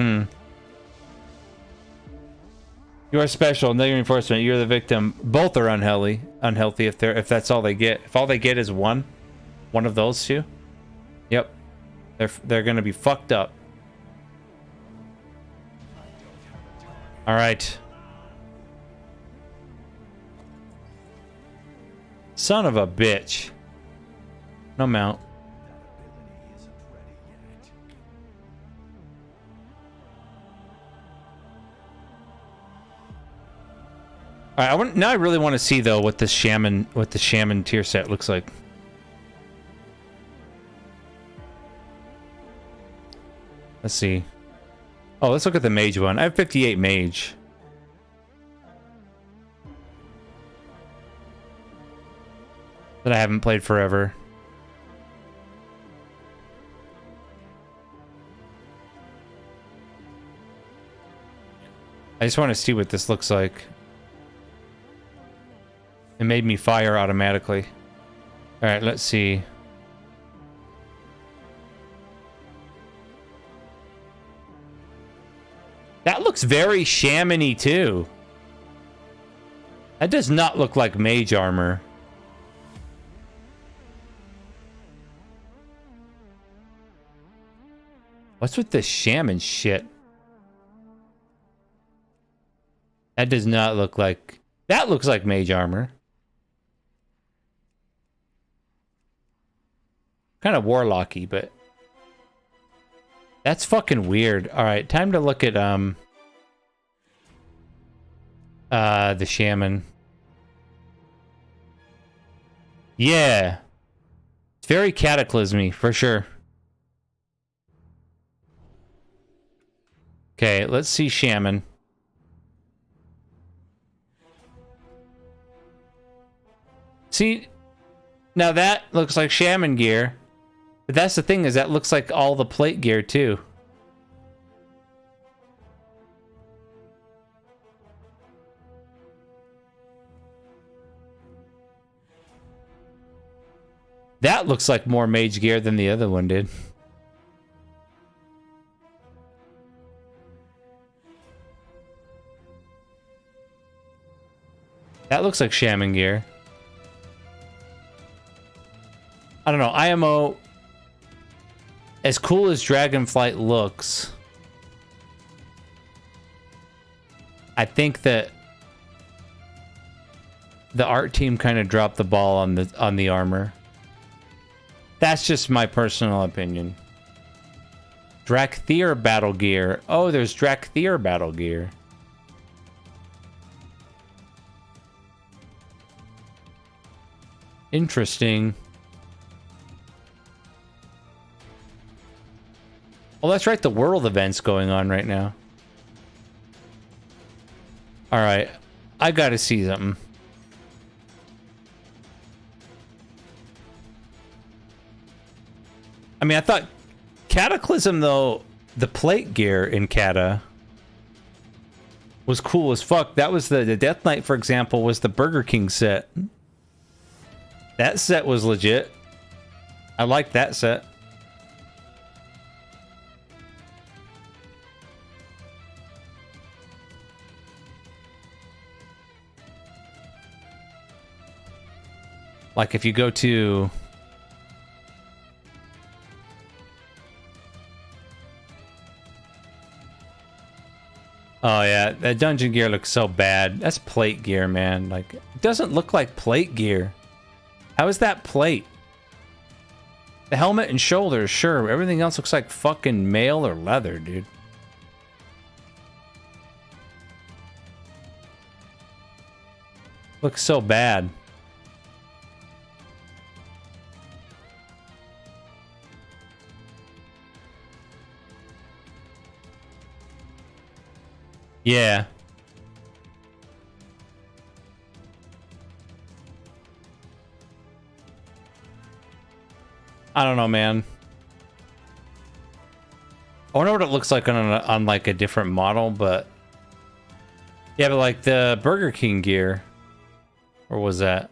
You are special, no reinforcement, you're the victim. Both are unhealthy if that's all they get. If all they get is one of those two. Yep. They're gonna be fucked up. Alright. Son of a bitch. No mount. All right, now I really want to see though what the shaman tier set looks like. Let's see. Oh, let's look at the mage one. I have 58 mage. That I haven't played forever. I just want to see what this looks like. It made me fire automatically. Alright, let's see. That looks very shaman-y too. That does not look like mage armor. What's with this shaman shit? That does not look like... That looks like mage armor. Kind of warlocky, but... That's fucking weird. Alright, time to look at, the shaman. Yeah. It's very cataclysmy, for sure. Okay, let's see shaman. See, now that looks like shaman gear. But that's the thing, is that looks like all the plate gear too. That looks like more mage gear than the other one did. That looks like shaman gear. I don't know, IMO, as cool as Dragonflight looks, I think that the art team kind of dropped the ball on the armor. That's just my personal opinion. Drakthir battle gear. Oh, there's Drakthir battle gear. Interesting. Well, that's right. The world event's going on right now. All right. I gotta see something. I mean, I thought Cataclysm, though, the plate gear in Cata was cool as fuck. That was the Death Knight, for example, was the Burger King set. That set was legit. I like that set. Like if you go to... Oh yeah, that dungeon gear looks so bad. That's plate gear, man. Like, it doesn't look like plate gear. How is that plate? The helmet and shoulders, sure. Everything else looks like fucking mail or leather, dude. Looks so bad. Yeah. I don't know, man. I wonder what it looks like on like a different model, but yeah, but like the Burger King gear, or was that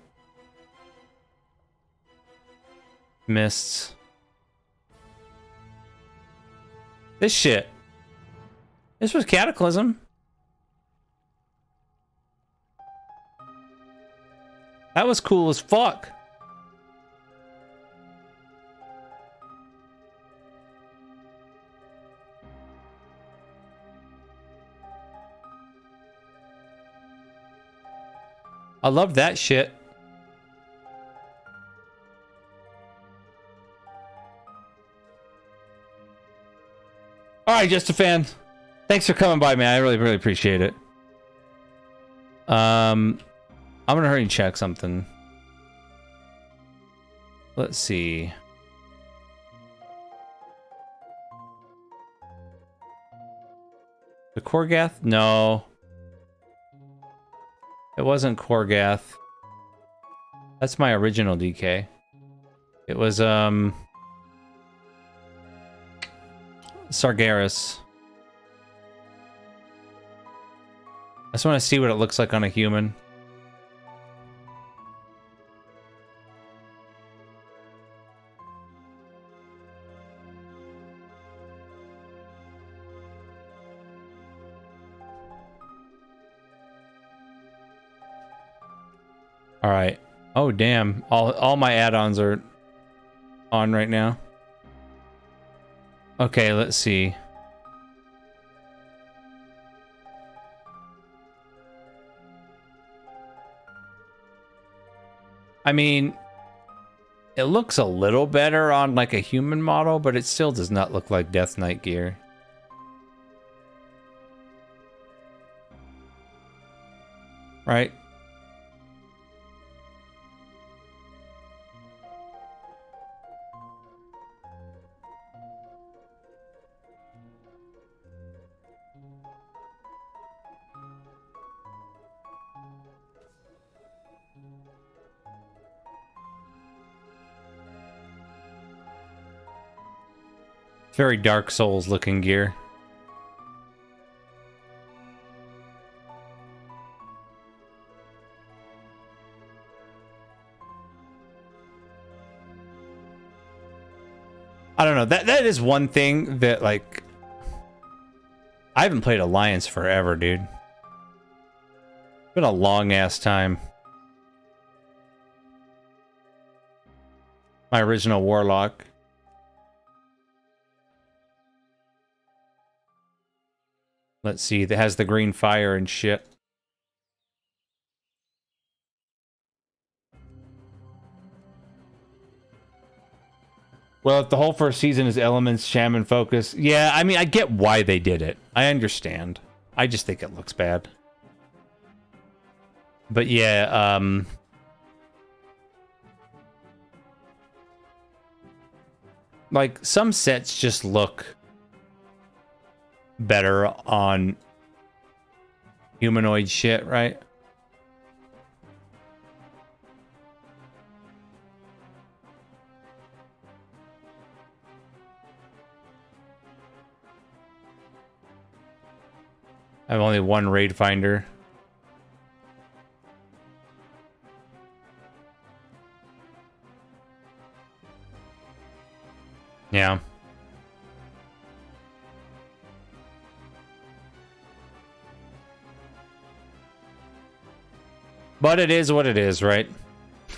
mists? This shit. This was Cataclysm. That was cool as fuck. I love that shit. All right, just a fan. Thanks for coming by, man. I really, really appreciate it. I'm gonna hurry and check something. Let's see. The Korgath? No. It wasn't Korgath. That's my original DK. It was, Sargeras. I just want to see what it looks like on a human. All right. Oh, damn. All my add-ons are on right now. Okay, let's see. I mean, it looks a little better on like a human model, but it still does not look like Death Knight gear. Right? Very Dark Souls looking gear. I don't know. That is one thing that, like, I haven't played Alliance forever, dude. It's been a long ass time. My original Warlock. Let's see, that has the green fire and shit. Well, if the whole first season is elements, shaman focus, yeah, I mean, I get why they did it. I understand. I just think it looks bad. But yeah, like, some sets just look better on humanoid shit, right? I have only one raid finder. Yeah. But it is what it is, right?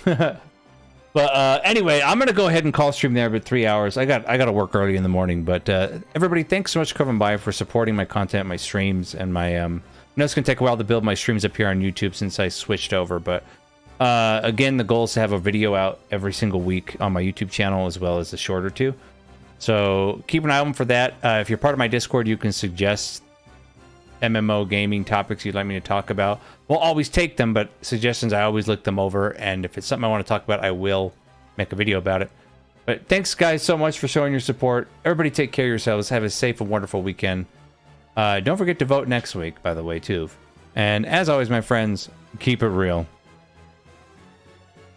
But anyway, I'm gonna go ahead and call stream there about 3 hours. I got to work early in the morning. But everybody, thanks so much for coming by, for supporting my content, my streams, and my I know it's gonna take a while to build my streams up here on YouTube since I switched over. But again, the goal is to have a video out every single week on my YouTube channel, as well as a short or two. So keep an eye on for that. If you're part of my Discord, you can suggest MMO gaming topics you'd like me to talk about. We'll always take them, but suggestions, I always look them over, and if it's something I want to talk about, I will make a video about it. But thanks, guys, so much for showing your support. Everybody take care of yourselves. Have a safe and wonderful weekend. Don't forget to vote next week, by the way, too. And as always, my friends, keep it real.